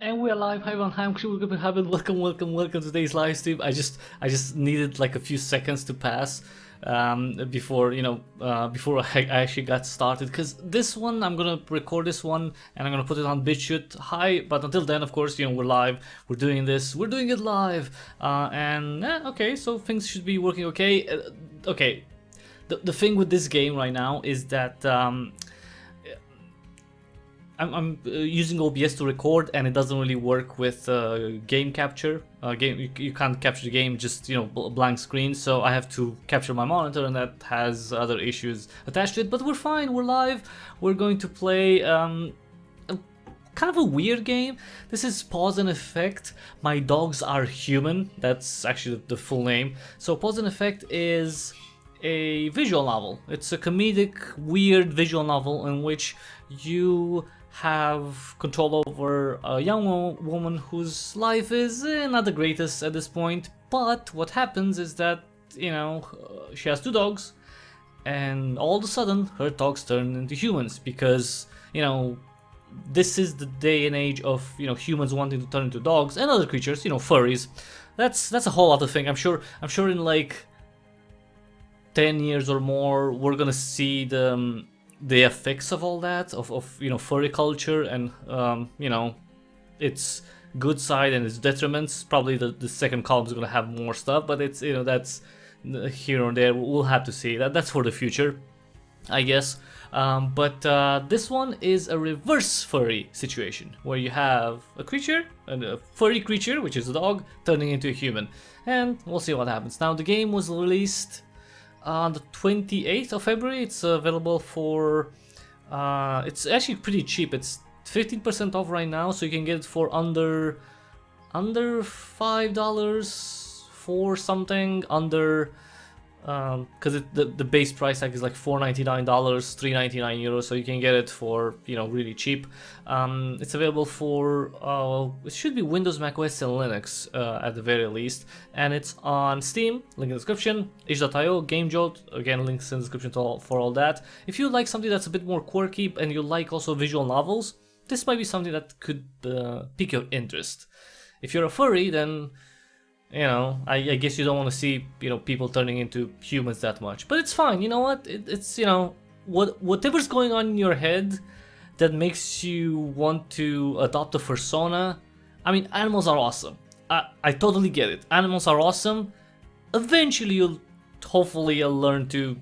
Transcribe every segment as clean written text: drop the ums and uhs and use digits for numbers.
And we're live. Hi everyone, hi, I'm Cryptic Hybrid. Welcome to today's live stream. I just needed like a few seconds to pass before before I actually got started, because this one I'm gonna record this one and I'm gonna put it on BitChute. Hi, but until then, of course, we're live. We're doing it live, okay, so things should be working okay. Okay, the thing with this game right now is that I'm using OBS to record, and it doesn't really work with game capture. You can't capture the game, just blank screen. So I have to capture my monitor, and that has other issues attached to it. But we're fine. We're live. We're going to play kind of a weird game. This is Paws Effect. My dogs are human. That's actually the full name. So Paws Effect is a visual novel. It's a comedic, weird visual novel in which you have control over a young woman whose life is not the greatest at this point. But what happens is that, she has two dogs, and all of a sudden her dogs turn into humans because, this is the day and age of, humans wanting to turn into dogs and other creatures, furries. That's a whole other thing. I'm sure in like 10 years or more we're gonna see the effects of all that, of furry culture, and its good side and its detriments. Probably the second column is gonna have more stuff, but it's that's here or there. We'll have to see. That's for the future, I guess. But this one is a reverse furry situation where you have a creature, a furry creature, which is a dog, turning into a human, and we'll see what happens. Now, the game was released on the 28th of February. It's available for it's actually pretty cheap. It's 15% off right now, so you can get it for under $5 for something, under because the base price tag is like $4.99, €3.99, so you can get it for really cheap. It's available for it should be Windows, Mac OS, and Linux at the very least, and it's on Steam. Link in the description. itch.io, GameJolt, again, links in the description for all that. If you like something that's a bit more quirky and you like also visual novels, this might be something that could pique your interest. If you're a furry, then I guess you don't want to see people turning into humans that much, but it's fine. You know what? It's whatever's going on in your head that makes you want to adopt a persona. I mean, animals are awesome. I totally get it. Animals are awesome. Eventually, hopefully you'll learn to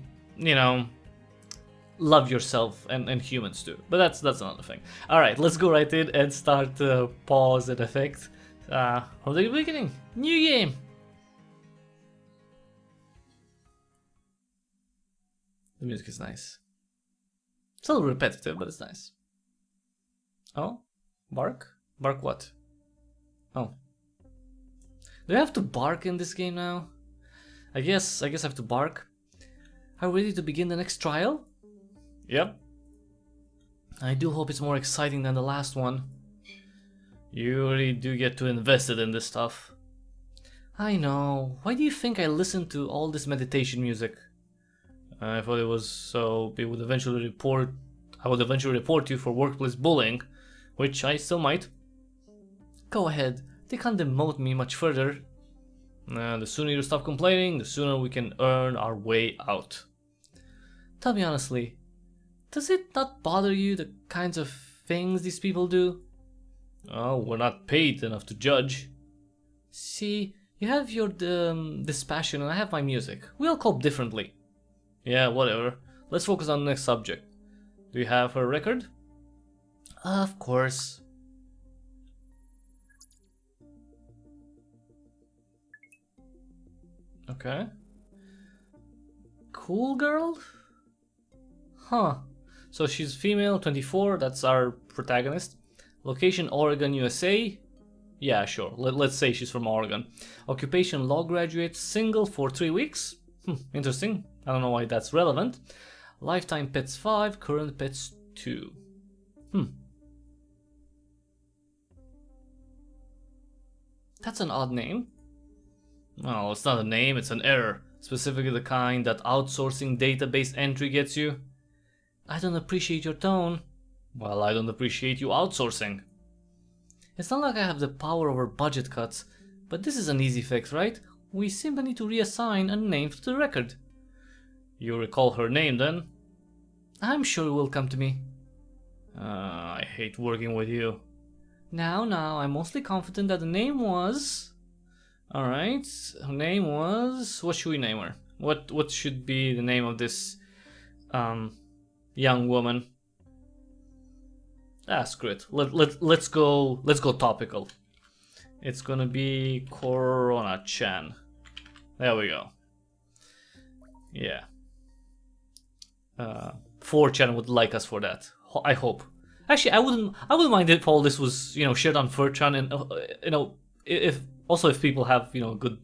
love yourself and humans too. But that's another thing. All right, let's go right in and start Pause and Effect. From the beginning, new game. The music is nice. It's a little repetitive, but it's nice. Oh, bark? Bark what? Oh, do I have to bark in this game now? I guess I have to bark. Are we ready to begin the next trial? Yep. I do hope it's more exciting than the last one. You really do get too invested in this stuff. I know. Why do you think I listen to all this meditation music? I thought it was so I would eventually report you for workplace bullying, which I still might. Go ahead. They can't demote me much further. The sooner you stop complaining, the sooner we can earn our way out. Tell me honestly, does it not bother you the kinds of things these people do? Oh, we're not paid enough to judge. See, you have your this passion and I have my music. We all cope differently. Yeah, whatever. Let's focus on the next subject. Do you have her record? Of course. Okay. Cool girl? Huh. So she's female, 24, that's our protagonist. Location, Oregon, USA. Yeah, sure. Let's say she's from Oregon. Occupation, law graduate, single for 3 weeks. Interesting. I don't know why that's relevant. Lifetime pets 5, current pets 2. That's an odd name. Well, it's not a name, it's an error. Specifically the kind that outsourcing database entry gets you. I don't appreciate your tone. Well, I don't appreciate you outsourcing. It's not like I have the power over budget cuts, but this is an easy fix, right? We simply need to reassign a name to the record. You recall her name then? I'm sure it will come to me. I hate working with you. Now, I'm mostly confident that the name was... Alright, her name was... What should we name her? What should be the name of this young woman? Ah, screw it. Let's go topical. It's gonna be Corona-chan. There we go. Yeah. 4chan would like us for that. I hope. Actually, I wouldn't mind if all this was, you know, shared on 4chan, and you know, if people have, you know, good,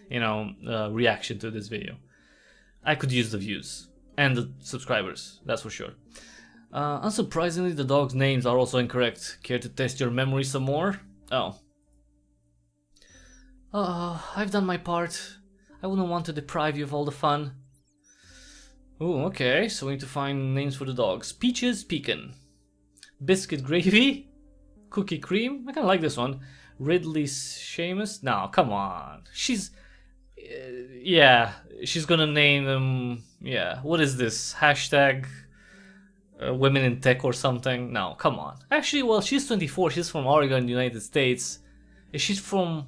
you know, reaction to this video. I could use the views and the subscribers, that's for sure. Unsurprisingly, the dogs' names are also incorrect. Care to test your memory some more? Oh. I've done my part. I wouldn't want to deprive you of all the fun. Oh, okay, so we need to find names for the dogs. Peaches Pecan. Biscuit Gravy. Cookie Cream. I kinda like this one. Ridley Seamus. No, come on. She's... yeah, she's gonna name them... Yeah, what is this? Hashtag... women in tech or something? No, come on. Actually, well, she's 24. She's from Oregon, United States. Is she from...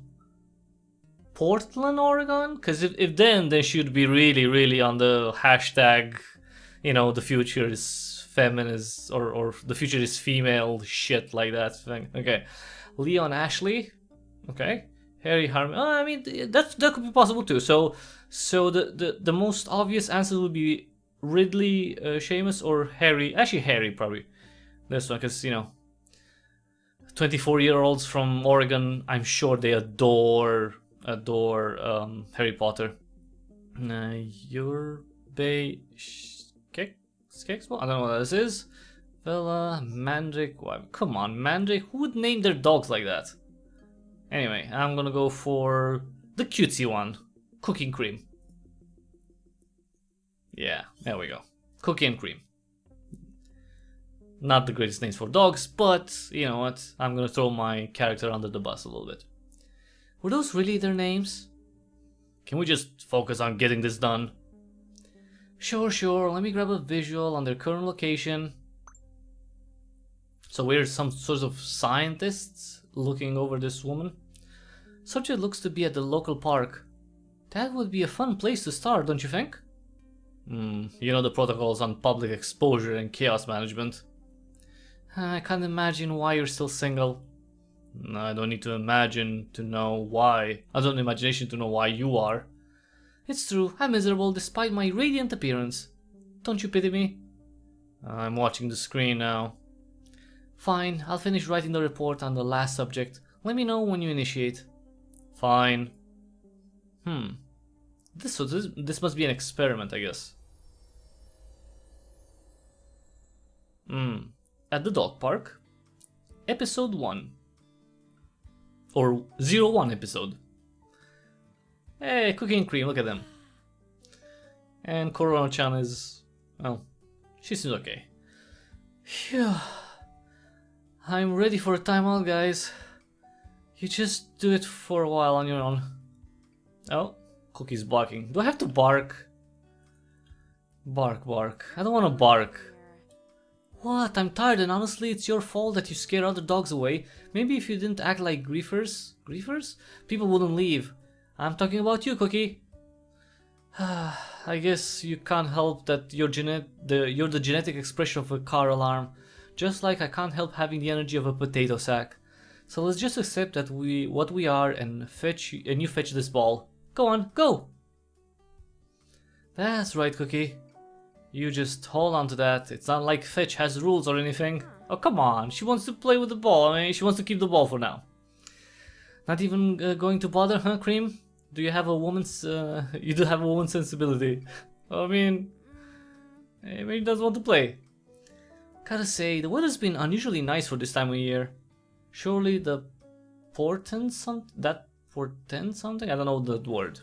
Portland, Oregon? Because if then she would be really on the hashtag, you know, the future is feminist or the future is female shit like that thing. Okay, Leon Ashley. Okay, Harry Harmon. I mean that could be possible too. So the most obvious answer would be Ridley Seamus or Harry. Actually, Harry probably. This one, because you know, 24-year-olds from Oregon. I'm sure they adore Harry Potter. Your Bay Skexwell? I don't know what this is. Bella, Mandrake. What? Come on, Mandrake. Who would name their dogs like that? Anyway, I'm gonna go for the cutesy one. Cookie Cream. Yeah, there we go. Cookie and Cream. Not the greatest names for dogs, but you know what? I'm gonna throw my character under the bus a little bit. Were those really their names? Can we just focus on getting this done? Sure. Let me grab a visual on their current location. So we're some sort of scientists looking over this woman. Subject looks to be at the local park. That would be a fun place to start, don't you think? You know the protocols on public exposure and chaos management. I can't imagine why you're still single. I don't need to imagine to know why. I don't have imagination to know why you are. It's true, I'm miserable despite my radiant appearance. Don't you pity me? I'm watching the screen now. Fine, I'll finish writing the report on the last subject. Let me know when you initiate. Fine. This must be an experiment, I guess. At the dog park. Episode 1. Or 01 episode. Hey, Cookie and Cream, look at them. And Corona-chan is... well, she seems okay. Phew. I'm ready for a timeout, guys. You just do it for a while on your own. Oh, Cookie's barking. Do I have to bark? Bark. I don't want to bark. What? I'm tired, and honestly, it's your fault that you scare other dogs away. Maybe if you didn't act like griefers, people wouldn't leave. I'm talking about you, Cookie. I guess you can't help that you're the genetic expression of a car alarm, just like I can't help having the energy of a potato sack. So let's just accept that what we are and you fetch this ball. Go on, go. That's right, Cookie. You just hold on to that. It's not like Fetch has rules or anything. Oh, come on. She wants to play with the ball. I mean, she wants to keep the ball for now. Not even going to bother, huh, Cream? Do you have a woman's... you do have a woman's sensibility. I mean... maybe he doesn't want to play. Gotta say, the weather's been unusually nice for this time of year. Surely that portends something? I don't know the word.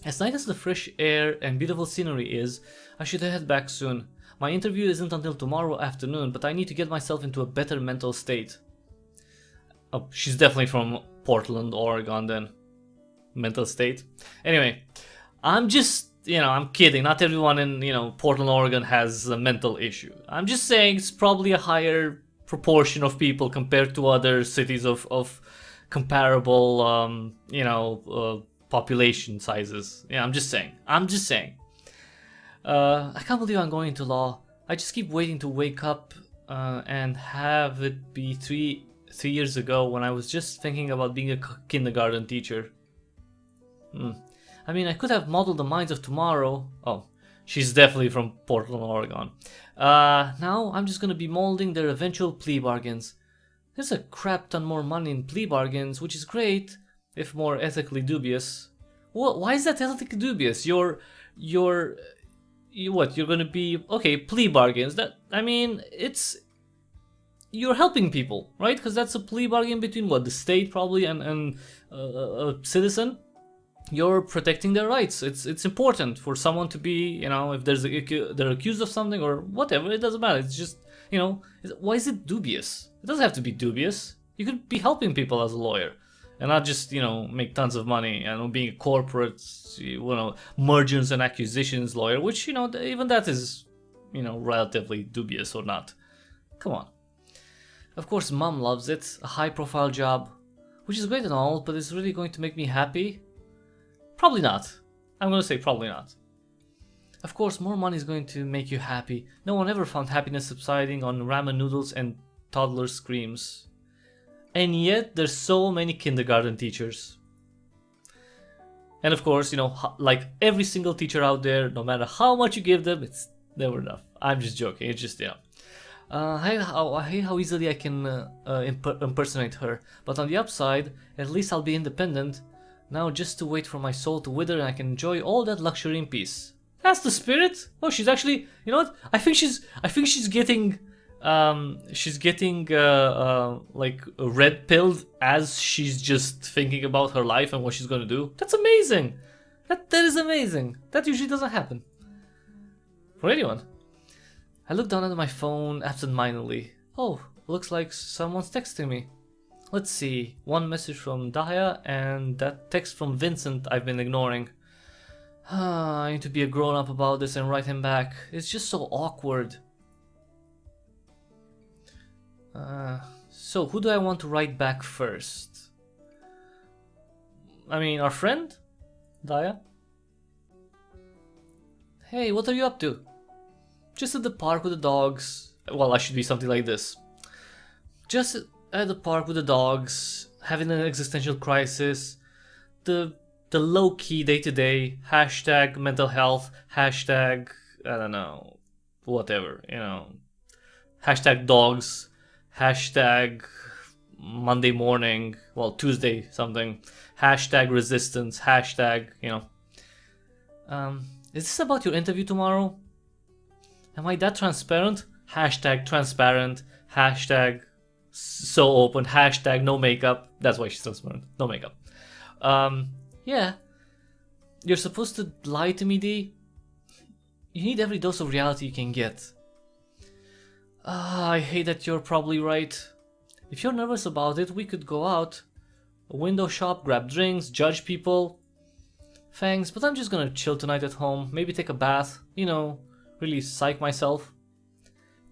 As nice as the fresh air and beautiful scenery is, I should head back soon. My interview isn't until tomorrow afternoon, but I need to get myself into a better mental state. Oh, she's definitely from Portland, Oregon then. Mental state. Anyway, I'm just, I'm kidding. Not everyone in, Portland, Oregon has a mental issue. I'm just saying it's probably a higher proportion of people compared to other cities of comparable, population sizes. Yeah, I'm just saying. I can't believe I'm going into law. I just keep waiting to wake up and have it be three years ago when I was just thinking about being a kindergarten teacher. I mean, I could have modeled the minds of tomorrow. Oh, she's definitely from Portland, Oregon. Now I'm just gonna be molding their eventual plea bargains. There's a crap ton more money in plea bargains, which is great, if more ethically dubious. Why is that ethically dubious? You're gonna be okay? Plea bargains. You're helping people, right? Because that's a plea bargain between the state probably and a citizen. You're protecting their rights. It's important for someone to be, if they're accused of something or whatever, it doesn't matter. It's just, why is it dubious? It doesn't have to be dubious. You could be helping people as a lawyer and not just, make tons of money and being a corporate, mergers and acquisitions lawyer, which, even that is, relatively dubious or not. Come on. Of course, mom loves it. A high-profile job, which is great and all, but it's really going to make me happy? Probably not. I'm gonna say probably not. Of course, more money is going to make you happy. No one ever found happiness subsiding on ramen noodles and toddler screams. And yet, there's so many kindergarten teachers. And of course, like every single teacher out there, no matter how much you give them, it's never enough. I'm just joking. It's just, I hate how easily I can impersonate her. But on the upside, at least I'll be independent. Now just to wait for my soul to wither and I can enjoy all that luxury in peace. That's the spirit. Oh, she's actually, you know what? I think she's getting like red pilled as she's just thinking about her life and what she's gonna do. That's amazing. That is amazing. That usually doesn't happen for anyone. I look down at my phone absentmindedly. Oh, looks like someone's texting me. Let's see, one message from Daya and that text from Vincent I've been ignoring. I need to be a grown-up about this and write him back. It's just so awkward. So who do I want to write back first? I mean, our friend? Daya? Hey, what are you up to? Just at the park with the dogs. Well, I should be something like this. Just at the park with the dogs, having an existential crisis, the low-key day-to-day, hashtag mental health, hashtag, I don't know, whatever, hashtag dogs, hashtag Monday morning, well, Tuesday something, hashtag resistance, hashtag, is this about your interview tomorrow? Am I that transparent? Hashtag transparent, hashtag so open, hashtag no makeup. That's why she's transparent, no makeup. Yeah. You're supposed to lie to me, D? You need every dose of reality you can get. I hate that you're probably right. If you're nervous about it, we could go out. A window shop, grab drinks, judge people. Thanks, but I'm just gonna chill tonight at home. Maybe take a bath. Really psych myself.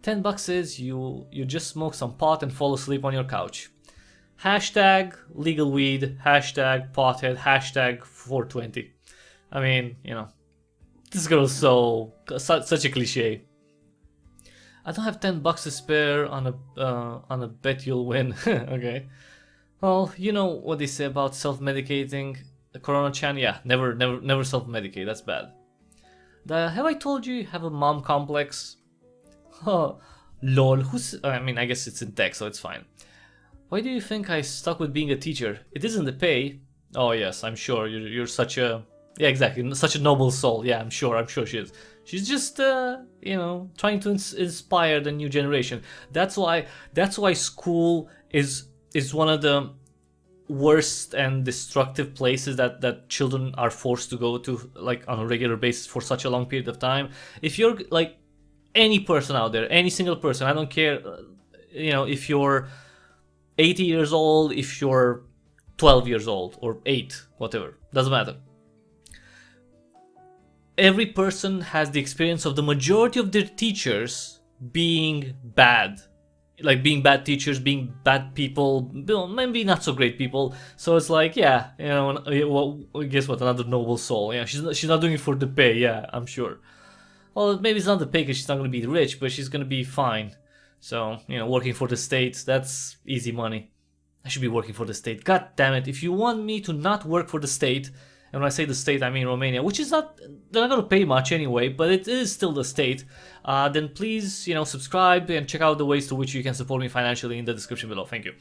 $10 is you just smoke some pot and fall asleep on your couch. Hashtag legal weed, hashtag pothead, hashtag 420. I mean, this girl's such a cliche. I don't have $10 to spare on a bet you'll win. Okay. Well, you know what they say about self-medicating. The Corona-chan, yeah, never self-medicate. That's bad. Have I told you have a mom complex? Oh, lol. I guess it's in text, so it's fine. Why do you think I stuck with being a teacher? It isn't the pay. Oh yes, I'm sure you're such a exactly such a noble soul. Yeah, I'm sure she is. She's just trying to inspire the new generation. That's why school is one of the worst and destructive places that children are forced to go to, like, on a regular basis for such a long period of time. If you're like any person out there, any single person, I don't care, if you're 80 years old, if you're 12 years old, or 8, whatever, doesn't matter. Every person has the experience of the majority of their teachers being bad. Like being bad teachers, being bad people, maybe not so great people. So it's like, yeah, you know, well, guess what? Another noble soul. Yeah, she's not doing it for the pay. Yeah, I'm sure. Well, maybe it's not the pay because she's not gonna be rich, but she's gonna be fine. So you know, working for the state, that's easy money. I should be working for the state. God damn it! If you want me to not work for the state, and when I say the state, I mean Romania, which is not, they're not gonna pay much anyway, but it is still the state. Then please, you know, subscribe and check out the ways to which you can support me financially in the description below. Thank you.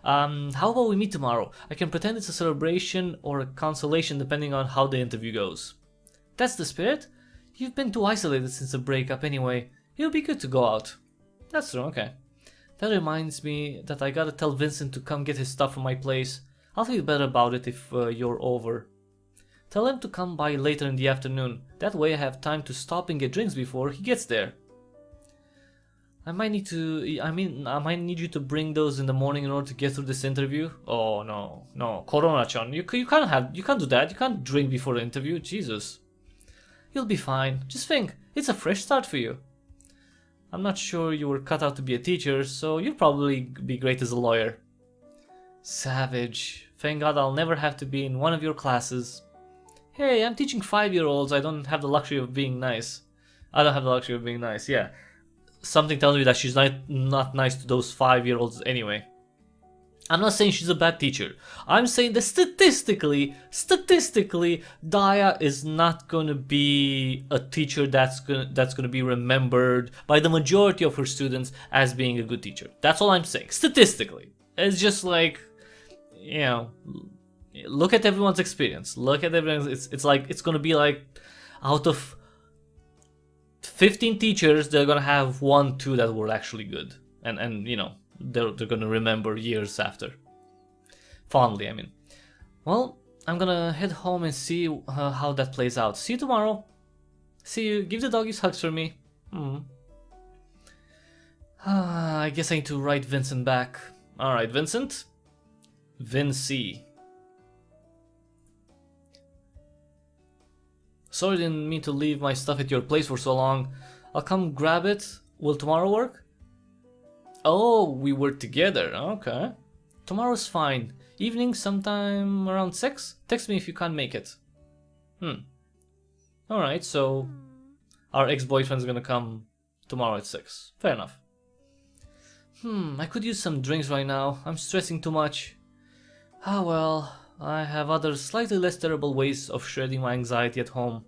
How about we meet tomorrow? I can pretend it's a celebration or a consolation depending on how the interview goes. That's the spirit? You've been too isolated since the breakup anyway. It'll be good to go out. That's true, okay. That reminds me that I gotta tell Vincent to come get his stuff from my place. I'll feel better about it if you're over. Tell him to come by later in the afternoon. That way I have time to stop and get drinks before he gets there. I might need you to bring those in the morning in order to get through this interview. Oh no, Corona-chan, you can't do that. You can't drink before the interview. Jesus. You'll be fine. Just think, it's a fresh start for you. I'm not sure you were cut out to be a teacher, so you'll probably be great as a lawyer. Savage. Thank God I'll never have to be in one of your classes. Hey, I'm teaching 5-year-olds. I don't have the luxury of being nice. Yeah. Something tells me that she's not nice to those 5-year-olds anyway. I'm not saying she's a bad teacher. I'm saying that statistically, Daya is not gonna be a teacher that's gonna be remembered by the majority of her students as being a good teacher. That's all I'm saying. Statistically, it's just like, you know, look at everyone's experience. It's like it's gonna be like out of 15 teachers, they're gonna have 1-2 that were actually good, and you know. They're gonna remember years after. Fondly, I mean. Well, I'm gonna head home and see how that plays out. See you tomorrow. See you. Give the doggies hugs for me. I guess I need to write Vincent back. Alright, Vincent. Vinci. Sorry, didn't mean to leave my stuff at your place for so long. I'll come grab it. Will tomorrow work? Oh, we were together. Okay. Tomorrow's fine. Evening sometime around 6? Text me if you can't make it. Alright, so our ex-boyfriend's gonna come tomorrow at 6. Fair enough. I could use some drinks right now. I'm stressing too much. Ah well, I have other slightly less terrible ways of shredding my anxiety at home.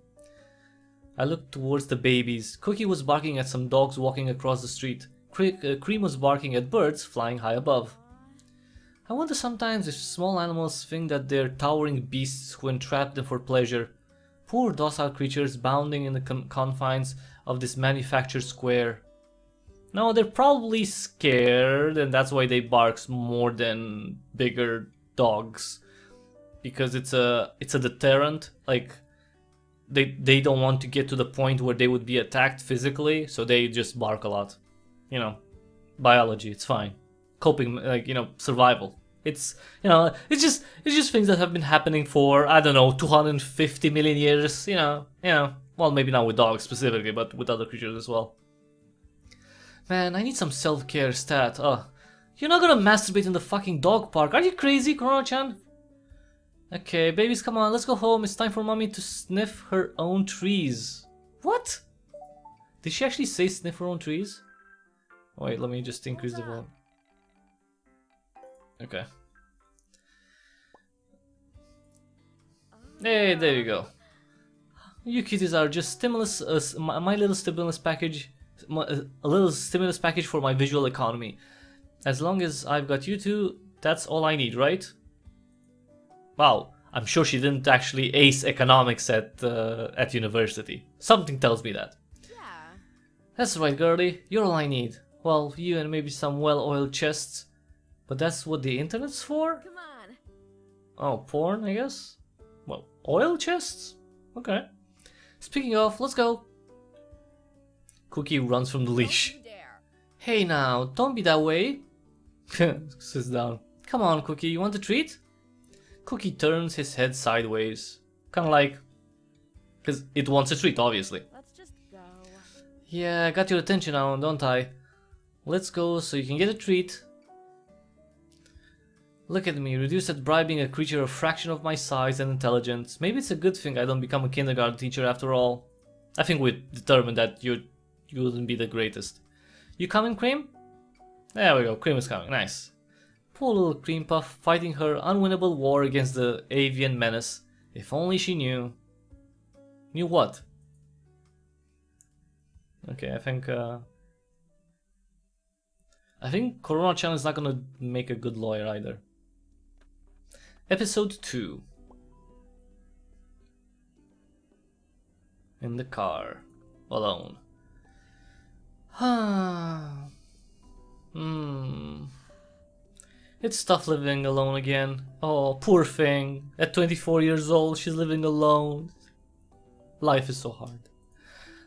I looked towards the babies. Cookie was barking at some dogs walking across the street. Cream was barking at birds flying high above. I wonder sometimes if small animals think that they're towering beasts who entrap them for pleasure. Poor docile creatures bounding in the confines of this manufactured square. No, they're probably scared, and that's why they bark more than bigger dogs. Because it's a deterrent. Like they don't want to get to the point where they would be attacked physically, so they just bark a lot. You know, biology, it's fine. Coping, like, you know, survival. It's, you know, it's just things that have been happening for, I don't know, 250 million years, you know, well, maybe not with dogs specifically, but with other creatures as well. Man, I need some self-care stat. Oh, you're not gonna masturbate in the fucking dog park. Are you crazy, Corona-chan? Okay, babies, come on, let's go home. It's time for mommy to sniff her own trees. What? Did she actually say sniff her own trees? Wait, let me just increase the volume. Okay. Hey, there you go. You kitties are just stimulus, my little stimulus package, a little stimulus package for my visual economy. As long as I've got you two, that's all I need, right? Wow, I'm sure she didn't actually ace economics at university. Something tells me that. Yeah. That's right, girlie. You're all I need. Well, you and maybe some well-oiled chests. But that's what the internet's for? Come on. Oh, porn, I guess? Well, oil chests? Okay. Speaking of, let's go. Cookie runs from the leash. Hey now, don't be that way. Sits down. Come on, Cookie, you want a treat? Cookie turns his head sideways. Kinda like... because it wants a treat, obviously. Let's just go. Yeah, I got your attention now, don't I? Let's go so you can get a treat. Look at me, reduced at bribing a creature a fraction of my size and intelligence. Maybe it's a good thing I don't become a kindergarten teacher after all. I think we determined that you wouldn't be the greatest. You coming, Cream? There we go, Cream is coming, nice. Poor little Cream Puff fighting her unwinnable war against the avian menace. If only she knew. Knew what? Okay, I think Corona-chan is not gonna make a good lawyer either. Episode 2. In the car. Alone. It's tough living alone again. Oh, poor thing. At 24 years old, she's living alone. Life is so hard.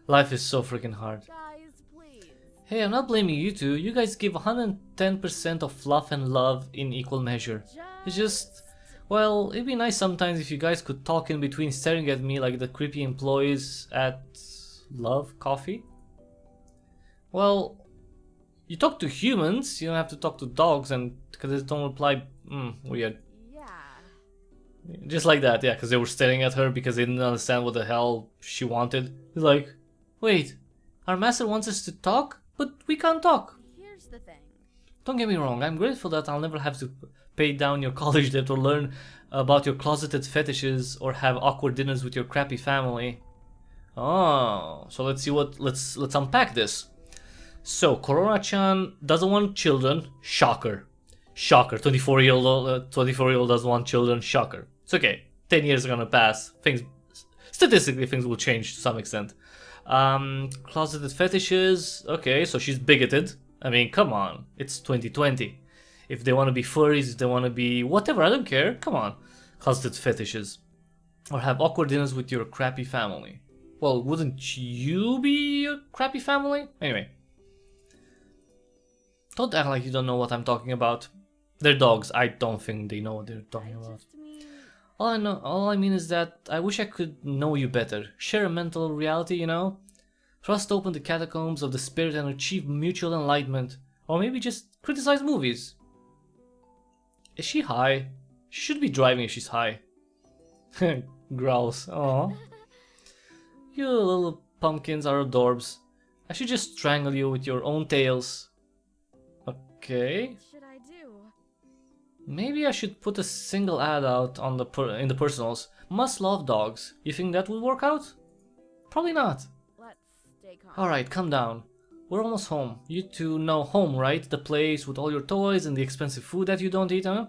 Life is so freaking hard. Guys, please. Hey, I'm not blaming you two. You guys give 110% of fluff and love in equal measure. It's just... well, it'd be nice sometimes if you guys could talk in between staring at me like the creepy employees at... Love Coffee? Well, you talk to humans, you don't have to talk to dogs, and because they don't reply... weird. Yeah. Just like that, yeah, because they were staring at her because they didn't understand what the hell she wanted. It's like, wait, our master wants us to talk, but we can't talk. Here's the thing. Don't get me wrong, I'm grateful that I'll never have to pay down your college debt or learn about your closeted fetishes or have awkward dinners with your crappy family. Oh, so let's see what, let's unpack this. So, Corona-chan doesn't want children, shocker. Shocker, 24-year-old doesn't want children, shocker. It's okay, 10 years are gonna pass, statistically things will change to some extent. Closeted fetishes, okay, so she's bigoted. I mean, come on, it's 2020. If they want to be furries, if they want to be whatever, I don't care, come on. Closeted fetishes. Or have awkward dinners with your crappy family. Well, wouldn't you be a crappy family? Anyway. Don't act like you don't know what I'm talking about. They're dogs, I don't think they know what they're talking about. All I mean is that I wish I could know you better. Share a mental reality, you know? Thrust open the catacombs of the spirit and achieve mutual enlightenment. Or maybe just criticize movies. Is she high? She should be driving if she's high. Growls. Aww. You little pumpkins are adorbs. I should just strangle you with your own tails. Okay. What should I do? Maybe I should put a single ad out on in the personals. Must love dogs. You think that would work out? Probably not. Let's stay calm. Alright, calm down. We're almost home. You two know home, right? The place with all your toys and the expensive food that you don't eat, huh?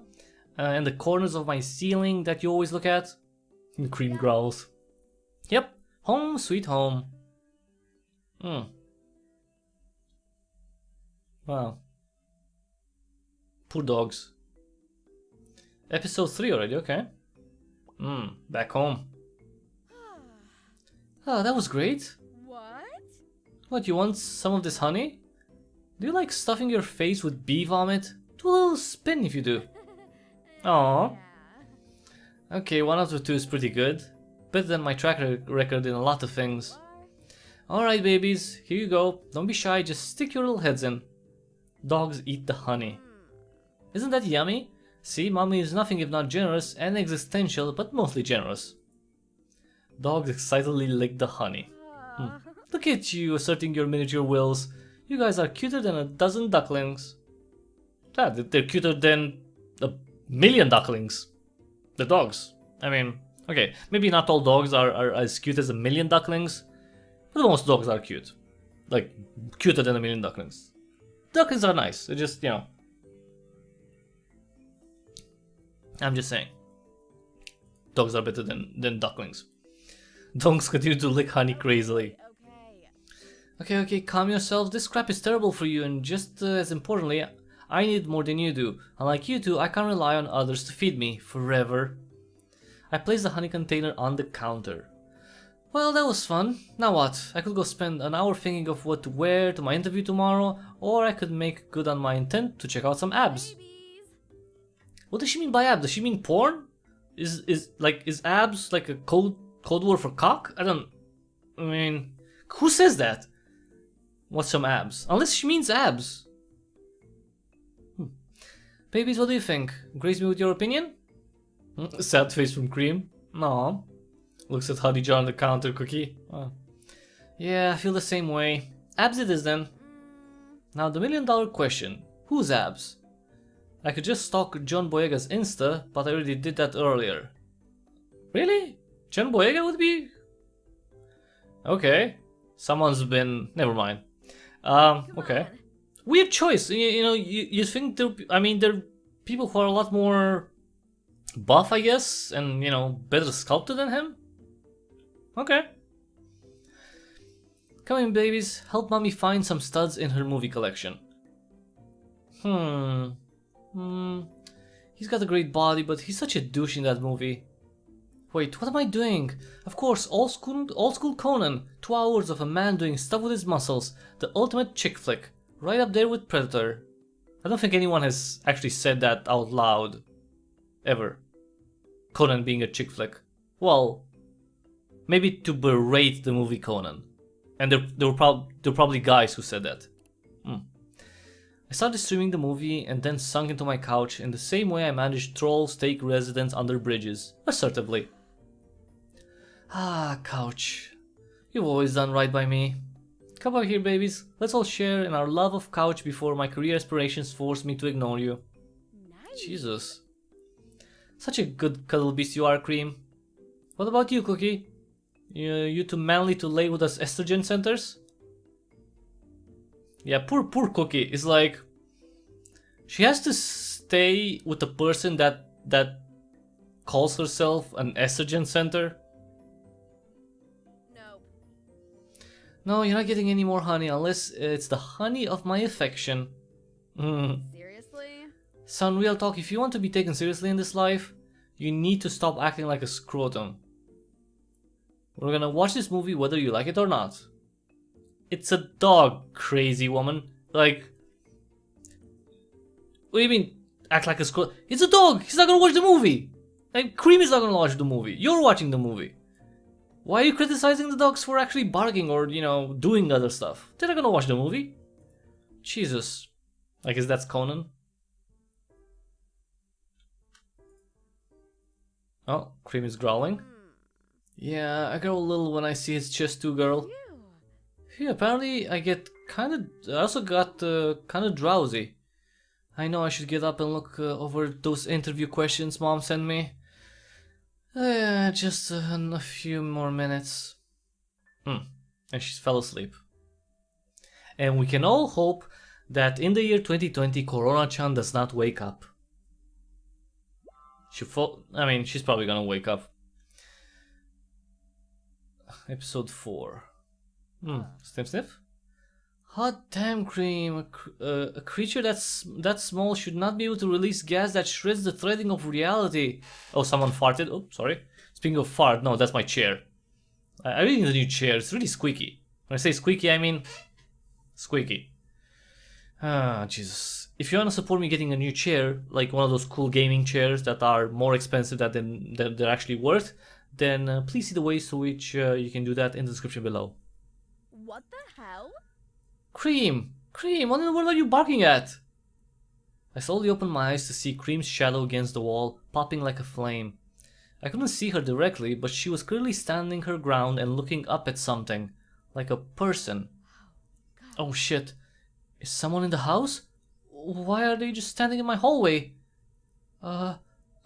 And the corners of my ceiling that you always look at? The Cream growls. Yep, home sweet home. Wow. Poor dogs. Episode 3 already, okay. Back home. Oh, that was great. What? What, you want some of this honey? Do you like stuffing your face with bee vomit? Do a little spin if you do. Aww. Yeah. Okay, 1 out of 2 is pretty good. Better than my track record in a lot of things. Alright babies, here you go. Don't be shy, just stick your little heads in. Dogs eat the honey. Isn't that yummy? See, mommy is nothing if not generous and existential, but mostly generous. Dogs excitedly lick the honey. Look at you asserting your miniature wills. You guys are cuter than a dozen ducklings. Yeah, they're cuter than a million ducklings. The dogs. I mean, okay, maybe not all dogs are as cute as a million ducklings, but most dogs are cute. Like, cuter than a million ducklings. Ducklings are nice, they're just, you know. I'm just saying. Dogs are better than ducklings. Dogs continue to lick honey crazily. Okay, calm yourself. This crap is terrible for you, and just as importantly, I need it more than you do. Unlike you two, I can't rely on others to feed me forever. I place the honey container on the counter. Well, that was fun. Now what? I could go spend an hour thinking of what to wear to my interview tomorrow, or I could make good on my intent to check out some abs. Babies. What does she mean by abs? Does she mean porn? Is abs like a code word for cock? I mean, who says that? What's some abs? Unless she means abs. Babies, what do you think? Grace me with your opinion? Sad face from Cream. No. Looks at Honey Jar on the counter, Cookie. Oh. Yeah, I feel the same way. Abs it is then. Now the $1,000,000 question. Who's abs? I could just stalk John Boyega's Insta, but I already did that earlier. Really? John Boyega would be? Okay. Someone's been... Never mind. Okay. On. Weird choice. You think there are people who are a lot more buff, I guess, and better sculpted than him? Okay. Come in, babies. Help mommy find some studs in her movie collection. He's got a great body, but he's such a douche in that movie. Wait, what am I doing? Of course, old school Conan. 2 hours of a man doing stuff with his muscles. The ultimate chick flick. Right up there with Predator. I don't think anyone has actually said that out loud. Ever. Conan being a chick flick. Well, maybe to berate the movie Conan. And there were probably guys who said that. I started streaming the movie and then sunk into my couch in the same way I managed trolls take residence under bridges. Assertively. Ah, couch. You've always done right by me. Come over here, babies. Let's all share in our love of couch before my career aspirations force me to ignore you. Nice. Jesus. Such a good cuddle beast you are, Cream. What about you, Cookie? You too manly to lay with us estrogen centers? Yeah, poor Cookie is like... She has to stay with the person that calls herself an estrogen center. Nope. No, you're not getting any more honey unless it's the honey of my affection. Seriously? Son, real talk, if you want to be taken seriously in this life, you need to stop acting like a scrotum. We're gonna watch this movie whether you like it or not. It's a dog, crazy woman. Like... What do you mean, act like a scrotum? It's a dog! He's not gonna watch the movie! Like, Cream is not gonna watch the movie. You're watching the movie. Why are you criticizing the dogs for actually barking or, doing other stuff? They're not gonna watch the movie. Jesus. I guess that's Conan. Oh, Cream is growling. Yeah, I grow a little when I see his chest too, girl. Phew. Yeah, apparently I also got kinda drowsy. I know I should get up and look over those interview questions Mom sent me. Just a few more minutes. And she fell asleep. And we can all hope that in the year 2020 Corona-chan does not wake up. She's probably gonna wake up. Episode 4. Sniff sniff? Hot damn, Cream. A creature that small should not be able to release gas that shreds the threading of reality. Oh, someone farted. Oh, sorry. Speaking of fart, no, that's my chair. I really need a new chair. It's really squeaky. When I say squeaky, I mean squeaky. Ah, Jesus. If you want to support me getting a new chair, like one of those cool gaming chairs that are more expensive than they're actually worth, then please see the ways to which you can do that in the description below. What the hell? Cream! Cream, what in the world are you barking at? I slowly opened my eyes to see Cream's shadow against the wall, popping like a flame. I couldn't see her directly, but she was clearly standing her ground and looking up at something, like a person. Oh shit. Is someone in the house? Why are they just standing in my hallway? I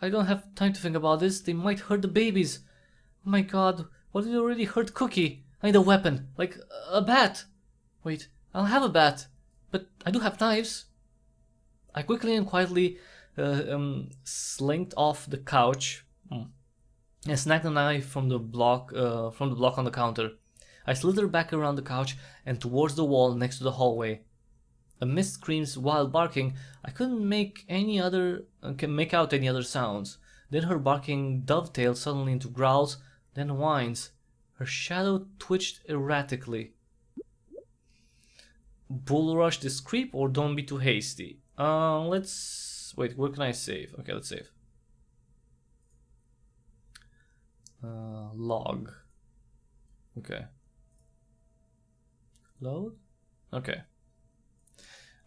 don't have time to think about this. They might hurt the babies. Oh my god, what if they already hurt Cookie? I need a weapon, like a bat. Wait, I'll have a bat, but I do have knives. I quickly and quietly slinked off the couch and snagged a knife from the block on the counter. I slithered back around the couch and towards the wall next to the hallway. Amidst Cream's wild barking, I couldn't make out any other sounds. Then her barking dovetailed suddenly into growls, then whines. Her shadow twitched erratically. Bull rush this creep or don't be too hasty. Let's... Wait, where can I save? Okay, let's save. Log. Okay. Load? Okay.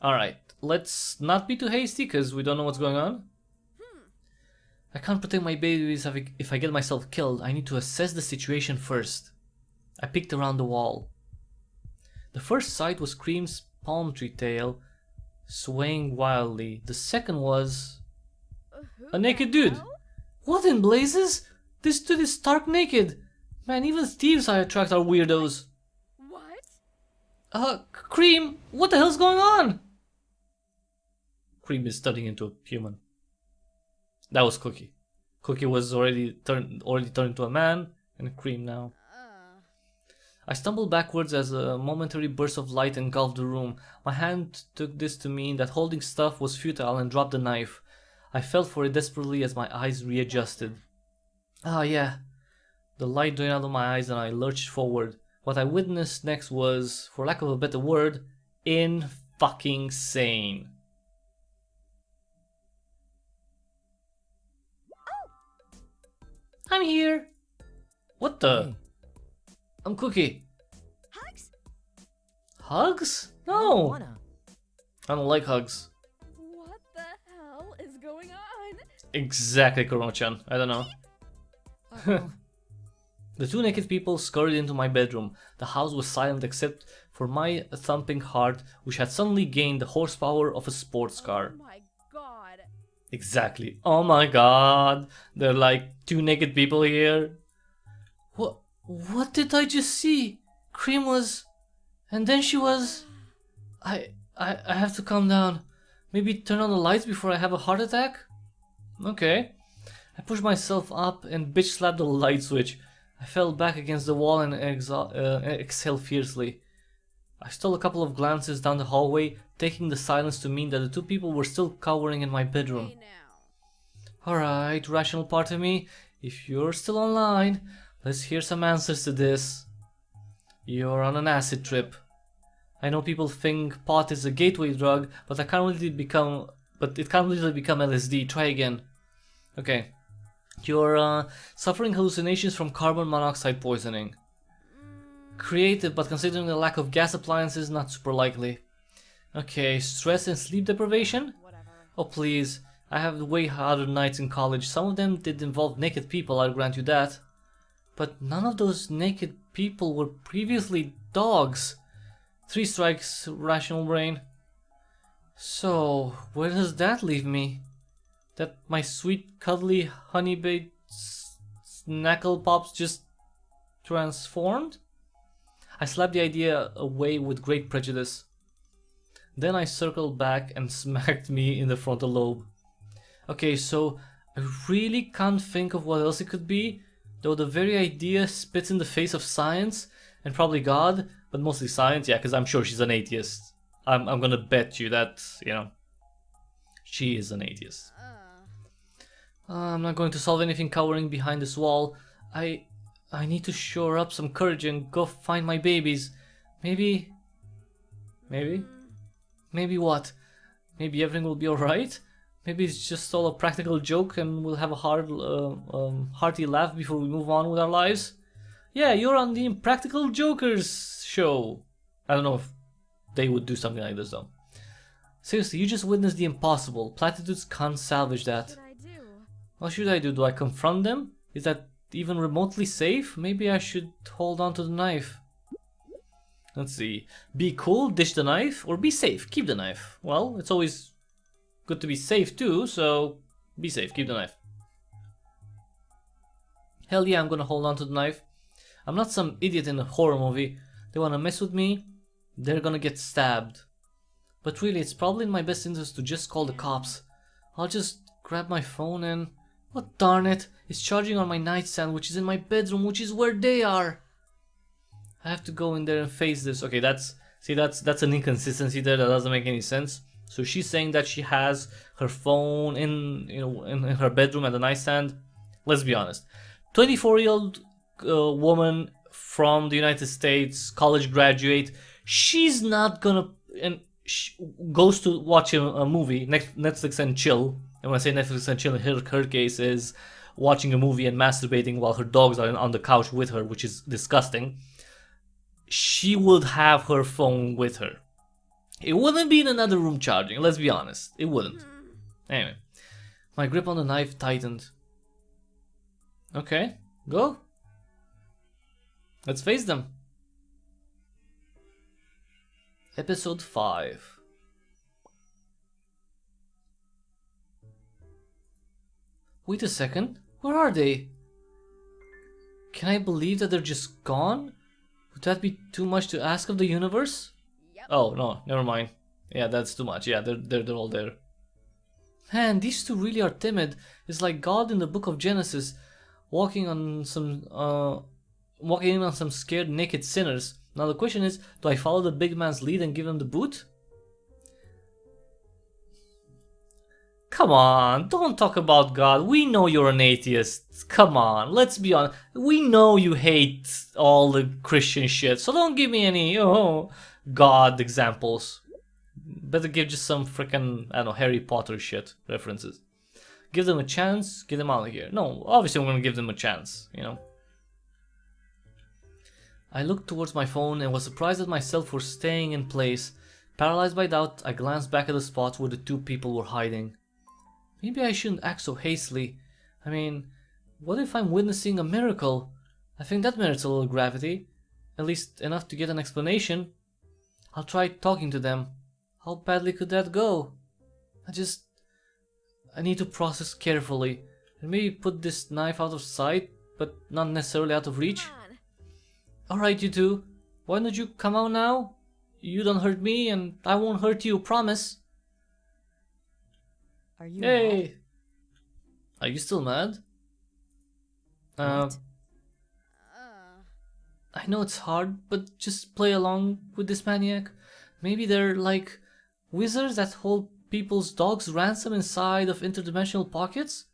Alright, let's not be too hasty because we don't know what's going on. I can't protect my babies if I get myself killed. I need to assess the situation first. I peeked around the wall. The first sight was Cream's palm tree tail swaying wildly. The second was a naked dude. What in blazes? This dude is stark naked. Man, even thieves I attract are weirdos. What? Cream, what the hell's going on? Cream is turning into a human. That was Cookie. Cookie was already turned into a man, and Cream now. I stumbled backwards as a momentary burst of light engulfed the room. My hand took this to mean that holding stuff was futile and dropped the knife. I felt for it desperately as my eyes readjusted. Ah, yeah. The light drained out of my eyes and I lurched forward. What I witnessed next was, for lack of a better word, in-fucking-sane. I'm here. What the? I'm Cookie. Hugs? Hugs? No. I don't like hugs. What the hell is going on? Exactly, Korono-chan. I don't know. The two naked people scurried into my bedroom. The house was silent except for my thumping heart, which had suddenly gained the horsepower of a sports car. Oh my god. Exactly. Oh my god. There are like two naked people here. What did I just see? Cream was... And then she was... I have to calm down. Maybe turn on the lights before I have a heart attack? Okay. I pushed myself up and bitch slapped the light switch. I fell back against the wall and exhaled fiercely. I stole a couple of glances down the hallway, taking the silence to mean that the two people were still cowering in my bedroom. Hey now. Alright, rational part of me, if you're still online, let's hear some answers to this. You're on an acid trip. I know people think pot is a gateway drug, but it can't really become LSD. Try again. Okay. You're suffering hallucinations from carbon monoxide poisoning. Creative, but considering the lack of gas appliances, not super likely. Okay, stress and sleep deprivation? Whatever. Oh please, I have way harder nights in college. Some of them did involve naked people, I'll grant you that. But none of those naked people were previously dogs. 3 strikes, rational brain. So, where does that leave me? That my sweet, cuddly, honey-baked snackle pops just transformed? I slapped the idea away with great prejudice. Then I circled back and smacked me in the frontal lobe. Okay, so I really can't think of what else it could be, though the very idea spits in the face of science and probably God, but mostly science, yeah, because I'm sure she's an atheist. I'm gonna bet you that, you know, she is an atheist. I'm not going to solve anything cowering behind this wall. I need to shore up some courage and go find my babies. Maybe what? Maybe everything will be alright? Maybe it's just all a practical joke and we'll have a hearty laugh before we move on with our lives? Yeah, you're on the Impractical Jokers show. I don't know if they would do something like this though. Seriously, you just witnessed the impossible. Platitudes can't salvage that. What should I do? Do I confront them? Is that even remotely safe? Maybe I should hold on to the knife. Let's see. Be cool, dish the knife, or be safe, keep the knife. Well, it's always good to be safe too, so be safe, keep the knife. Hell yeah, I'm gonna hold on to the knife. I'm not some idiot in a horror movie. They wanna mess with me, they're gonna get stabbed. But really, it's probably in my best interest to just call the cops. I'll just grab my phone and... Oh darn it, it's charging on my nightstand, which is in my bedroom, which is where they are. I have to go in there and face this. Okay, that's an inconsistency there that doesn't make any sense. So she's saying that she has her phone in her bedroom at the nightstand. Let's be honest. 24-year-old woman from the United States, college graduate. She's not gonna and goes to watch a movie, Netflix and chill. And when I say Netflix and chill, her case is watching a movie and masturbating while her dogs are on the couch with her, which is disgusting. She would have her phone with her. It wouldn't be in another room charging, let's be honest. It wouldn't. Anyway, my grip on the knife tightened. Okay, go. Let's face them. Episode 5. Wait a second, where are they? Can I believe that they're just gone? Would that be too much to ask of the universe? Yep. Oh, no, never mind. Yeah, that's too much. Yeah, they're all there. Man, these two really are timid. It's like God in the book of Genesis, walking in on some scared naked sinners. Now the question is, do I follow the big man's lead and give him the boot? Come on, don't talk about God. We know you're an atheist. Come on, let's be honest. We know you hate all the Christian shit, so don't give me any, God examples. Better give just some freaking, I don't know, Harry Potter shit references. Give them a chance, get them out of here. No, obviously I'm gonna give them a chance, I looked towards my phone and was surprised at myself for staying in place. Paralyzed by doubt, I glanced back at the spot where the two people were hiding. Maybe I shouldn't act so hastily. I mean, what if I'm witnessing a miracle? I think that merits a little gravity. At least enough to get an explanation. I'll try talking to them. How badly could that go? I need to process carefully. And maybe put this knife out of sight, but not necessarily out of reach. Alright, you two. Why don't you come out now? You don't hurt me, and I won't hurt you, promise. Are you Hey! mad? Are you still mad? What? I know it's hard, but just play along with this maniac. Maybe they're like wizards that hold people's dogs ransom inside of interdimensional pockets?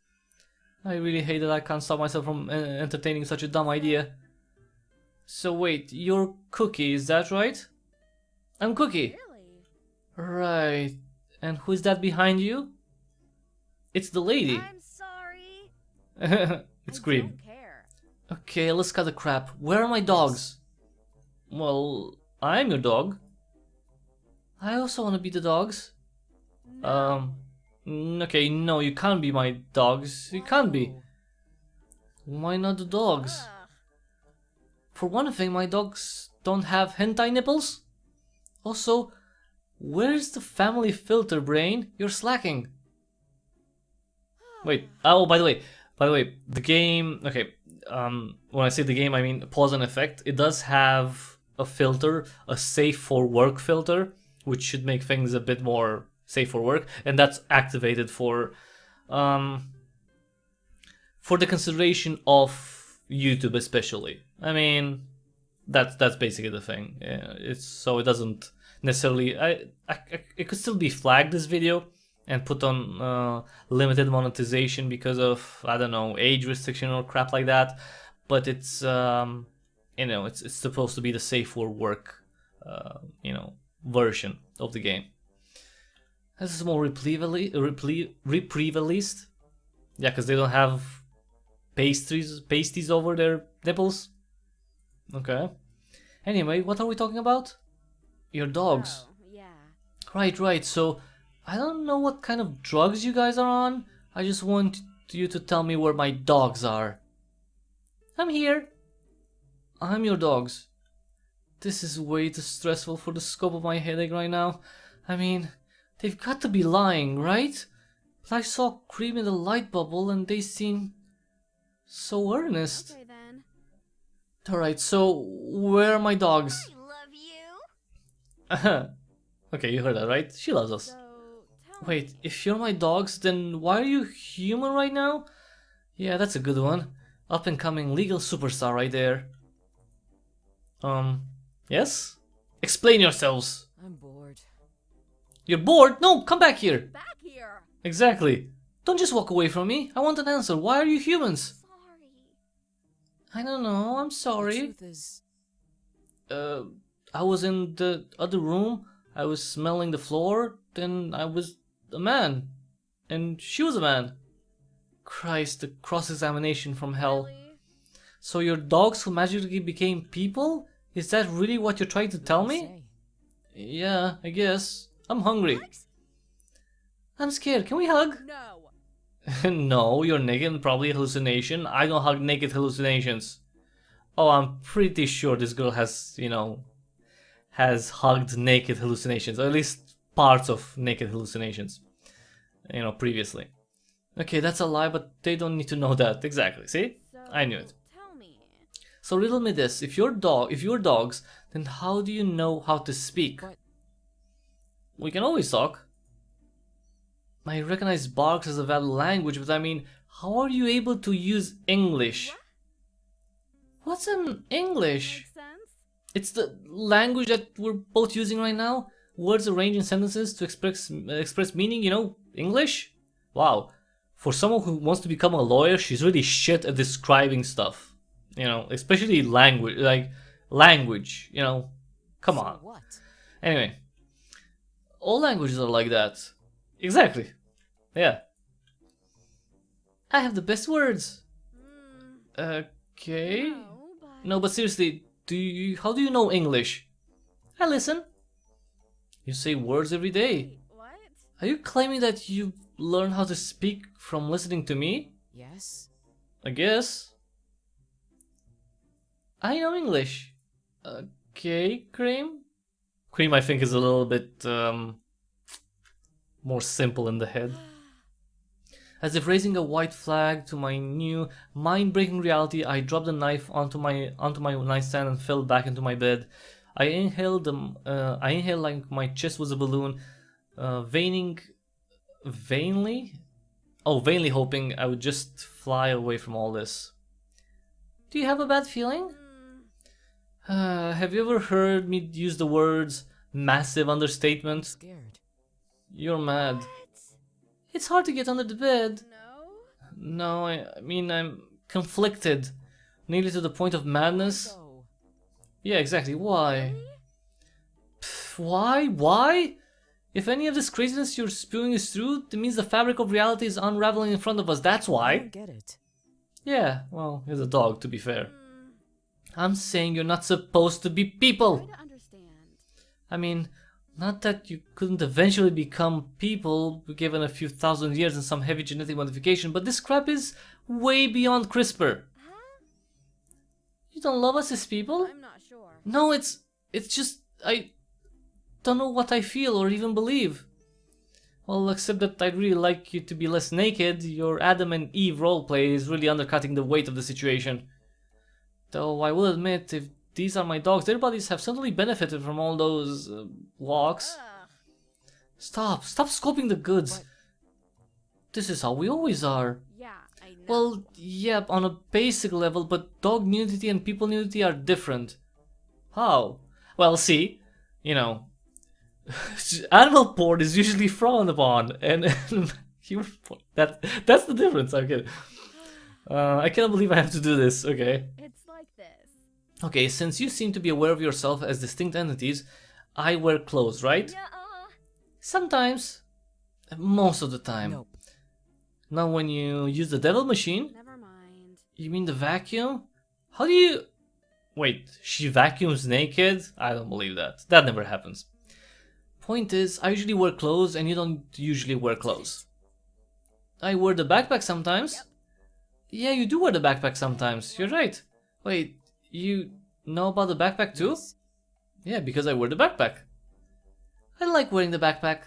I really hate that I can't stop myself from entertaining such a dumb idea. So wait, you're Cookie, is that right? I'm Cookie. Really? Right. And who is that behind you? It's the lady. I'm sorry. It's I Cream. don't care. Okay, let's cut the crap. Where are my dogs? Well, I'm your dog. I also want to be the dogs. No. Okay, no, you can't be my dogs. You can't be. Why not the dogs? Ugh. For one thing, my dogs don't have hentai nipples. Also, where's the family filter, Brain? You're slacking. Wait. Oh, by the way, the game. Okay. When I say the game, I mean Paws Effect. It does have a filter, a safe for work filter, which should make things a bit more safe for work, and that's activated for the consideration of YouTube, especially. I mean, that's basically the thing. Yeah, it's so it doesn't necessarily. It could still be flagged this video and put on limited monetization because of, I don't know, age restriction or crap like that. But it's it's supposed to be the safe for work version of the game. Has a small reprieve at least. Yeah, because they don't have pasties over their nipples. Okay. Anyway, what are we talking about? Your dogs. Oh, yeah. Right. So, I don't know what kind of drugs you guys are on. I just want you to tell me where my dogs are. I'm here. I'm your dogs. This is way too stressful for the scope of my headache right now. I mean, they've got to be lying, right? But I saw Cream in the light bubble and they seem so earnest. Okay then. Alright, so where are my dogs? I love you. Okay, you heard that, right? She loves us. So tell Wait, me. if you're my dogs, then why are you human right now? Yeah, that's a good one. Up and coming legal superstar right there. Yes? Explain yourselves. I'm bored. You're bored? No, come back here. Back here. Exactly. Don't just walk away from me. I want an answer. Why are you humans? I don't know, I'm The sorry. truth is, Uh, I was in the other room, I was smelling the floor, then I was a man. And she was a man. Christ, the cross-examination from hell. Really? So your dogs who magically became people? Is that really what you're trying to who tell can me? say? Yeah, I guess. I'm hungry. What? I'm scared. Can we hug? No. No, you're naked and probably a hallucination. I don't hug naked hallucinations. Oh, I'm pretty sure this girl has, has hugged naked hallucinations, or at least parts of naked hallucinations, previously. Okay, that's a lie, but they don't need to know that. Exactly, see? So, I knew it. tell me. So riddle me this, if you're dogs, then how do you know how to speak? But We can always talk. I recognize barks as a valid language, but I mean, how are you able to use English? What? What's in English? Makes sense? It's the language that we're both using right now. Words arranged in sentences to express meaning, English? Wow. For someone who wants to become a lawyer, she's really shit at describing stuff. Especially language, Come so on. what? Anyway, all languages are like that. Exactly. Yeah. I have the best words. Hmm. Okay. No, but. No, but seriously, how do you know English? I listen. You say words every day. Wait, what? Are you claiming that you learn how to speak from listening to me? Yes? I guess. I know English. Okay, Cream? Cream, I think, is a little bit more simple in the head. As if raising a white flag to my new mind-breaking reality, I dropped the knife onto my nightstand and fell back into my bed. I inhaled like my chest was a balloon, vainly hoping I would just fly away from all this. Do you have a bad feeling? Have you ever heard me use the words massive understatement? Scared. You're mad. What? It's hard to get under the bed. No? No, I mean, I'm conflicted. Nearly to the point of madness. So, Yeah, exactly. Why? Really? Why? Why? If any of this craziness you're spewing is true, it means the fabric of reality is unraveling in front of us. That's I why. don't get it. Yeah, well, he's a dog, to be fair. Hmm. I'm saying you're not supposed to be people. Try to understand. I mean, not that you couldn't eventually become people given a few thousand years and some heavy genetic modification, but this crap is way beyond CRISPR. Huh? You don't love us as people? I'm not sure. No, it's just I don't know what I feel or even believe. Well, except that I'd really like you to be less naked. Your Adam and Eve roleplay is really undercutting the weight of the situation. Though I will admit, if these are my dogs, their bodies have certainly benefited from all those walks. Ugh. Stop scoping the goods. But- This is how we always are. Yeah, I know. Well, yeah, on a basic level, but dog nudity and people nudity are different. How? Well, see, animal porn is usually frowned upon, and human porn, that's the difference. I'm kidding. I cannot believe I have to do this. Okay. It's like this. Okay, since you seem to be aware of yourself as distinct entities, I wear clothes, right? Nuh-uh. Sometimes. Most of the time. Nope. Now when you use the devil machine, Never mind. you mean the vacuum? How do you... Wait, she vacuums naked? I don't believe that. That never happens. Point is, I usually wear clothes and you don't usually wear clothes. I wear the backpack sometimes. Yep. Yeah, you do wear the backpack sometimes. You're right. Wait, you know about the backpack too? Yes. Yeah, because I wear the backpack. I like wearing the backpack.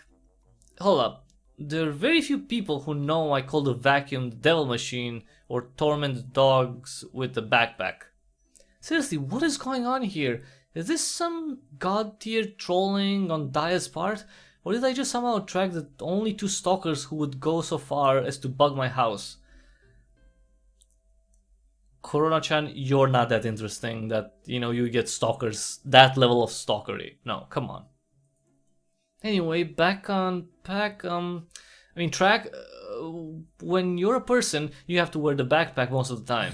Hold up. There are very few people who know I call the vacuum the devil machine or torment dogs with the backpack. Seriously, what is going on here? Is this some god tier trolling on Daya's part? Or did I just somehow attract the only two stalkers who would go so far as to bug my house? Corona-chan, you're not that interesting that, you get stalkers, that level of stalkery. No, come on. Anyway, back on track. When you're a person, you have to wear the backpack most of the time.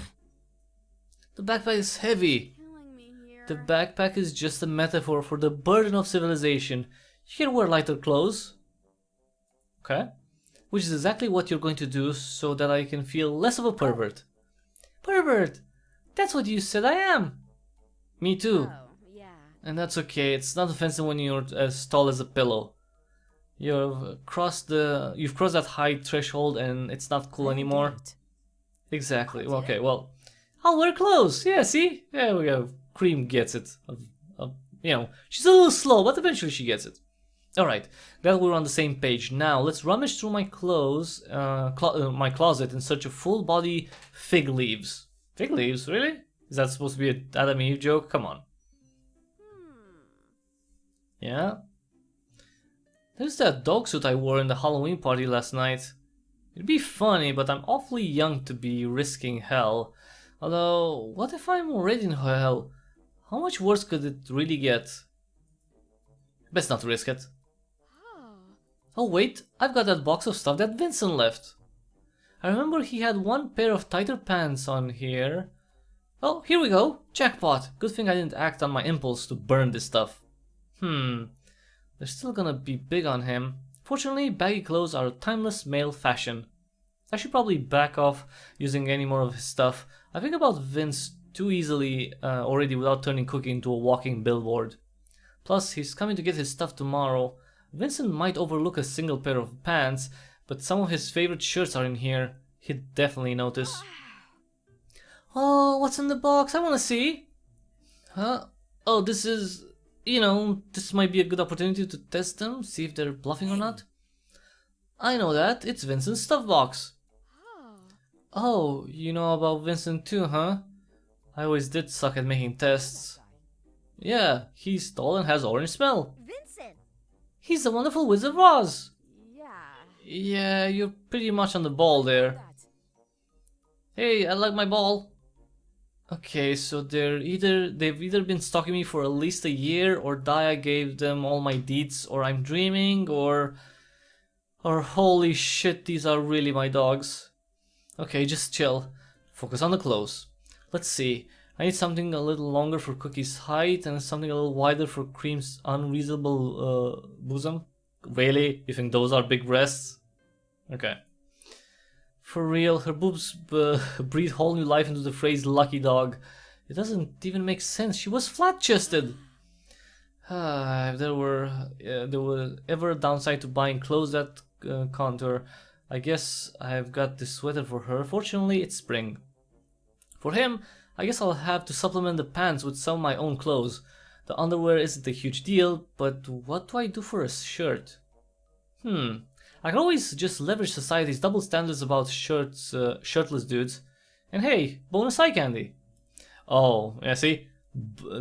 The backpack is heavy. Killing me here. The backpack is just a metaphor for the burden of civilization. You can wear lighter clothes. Okay. Which is exactly what you're going to do so that I can feel less of a pervert. Pervert! That's what you said I am! Me too. Oh, yeah. And that's okay, it's not offensive when you're as tall as a pillow. You've crossed that height threshold and it's not cool anymore. Exactly. Okay, well, I'll wear clothes. Yeah, see? There we go. Cream gets it. You know, she's a little slow, but eventually she gets it. Alright, glad we're on the same page. Now, let's rummage through my clothes, my closet in search of full body fig leaves. Fig leaves? Really? Is that supposed to be an Adam and Eve joke? Come on. Yeah? There's that dog suit I wore in the Halloween party last night. It'd be funny, but I'm awfully young to be risking hell. Although, what if I'm already in hell? How much worse could it really get? Best not to risk it. Oh wait, I've got that box of stuff that Vincent left. I remember he had one pair of tighter pants on here. Oh, here we go. Jackpot. Good thing I didn't act on my impulse to burn this stuff. They're still gonna be big on him. Fortunately, baggy clothes are a timeless male fashion. I should probably back off using any more of his stuff. I think about Vince too easily already without turning Cookie into a walking billboard. Plus, he's coming to get his stuff tomorrow. Vincent might overlook a single pair of pants, but some of his favorite shirts are in here. He'd definitely notice. Oh, what's in the box? I wanna see. Huh? Oh, this is... You know, this might be a good opportunity to test them, see if they're bluffing or not. I know that. It's Vincent's stuff box. Oh, you know about Vincent too, huh? I always did suck at making tests. Yeah, he's tall and has orange smell. Vincent! He's the wonderful Wizard of Oz. Yeah. Yeah, you're pretty much on the ball there. Hey, I like my ball. Okay, so they've either been stalking me for at least a year, or Daya gave them all my deeds, or I'm dreaming, or holy shit, these are really my dogs. Okay, just chill. Focus on the clothes. Let's see. I need something a little longer for Cookie's height and something a little wider for Cream's unreasonable bosom. Really? You think those are big breasts? Okay. For real, her boobs breathe whole new life into the phrase lucky dog. It doesn't even make sense. She was flat-chested. If there were ever a downside to buying clothes that contour, I guess I've got this sweater for her. Fortunately, it's spring. For him, I guess I'll have to supplement the pants with some of my own clothes. The underwear isn't a huge deal, but what do I do for a shirt? I can always just leverage society's double standards about shirtless dudes. And hey, bonus eye candy. Oh, yeah, see?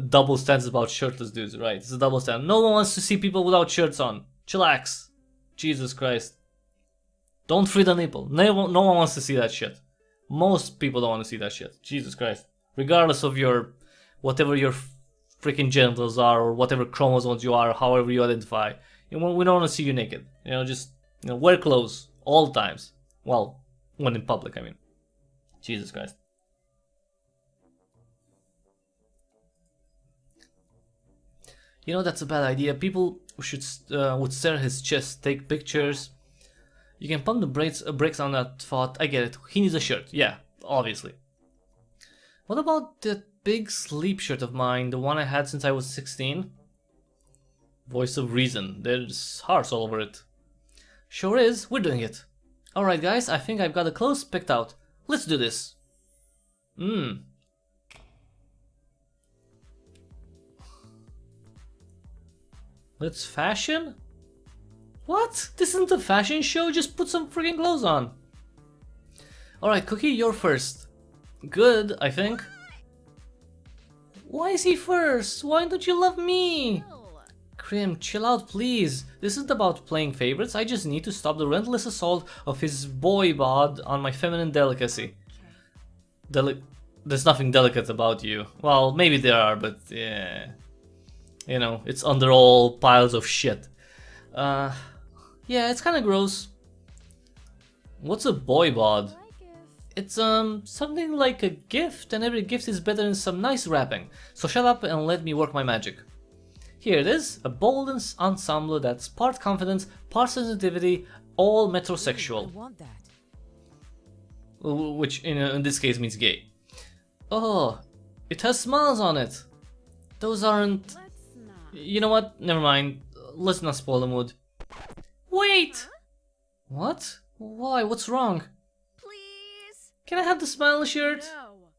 Double standards about shirtless dudes, right? It's a double standard. No one wants to see people without shirts on. Chillax. Jesus Christ. Don't free the nipple. No one wants to see that shit. Most people don't want to see that shit. Jesus Christ. Regardless of whatever your freaking genitals are, or whatever chromosomes you are, however you identify. We don't want to see you naked. Just wear clothes all times. Well, when in public, I mean. Jesus Christ. That's a bad idea. People would stare at his chest, take pictures. You can pump the brakes on that thought. I get it. He needs a shirt. Yeah, obviously. What about that big sleep shirt of mine, the one I had since I was 16? Voice of reason. There's hearts all over it. Sure is. We're doing it. Alright guys, I think I've got the clothes picked out. Let's do this. Let's fashion? What? This isn't a fashion show, just put some freaking clothes on. Alright, Cookie, you're first. Good, I think. Why is he first? Why don't you love me? Krim, chill out please. This isn't about playing favorites, I just need to stop the relentless assault of his boy bod on my feminine delicacy. There's nothing delicate about you. Well, maybe there are, but yeah. It's under all piles of shit. Yeah, it's kinda gross. What's a boy bod? It's something like a gift, and every gift is better than some nice wrapping. So shut up and let me work my magic. Here it is, a bold ensemble that's part confidence, part sensitivity, all I metrosexual. want that. Which in this case means gay. Oh, it has smiles on it. Those aren't... Let's not. You know what? Never mind. Let's not spoil the mood. Wait! What? Why? What's wrong? Please. Can I have the smile shirt? No.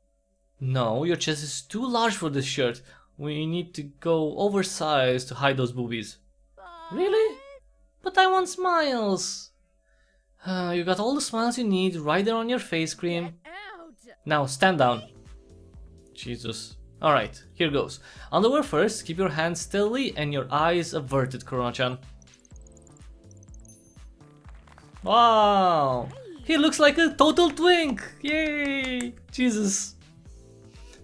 No, your chest is too large for this shirt. We need to go oversized to hide those boobies. But... Really? But I want smiles. You got all the smiles you need right there on your face cream. Get out. Now stand down. Jesus. Alright, here goes. Underwear first, keep your hands steadily and your eyes averted, Corona-chan. Wow! He looks like a total twink! Yay! Jesus.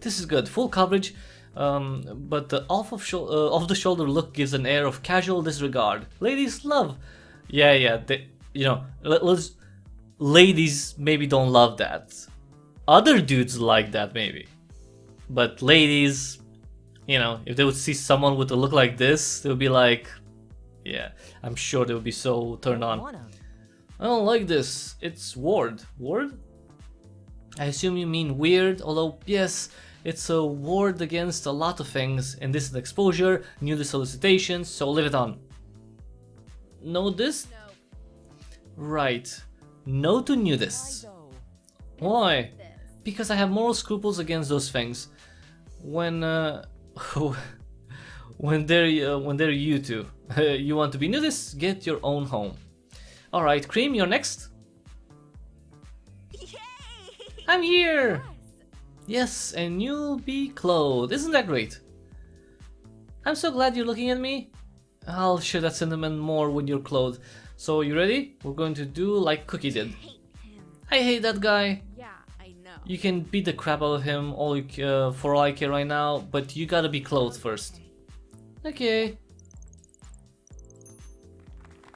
This is good, full coverage, but the off the shoulder look gives an air of casual disregard. Ladies love. Yeah, they, you know, let's. Ladies maybe don't love that. Other dudes like that maybe. But ladies, you know, if they would see someone with a look like this, they would be like, yeah, I'm sure they would be so turned on. I don't like this. It's ward. Ward? I assume you mean weird, although yes, it's a ward against a lot of things, indecent exposure, nudity solicitation, so leave it on. No this? No. Right. No to nudists. Why? This. Because I have moral scruples against those things. When when they're you two, you want to be nudists, get your own home. All right, Cream, you're next. Yay! I'm here. Yes. Yes, and you'll be clothed. Isn't that great? I'm so glad you're looking at me. I'll share that sentiment more when you're clothed. So you ready? We're going to do like Cookie did. Hate him. I hate that guy. Yeah, I know. You can beat the crap out of him for all I care right now, but you gotta be clothed first. Okay.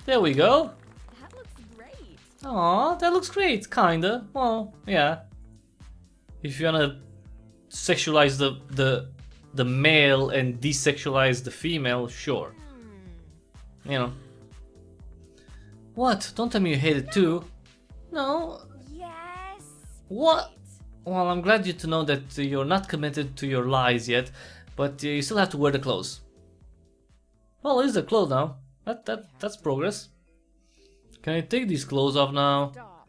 There we go. That looks great. Aw, that looks great, kinda. Well, yeah. If you wanna sexualize the male and desexualize the female, sure. You know. What? Don't tell me you hate it too. No. Yes. What? Well, I'm glad you to know that you're not committed to your lies yet, but you still have to wear the clothes. Well, it is the clothes now. That's progress. Can I take these clothes off now? Stop.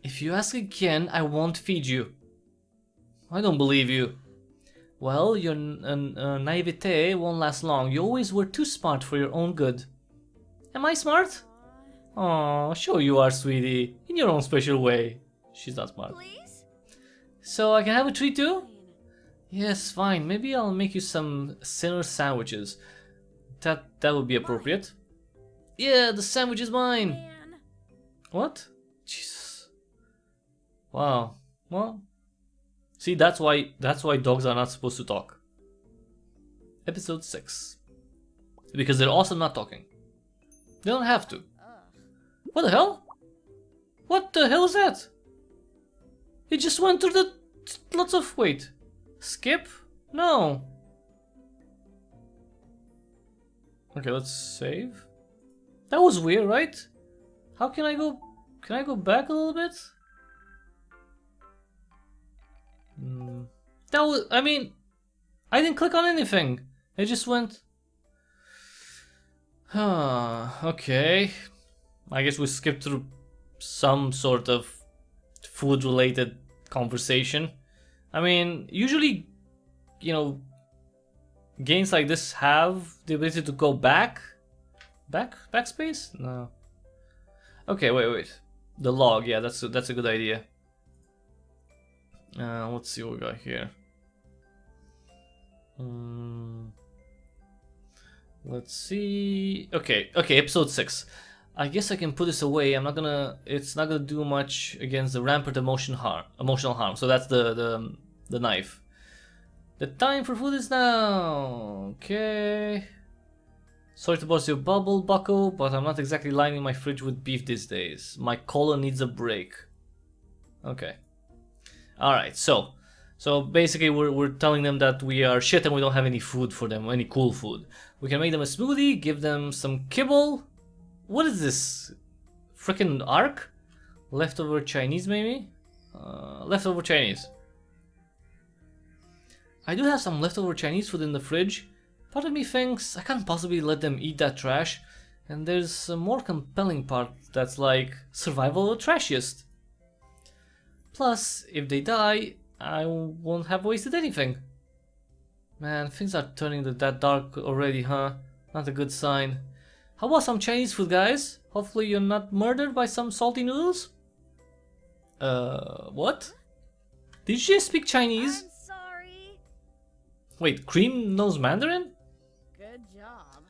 If you ask again, I won't feed you. I don't believe you. Well, your naivete won't last long. You always were too smart for your own good. Am I smart? Aw, sure you are, sweetie. In your own special way. She's not smart. Please? So I can have a treat too? Yes, fine. Maybe I'll make you some sinner sandwiches. That would be appropriate. Yeah, the sandwich is mine. Man. What? Jesus. Wow. Well, see, that's why dogs are not supposed to talk. Episode 6. Because they're also not talking. They don't have to. Ugh. What the hell? What the hell is that? It just went through the lots of wait. Skip? No. Okay, let's save. That was weird, right? How can I go? Can I go back a little bit? That was. I mean, I didn't click on anything. It just went. Okay. I guess we skipped through some sort of food-related conversation. I mean, usually, you know, games like this have the ability to go back. Backspace? No. Okay, wait. The log, yeah, that's a good idea. Let's see what we got here. Let's see. Okay, episode 6. I guess I can put this away. It's not gonna do much against the rampant emotional harm. So that's the knife. The time for food is now. Okay. Sorry to burst your bubble, Bucko, but I'm not exactly lining my fridge with beef these days. My colon needs a break. Okay. Alright, so basically we're telling them that we are shit and we don't have any food for them, any cool food. We can make them a smoothie, give them some kibble. What is this? Frickin' arc? Leftover Chinese maybe? Leftover Chinese. I do have some leftover Chinese food in the fridge. Part of me thinks I can't possibly let them eat that trash. And there's a more compelling part that's like survival of the trashiest. Plus, if they die, I won't have wasted anything. Man, things are turning that dark already, huh? Not a good sign. How about some Chinese food, guys? Hopefully you're not murdered by some salty noodles? What? Did you just speak Chinese? I'm sorry. Wait, Cream knows Mandarin? Good job.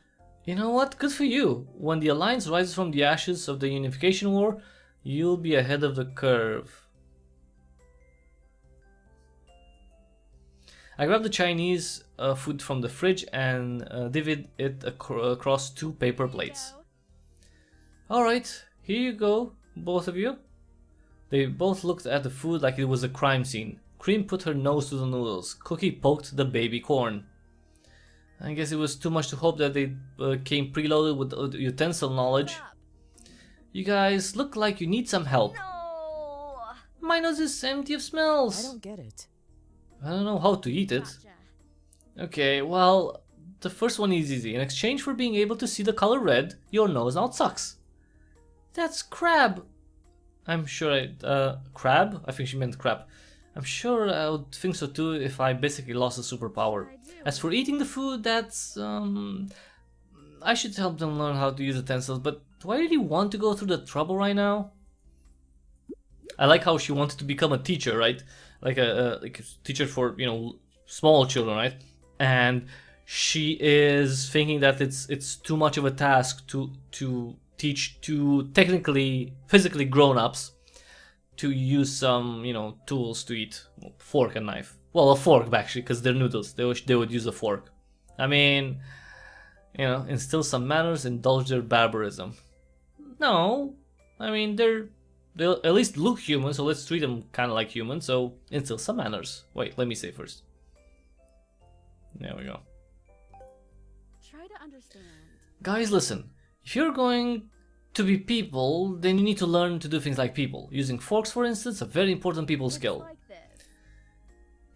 You know what? Good for you. When the Alliance rises from the ashes of the Unification War, you'll be ahead of the curve. I grabbed the Chinese food from the fridge and divided it across 2 paper plates. Alright, here you go, both of you. They both looked at the food like it was a crime scene. Cream put her nose to the noodles. Cookie poked the baby corn. I guess it was too much to hope that they came preloaded with utensil knowledge. You guys look like you need some help. No. My nose is empty of smells. I don't get it. I don't know how to eat it. Gotcha. Okay, well, the first one is easy. In exchange for being able to see the color red, your nose now sucks. That's crab. I'm sure crab? I think she meant crab. I'm sure I would think so too if I basically lost a superpower. As for eating the food, that's I should help them learn how to use utensils, but do I really want to go through the trouble right now? I like how she wanted to become a teacher, right? Like a teacher for, you know, small children, right? And she is thinking that it's too much of a task to teach two technically physically grown-ups to use some, you know, tools to eat. Fork and knife. Well, a fork actually, because they're noodles. They would use a fork. I mean, you know, instill some manners, indulge their barbarism. No, I mean they'll at least look human, so let's treat them kind of like humans. So instill some manners. Wait, let me say first. There we go. Try to understand. Guys, listen. If you're going to be people, then you need to learn to do things like people. Using forks, for instance, a very important people skill. Like this.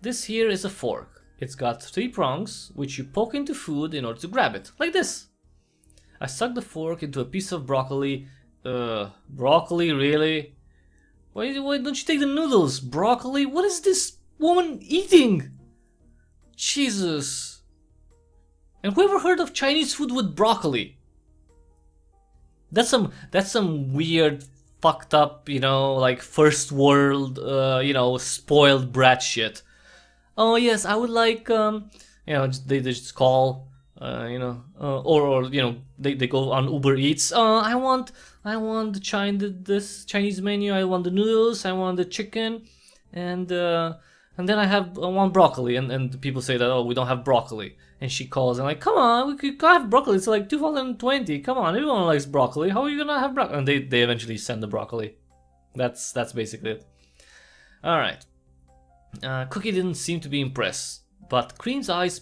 This here is a fork. It's got 3 prongs, which you poke into food in order to grab it, like this. I stuck the fork into a piece of broccoli. Broccoli, really? Why don't you take the noodles? Broccoli? What is this woman eating? Jesus. And who ever heard of Chinese food with broccoli? That's some weird, fucked up, you know, like first world, you know, spoiled brat shit. Oh yes, I would like, you know, they just call, you know, or you know, they go on Uber Eats. I want this Chinese menu. I want the noodles. I want the chicken, and then I want broccoli. And the people say that, oh, we don't have broccoli. And she calls and like, come on, we could have broccoli. It's like 2020. Come on, everyone likes broccoli. How are you gonna have broccoli? And they eventually send the broccoli. That's basically it. All right. Cookie didn't seem to be impressed, but Cream's eyes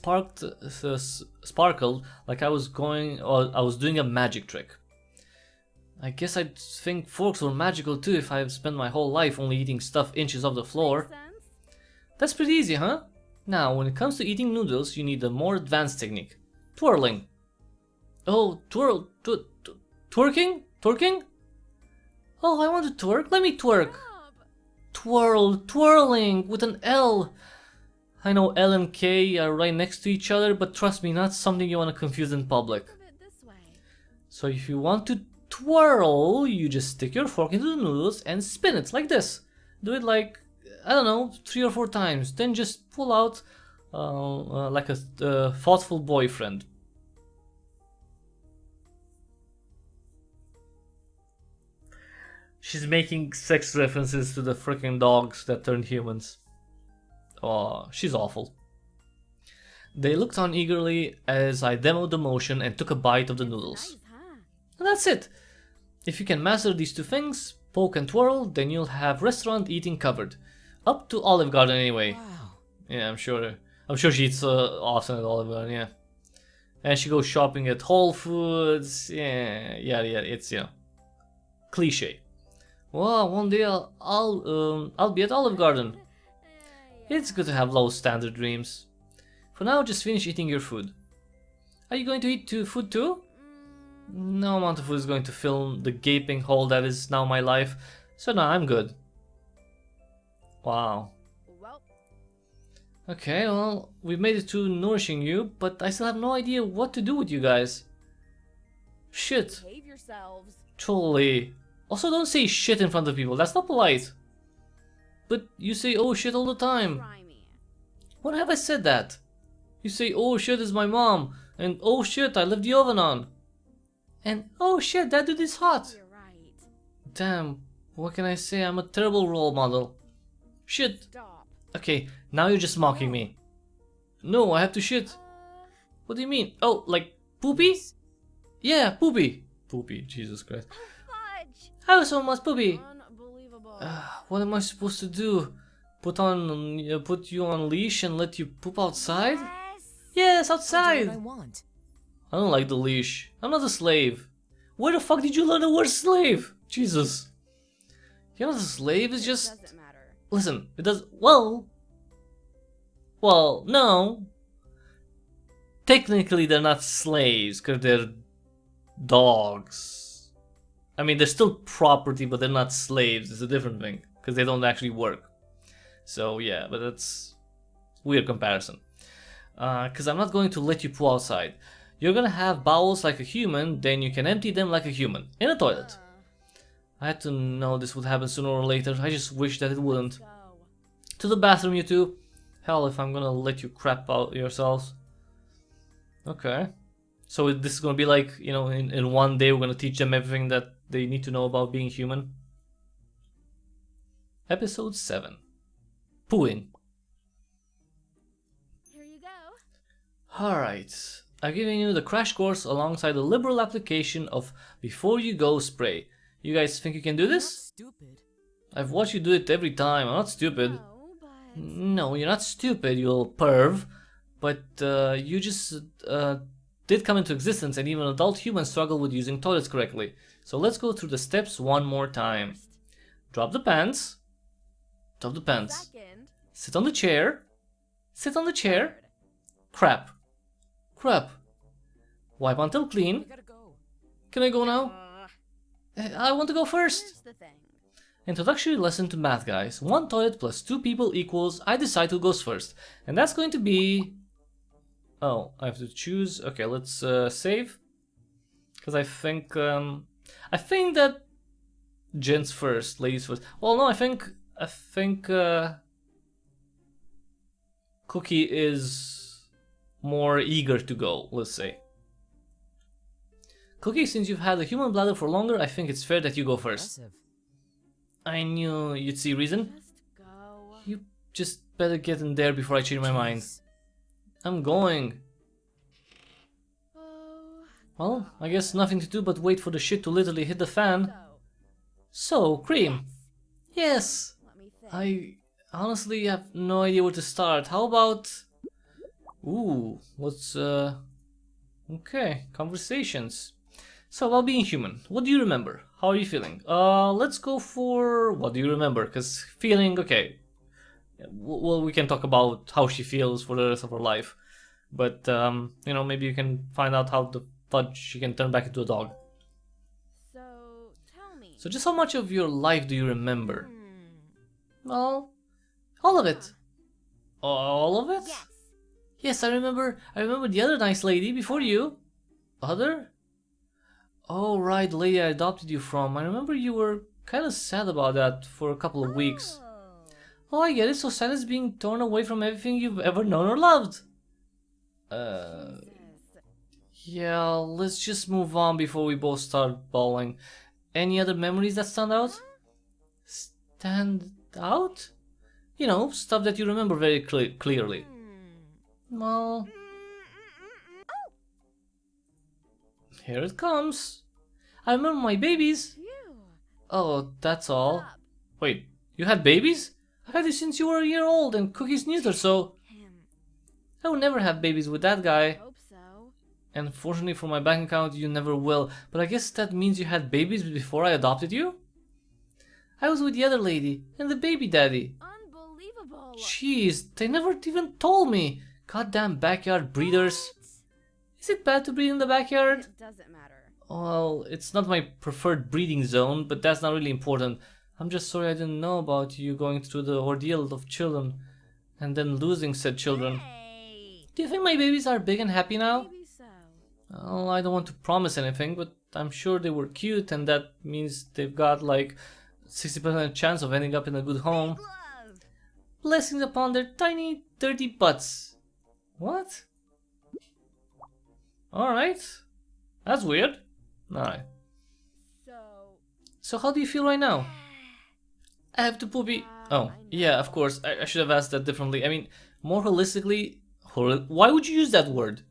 sparkled like I was doing a magic trick. I guess I'd think forks were magical too if I spent my whole life only eating stuff inches off the floor. Makes sense. That's pretty easy, huh? Now, when it comes to eating noodles, you need a more advanced technique. Twirling. Oh, twerking? Twerking? Oh, I want to twerk. Let me twerk. Job. Twirling with an L. I know L and K are right next to each other, but trust me, not something you want to confuse in public. Think of it this way. So if you want to twirl, you just stick your fork into the noodles and spin it like this. Do it like, I don't know, 3 or 4 times. Then just pull out like a thoughtful boyfriend. She's making sex references to the freaking dogs that turned humans. Oh, she's awful. They looked on eagerly as I demoed the motion and took a bite of the noodles. Nice, huh? And that's it. If you can master these 2 things, poke and twirl, then you'll have restaurant eating covered. Up to Olive Garden anyway. Wow. Yeah, I'm sure. I'm sure she eats often at Olive Garden. Yeah, and she goes shopping at Whole Foods. Yeah, yeah. It's cliche. Well, one day I'll be at Olive Garden. It's good to have low standard dreams. For now, just finish eating your food. Are you going to eat food too? No amount of food is going to fill the gaping hole that is now my life. So no, I'm good. Wow. Well, Okay, well, we've made it to nourishing you, but I still have no idea what to do with you guys. Shit. behave yourselves. Totally. Also, don't say shit in front of people. That's not polite. But you say oh shit all the time. Try me. When have I said that? You say oh shit is my mom, and oh shit I left the oven on. And oh shit that dude is hot. You're right. Damn, what can I say? I'm a terrible role model. Shit. Stop. Okay, now you're just mocking me. No, I have to shit. What do you mean? Oh, like poopy? Yeah, poopy. Poopy, Jesus Christ. Fudge. How so much poopy? Unbelievable. What am I supposed to do? Put you on leash and let you poop outside? Yes, I'll do outside. what I want. I don't like the leash. I'm not a slave. Where the fuck did you learn the word slave? Jesus. You're not a slave, it's just... Doesn't matter. Listen, it does... Well, no. Technically they're not slaves, because they're dogs. I mean, they're still property, but they're not slaves. It's a different thing, because they don't actually work. So yeah, but that's weird comparison. Because I'm not going to let you poo outside. You're gonna have bowels like a human, then you can empty them like a human, in a toilet. I had to know this would happen sooner or later. I just wish that it wouldn't. Go. To the bathroom, you two. Hell, if I'm gonna let you crap out yourselves. Okay. So this is gonna be like, you know, in one day we're gonna teach them everything that they need to know about being human. Episode 7. Pooing. Here you go. Alright. I've given you the crash course alongside a liberal application of Before You Go spray. You guys think you can do Not this? stupid. I've watched you do it every time. I'm not stupid. No, but No, you're not stupid, you little perv. But you just did come into existence, and even adult humans struggle with using toilets correctly. So let's go through the steps one more time. Drop the pants. Drop the pants. second. Sit on the chair. Sit on the chair. Crap. Crap. Wipe until I clean. gotta go. Can I go now? I want to go first. Here's the thing. Introductory lesson to math, guys. 1 toilet plus 2 people equals I decide who goes first. And that's going to be... Oh, I have to choose. Okay, let's save. Because I think that gents first, ladies first. Well, no, I think Cookie is more eager to go, let's say. Cookie, since you've had a human bladder for longer, I think it's fair that you go first. Impressive. I knew you'd see reason. Just go. You just better get in there before I change my mind. Jeez. I'm going. Oh, Well, I guess nothing to do but wait for the shit to literally hit the fan. go. So, Cream. Yes. Let me think. I honestly have no idea where to start. How about... Ooh, let's okay, conversations. So, about being human, what do you remember? How are you feeling? Let's go for... What do you remember? Because feeling, okay. Well, we can talk about how she feels for the rest of her life. But, you know, maybe you can find out how the fudge she can turn back into a dog. So, tell me. So just how much of your life do you remember? Hmm. Well, all of it. All of it? Yes. Yes, I remember the other nice lady before you. Other? Oh, right, the lady I adopted you from. I remember you were kind of sad about that for a couple of weeks. Oh, I get it. So sad is being torn away from everything you've ever known or loved. Jesus. Yeah, let's just move on before we both start bawling. Any other memories that stand out? Stand out? You know, stuff that you remember very clearly. Well, here it comes. I remember my babies. Phew. Oh, that's all. Up. Wait, you had babies? I had you since you were a year old and Cookie's neuter, so Him. I would never have babies with that guy. Hope so. And fortunately for my bank account, you never will. But I guess that means you had babies before I adopted you? I was with the other lady and the baby daddy. Unbelievable. Jeez, they never even told me. Goddamn backyard breeders. Is it bad to breed in the backyard? It doesn't matter. Well, it's not my preferred breeding zone, but that's not really important. I'm just sorry I didn't know about you going through the ordeal of children and then losing said children. Hey. Do you think my babies are big and happy now? Maybe so. Well, I don't want to promise anything, but I'm sure they were cute and that means they've got like 60% chance of ending up in a good home. Love. Blessings upon their tiny, dirty butts. What? Alright. That's weird. Alright. So how do you feel right now? I have to poopy. Oh, yeah, of course. I should have asked that differently. I mean, more holistically, why would you use that word?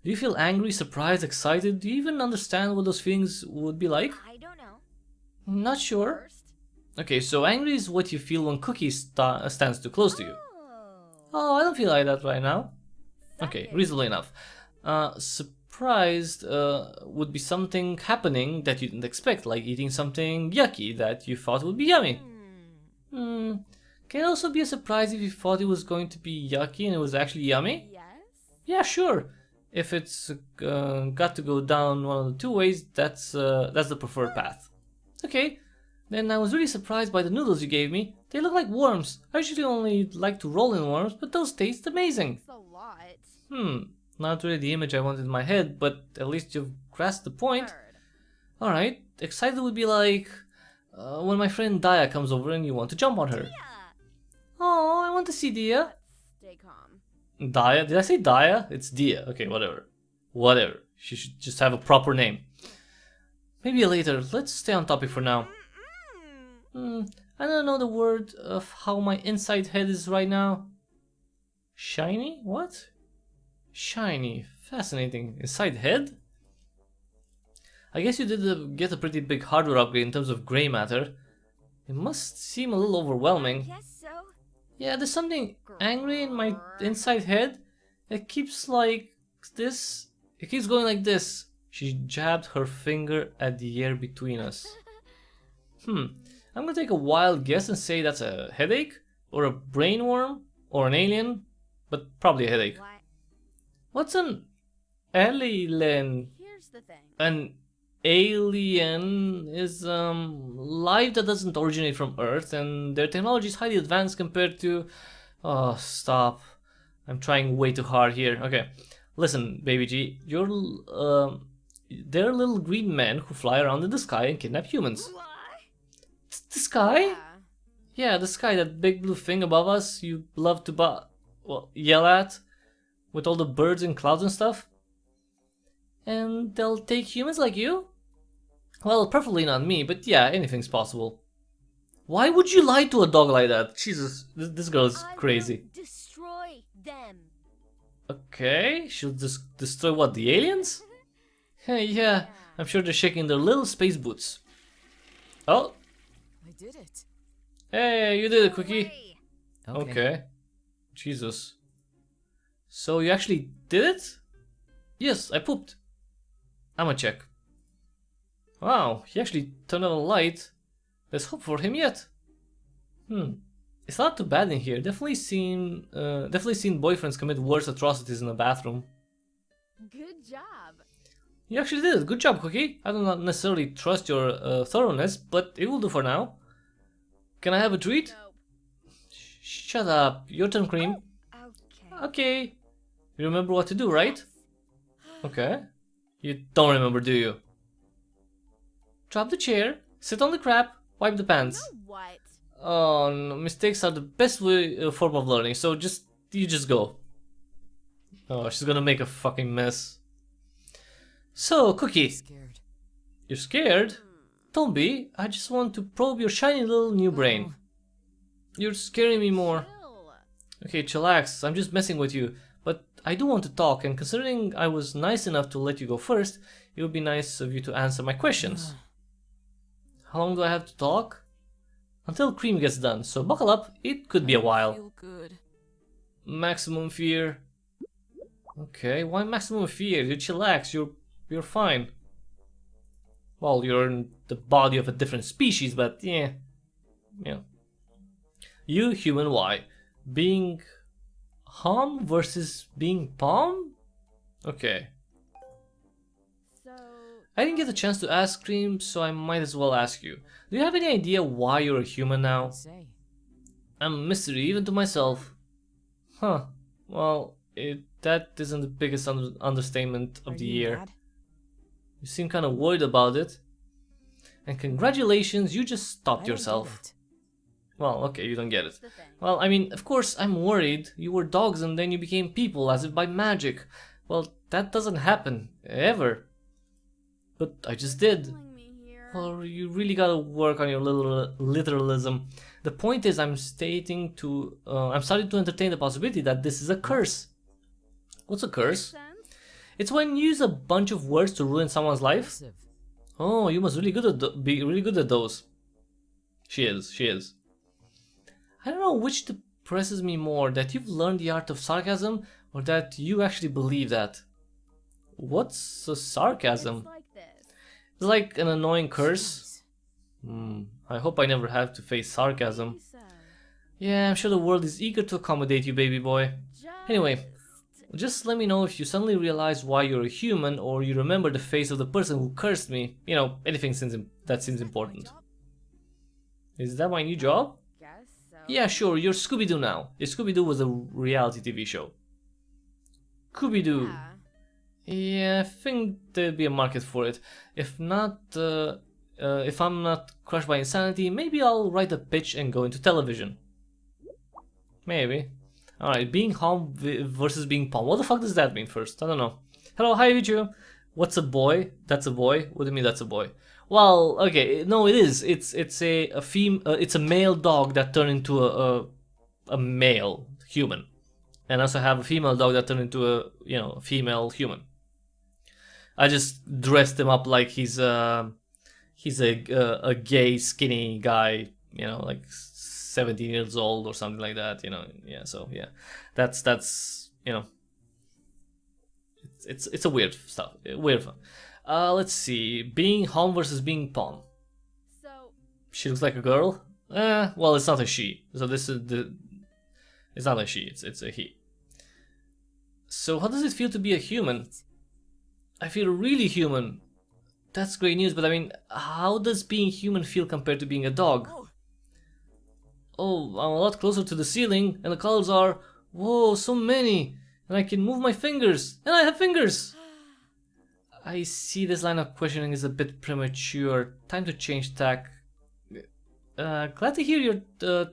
Do you feel angry, surprised, excited? Do you even understand what those feelings would be like? I don't know. Not sure. First. Okay, so angry is what you feel when Cookie stands too close to you. Oh. Oh, I don't feel like that right now. Okay, Second. reasonably enough. Surprised would be something happening that you didn't expect, like eating something yucky that you thought would be yummy. Hmm. Can it also be a surprise if you thought it was going to be yucky and it was actually yummy? Yes. Yeah, sure. If it's got to go down one of the two ways, that's the preferred path. Okay. Then I was really surprised by the noodles you gave me. They look like worms. I usually only like to roll in worms, but those taste amazing. It's a lot. Not really the image I wanted in my head, but at least you've grasped the point. Third. Alright, excited would be like when my friend Daya comes over and you want to jump on her. Yeah. Oh, I want to see Dia. Stay calm. Daya? Did I say Daya? It's Dia. Okay, whatever. Whatever. She should just have a proper name. Maybe later. Let's stay on topic for now. I don't know the word of how my inside head is right now. Shiny? What? Shiny. Fascinating. Inside head? I guess you did get a pretty big hardware upgrade in terms of gray matter. It must seem a little overwhelming. Guess so. Yeah, there's something angry in my inside head. It keeps like this. It keeps going like this. She jabbed her finger at the air between us. I'm gonna take a wild guess and say that's a headache, or a brain worm, or an alien, but probably a headache. What? What's an alien? Here's the thing. An alien is life that doesn't originate from Earth, and their technology is highly advanced compared to. Oh, stop! I'm trying way too hard here. Okay, listen, baby G, they're little green men who fly around in the sky and kidnap humans. What? The sky? Yeah. Yeah, the sky, that big blue thing above us you love to yell at with all the birds and clouds and stuff. And they'll take humans like you? Well, preferably not me, but yeah, anything's possible. Why would you lie to a dog like that? Jesus, this girl is crazy. Will destroy them. Okay, she'll just destroy what, the aliens? Hey, yeah, I'm sure they're shaking their little space boots. Oh, I did it. hey, you did it, Cookie. Way. Okay. Jesus. So you actually did it? Yes, I pooped. I'ma check. Wow, he actually turned on a light. There's hope for him yet. It's not too bad in here. Definitely seen boyfriends commit worse atrocities in the bathroom. Good job. You actually did it. Good job, Cookie. I do not necessarily trust your thoroughness, but it will do for now. Can I have a treat? Nope. Shut up. Your turn, Cream. Okay. Okay. You remember what to do, right? Okay. You don't remember, do you? Drop the chair, sit on the crap, wipe the pants. You know what? Oh, no, mistakes are the best form of learning, so you just go. Oh, she's gonna make a fucking mess. So, Cookie, Scared. you're scared? Don't be. I just want to probe your shiny little new brain. You're scaring me more. Chill. Okay, chillax. I'm just messing with you. But I do want to talk, and considering I was nice enough to let you go first, it would be nice of you to answer my questions. How long do I have to talk? until Cream gets done, so buckle up, it could be a while. Feel good. Maximum fear. Okay, why maximum fear? You chillax, you're fine. Well, you're in the body of a different species, but yeah. Yeah. You human why? Being Hom versus being Palm? Okay. So, I didn't get a chance to ask Cream, so I might as well ask you. Do you have any idea why you're a human now? Say. I'm a mystery even to myself. Huh. Well, that isn't the biggest understatement of Are the you year. mad? You seem kind of worried about it. And congratulations, you just I stopped don't yourself. get it. Well, okay, you don't get it. the thing. Well, I mean, of course I'm worried. You were dogs and then you became people as if by magic. Well, that doesn't happen, ever. But I just did. Pulling me here. Well, you really gotta work on your little literalism. The point is, I'm starting to entertain the possibility that this is a curse. What's a curse? Sense? It's when you use a bunch of words to ruin someone's life. Impressive. Oh, you must be really good at those. She is. I don't know which depresses me more, that you've learned the art of sarcasm, or that you actually believe that. What's a sarcasm? It's like this. It's like an annoying curse. Jeez. I hope I never have to face sarcasm. So, Yeah, I'm sure the world is eager to accommodate you, baby boy. Anyway, just let me know if you suddenly realize why you're a human, or you remember the face of the person who cursed me. You know, anything that seems important. Is that my new job? guess so. Yeah, sure, you're Scooby-Doo now. If Scooby-Doo was a reality TV show. Scooby-Doo. Yeah. Yeah, I think there'd be a market for it. If not, if I'm not crushed by insanity, maybe I'll write a pitch and go into television. Maybe. Alright, being Hom versus being Palm. What the fuck does that mean first? I don't know. Hello, hi Vichu. What's a boy? That's a boy? What do you mean that's a boy? Well, okay, no, it is. It's a male dog that turned into a male human, and also have a female dog that turned into a female human. I just dressed him up like he's a gay skinny guy, like 17 years old or something like that, yeah. So yeah, that's it's a weird stuff, weird fun. Let's see, being Hom versus being Palm. So, She looks like a girl. Well, it's not a she. So it's not a she. It's a he. So how does it feel to be a human? I feel really human. That's great news, but I mean, how does being human feel compared to being a dog? Oh, I'm a lot closer to the ceiling, and the colors are, whoa, so many, and I can move my fingers, and I have fingers! I see this line of questioning is a bit premature. Time to change tack. Glad to hear you're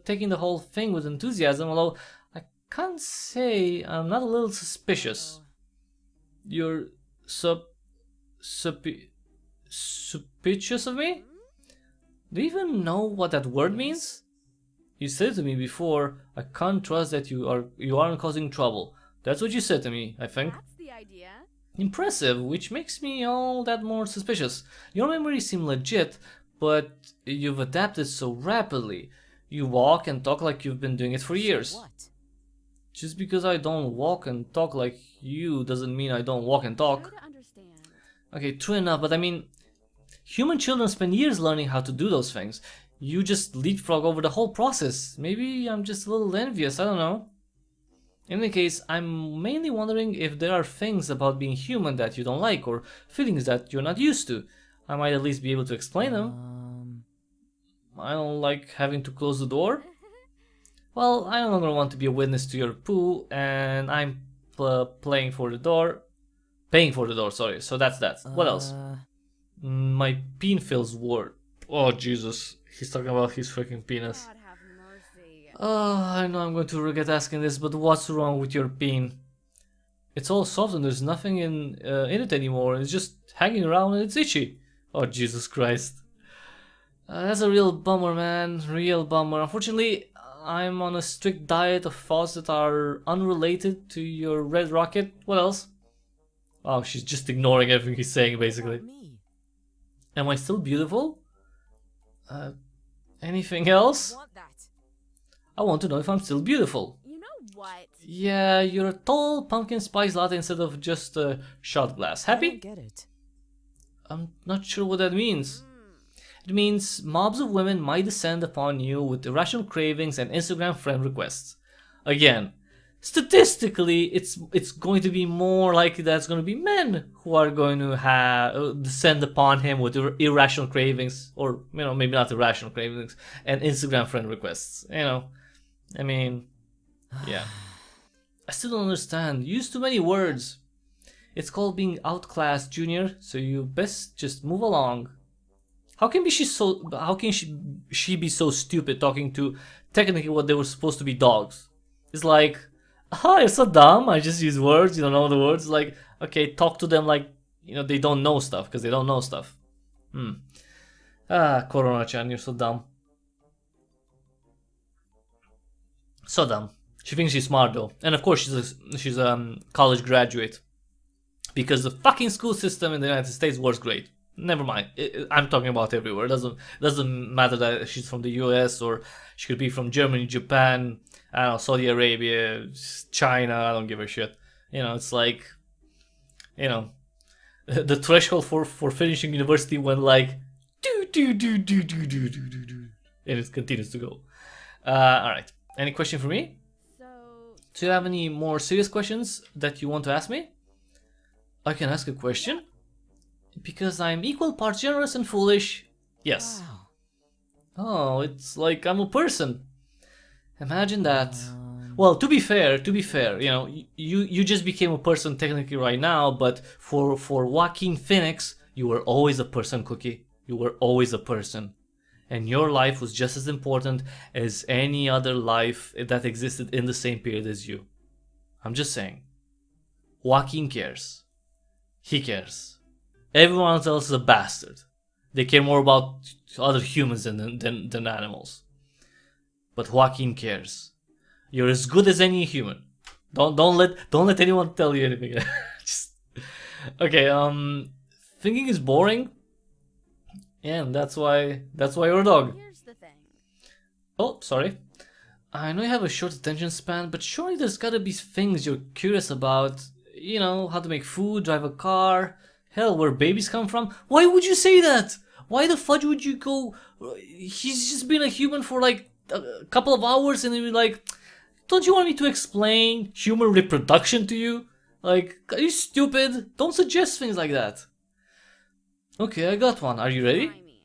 taking the whole thing with enthusiasm, although I can't say I'm not a little suspicious. You're suspicious of me? Do you even know what that word means? You said to me before, I can't trust that you aren't causing trouble. That's what you said to me, I think. that's the idea. Impressive, which makes me all that more suspicious. Your memories seem legit, but you've adapted so rapidly. You walk and talk like you've been doing it for years. What? Just because I don't walk and talk like you doesn't mean I don't walk and talk. Try to understand. Okay, true enough, but I mean, human children spend years learning how to do those things. You just leapfrog over the whole process. Maybe I'm just a little envious, I don't know. In any case, I'm mainly wondering if there are things about being human that you don't like, or feelings that you're not used to. I might at least be able to explain them. I don't like having to close the door. Well, I no longer want to be a witness to your poo, and I'm paying for the door, sorry, so that's that. What else? My peen feels word. Oh, Jesus. He's talking about his freaking penis. God have mercy. I know I'm going to regret asking this, but what's wrong with your peen? It's all soft and there's nothing in it anymore. It's just hanging around and it's itchy. Oh, Jesus Christ. That's a real bummer, man. Real bummer. Unfortunately, I'm on a strict diet of thoughts that are unrelated to your red rocket. What else? Oh, she's just ignoring everything he's saying, basically. Me. Am I still beautiful? Anything else? Want that? I want to know if I'm still beautiful. You know what? Yeah, you're a tall pumpkin spice latte instead of just a shot glass. I don't Happy? get it. I'm not sure what that means. It means mobs of women might descend upon you with irrational cravings and Instagram friend requests. Again, statistically, it's going to be more likely that it's going to be men who are going to have descend upon him with irrational cravings, or maybe not irrational cravings, and Instagram friend requests. I mean, yeah. I still don't understand. You use too many words. It's called being outclassed, Junior. So you best just move along. How can she be so stupid talking to technically what they were supposed to be dogs? It's like, you're so dumb. I just use words. You don't know the words. Like, okay, talk to them like they don't know stuff because they don't know stuff. Corona-chan, you're so dumb. So dumb. She thinks she's smart though, and of course she's a college graduate because the fucking school system in the United States works great. Never mind. I'm talking about everywhere. It doesn't matter that she's from the US or she could be from Germany, Japan, I don't know, Saudi Arabia, China. I don't give a shit. It's like, the threshold for finishing university went like and it continues to go. All right. Any question for me? So, Do you have any more serious questions that you want to ask me? I can ask a question. Because I'm equal parts generous and foolish. Yes. Wow. Oh, it's like I'm a person. Imagine that. Well, to be fair, you just became a person technically right now, but for Joaquin Phoenix, you were always a person, Cookie. You were always a person. And your life was just as important as any other life that existed in the same period as you. I'm just saying. Joaquin cares. He cares. Everyone else is a bastard. They care more about other humans than animals. But Joaquin cares. You're as good as any human. Don't let anyone tell you anything. Okay. Thinking is boring, and that's why you're a dog. here's the thing. Oh, sorry. I know you have a short attention span, but surely there's gotta be things you're curious about. How to make food, drive a car. Hell, where babies come from? Why would you say that? Why the fudge would you go? He's just been a human for like a couple of hours and you're like, don't you want me to explain human reproduction to you? Like, are you stupid? Don't suggest things like that. Okay, I got one. Are you ready? Try me.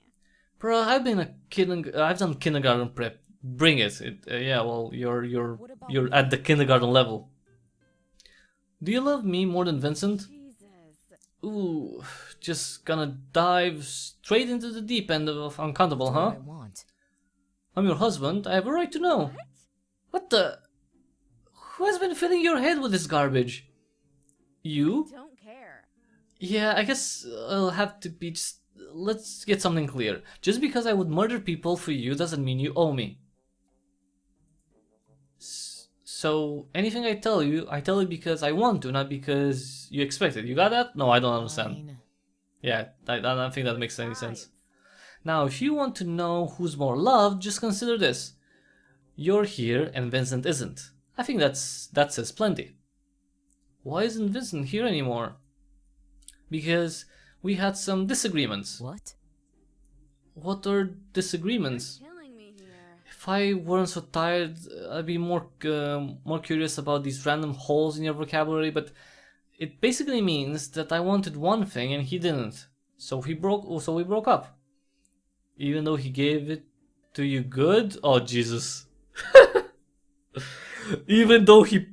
Bro, I've done kindergarten prep. Bring it. Yeah, well, you're at the kindergarten level. Do you love me more than Vincent? Jesus. Ooh, just gonna dive straight into the deep end of uncountable, That's huh? what I want. I'm your husband. I have a right to know. What the? Who has been filling your head with this garbage? You? Don't care. Yeah, I guess I'll have to be just... Let's get something clear. Just because I would murder people for you doesn't mean you owe me. So, anything I tell you because I want to, not because you expect it. You got that? No, I don't understand. Fine. Yeah, I don't think that makes any sense. Now, if you want to know who's more loved, just consider this. You're here and Vincent isn't. I think that says plenty. Why isn't Vincent here anymore? Because we had some disagreements. What? What are disagreements? Killing me here. If I weren't so tired, I'd be more curious about these random holes in your vocabulary, but it basically means that I wanted one thing and he didn't. So we broke up. Even though he gave it to you good? Oh, Jesus. Even though he...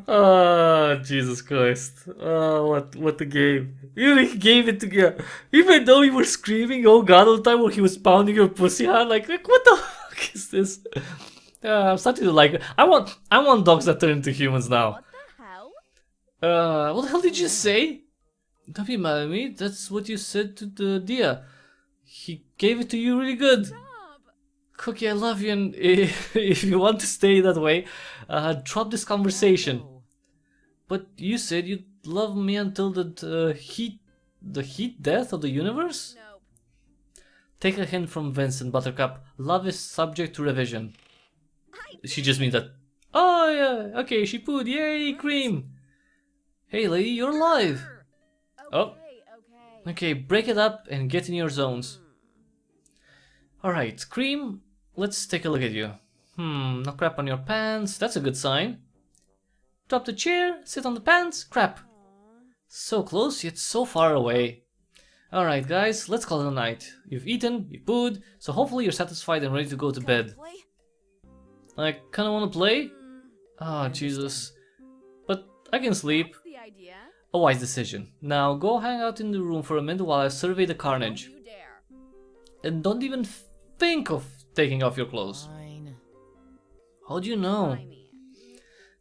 Oh, Jesus Christ. Oh, what the game. Even he gave it to you. Even though you were screaming, oh god, all the time when he was pounding your pussy hard, like what the fuck is this? I'm starting to like it. I want dogs that turn into humans now. What the hell? What the hell did you say? Don't be mad at me. That's what you said to the deer. He gave it to you really good. Stop. Cookie, I love you, and if you want to stay that way, drop this conversation. Oh. But you said you'd love me until the heat death of the universe? No. Take a hint from Vincent, Buttercup. Love is subject to revision. She just means that. Oh yeah, okay, she pooed. Yay, Cream. Hey lady, you're alive. Oh. Okay, break it up and get in your zones. Alright, Cream, let's take a look at you. No crap on your pants, that's a good sign. Drop the chair, sit on the pants, crap. So close, yet so far away. Alright guys, let's call it a night. You've eaten, you pooed, so hopefully you're satisfied and ready to go to bed. I kinda wanna play? Oh Jesus. But I can sleep. A wise decision. Now go hang out in the room for a minute while I survey the carnage. And don't even think of taking off your clothes. How do you know?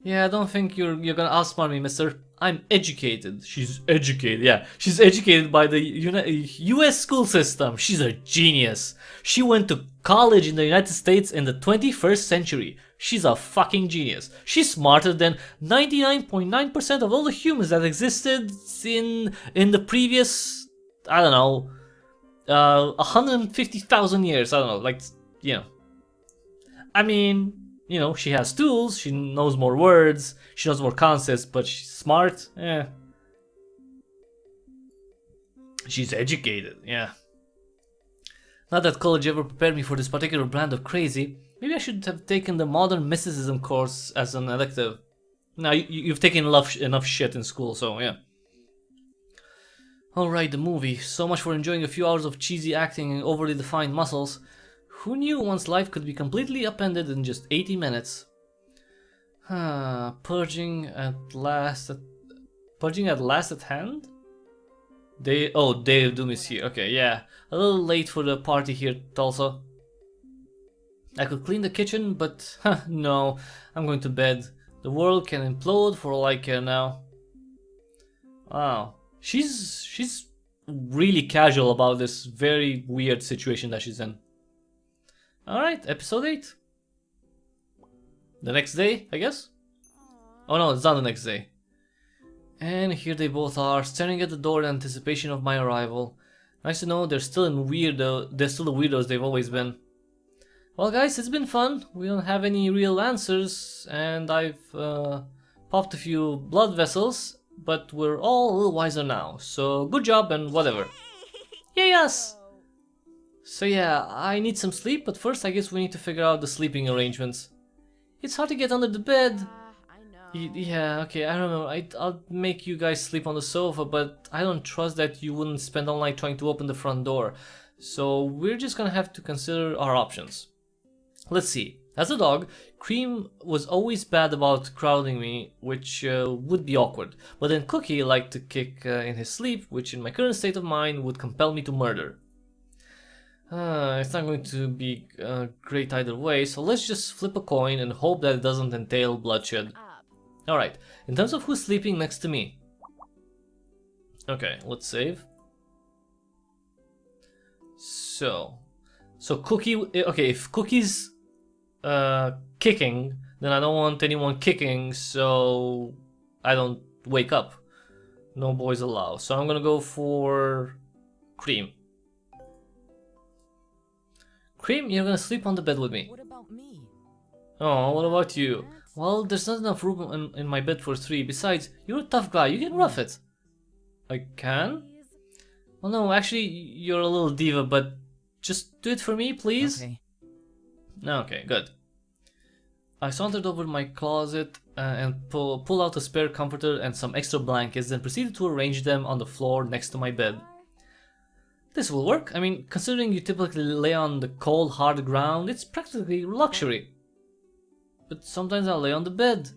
Yeah, I don't think you're gonna outsmart me, mister. I'm educated. She's educated, yeah. She's educated by the US school system. She's a genius. She went to college in the United States in the 21st century. She's a fucking genius. She's smarter than 99.9% of all the humans that existed in the previous, I don't know, 150,000 years. I don't know, like, you know. I mean, you know, she has tools, she knows more words, she knows more concepts, but she's smart, eh. She's educated, yeah. Not that college ever prepared me for this particular brand of crazy. Maybe I should have taken the modern mysticism course as an elective. Now, you've taken enough shit in school, so yeah. Alright, the movie. So much for enjoying a few hours of cheesy acting and overly defined muscles. Who knew one's life could be completely upended in just 80 minutes? Purging at last at hand? Day of Doom is here. Okay, yeah. A little late for the party here, Tulsa. I could clean the kitchen, but no. I'm going to bed. The world can implode for all I care now. Wow. She's really casual about this very weird situation that she's in. Alright, episode 8. The next day, I guess? Oh no, it's not the next day. And here they both are, staring at the door in anticipation of my arrival. Nice to know they're still the weirdos they've always been. Well guys, it's been fun. We don't have any real answers, and I've popped a few blood vessels, but we're all a little wiser now. So good job and whatever. Yay us! So yeah, I need some sleep, but first I guess we need to figure out the sleeping arrangements. It's hard to get under the bed. Yeah, okay, I don't know. I'll make you guys sleep on the sofa, but I don't trust that you wouldn't spend all night trying to open the front door. So we're just gonna have to consider our options. Let's see. As a dog, Cream was always bad about crowding me, which would be awkward. But then Cookie liked to kick in his sleep, which in my current state of mind would compel me to murder. It's not going to be great either way, so let's just flip a coin and hope that it doesn't entail bloodshed. Alright, in terms of who's sleeping next to me. Okay, let's save. So Cookie, okay, if Cookie's kicking, then I don't want anyone kicking, so I don't wake up. No boys allowed. So I'm gonna go for Cream. Cream, you're gonna sleep on the bed with me. What about me? Oh, what about you? Well, there's not enough room in my bed for 3. Besides, you're a tough guy. You can rough it. I can? Well, no, actually, you're a little diva, but just do it for me, please. Okay. Okay, good. I sauntered over my closet and pulled out a spare comforter and some extra blankets, then proceeded to arrange them on the floor next to my bed. This will work. I mean, considering you typically lay on the cold, hard ground, it's practically luxury. But sometimes I lay on the bed.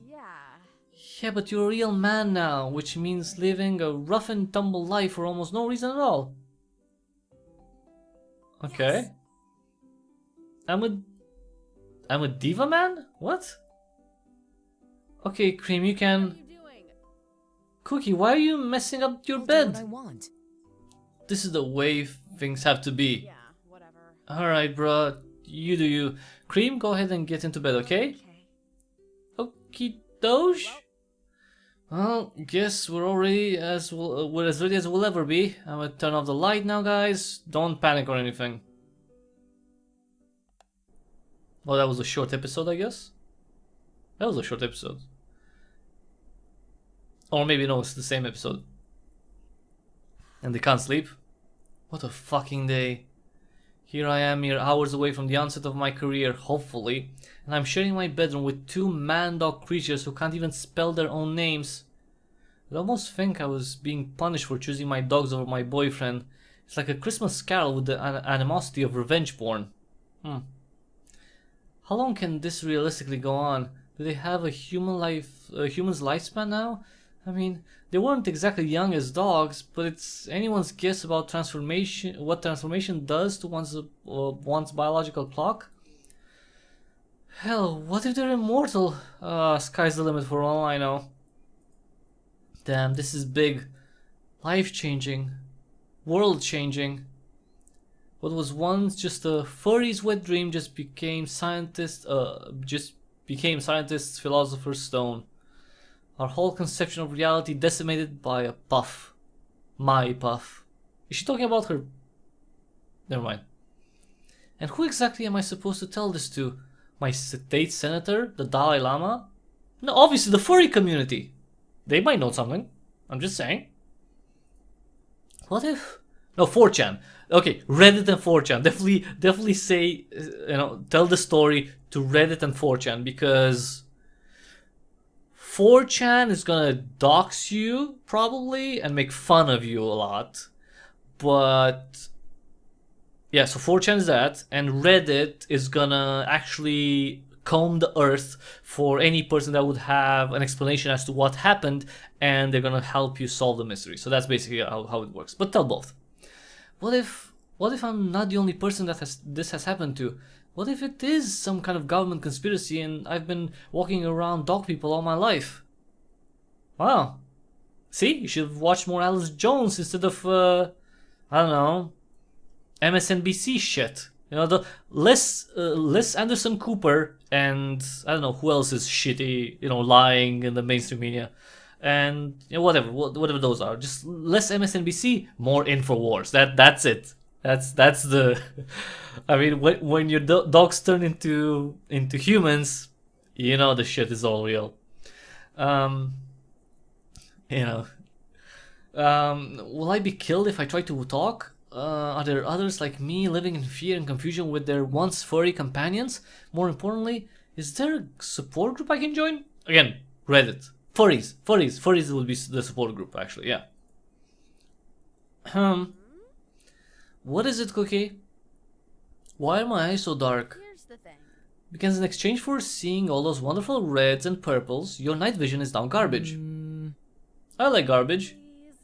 Yeah, but you're a real man now, which means living a rough and tumble life for almost no reason at all. Okay. Yes. I'm a diva man? What? Okay, Cream, you can... What are you doing? Cookie, why are you messing up your bed? What I want. This is the way things have to be. Yeah, whatever. Alright, bruh. You do you. Cream, go ahead and get into bed, okay? Okie doge? Well, guess we're ready as we'll ever be. I'm gonna turn off the light now, guys. Don't panic or anything. Well, that was a short episode, I guess. That was a short episode. Or maybe no, it's the same episode. And they can't sleep. What a fucking day. Here I am, mere hours away from the onset of my career, hopefully, and I'm sharing my bedroom with two man-dog creatures who can't even spell their own names. I'd almost think I was being punished for choosing my dogs over my boyfriend. It's like a Christmas carol with the animosity of revenge porn. How long can this realistically go on? Do they have a human's lifespan now? I mean, they weren't exactly young as dogs, but it's anyone's guess about transformation. What transformation does to one's biological clock. Hell, what if they're immortal? Sky's the limit for all I know. Damn, this is big, life-changing, world-changing. What was once just a furry's wet dream just became scientists' philosopher's stone. Our whole conception of reality decimated by a puff. My puff. Is she talking about her? Never mind. And who exactly am I supposed to tell this to? My state senator? The Dalai Lama? No, obviously the furry community. They might know something. I'm just saying. What if... No, 4chan. Okay, Reddit and 4chan. Definitely say, tell the story to Reddit and 4chan, because 4chan is gonna dox you, probably, and make fun of you a lot. But yeah, so 4chan is that, and Reddit is gonna actually comb the earth for any person that would have an explanation as to what happened, and they're gonna help you solve the mystery. So that's basically how it works. But tell both. What if I'm not the only person that this has happened to? What if it is some kind of government conspiracy and I've been walking around dog people all my life? Wow. See, you should have watched more Alice Jones instead of I don't know, MSNBC shit. The less Anderson Cooper and I don't know who else is shitty, lying in the mainstream media. And whatever those are, just less MSNBC, more Infowars. That's it. That's the. I mean, when your dogs turn into humans, the shit is all real. Will I be killed if I try to talk? Are there others like me living in fear and confusion with their once furry companions? More importantly, is there a support group I can join? Again, Reddit. Furries will be the support group, actually, yeah. What is it, Cookie? Why are my eyes so dark? Here's the thing. Because in exchange for seeing all those wonderful reds and purples, your night vision is now garbage. I like garbage. Please.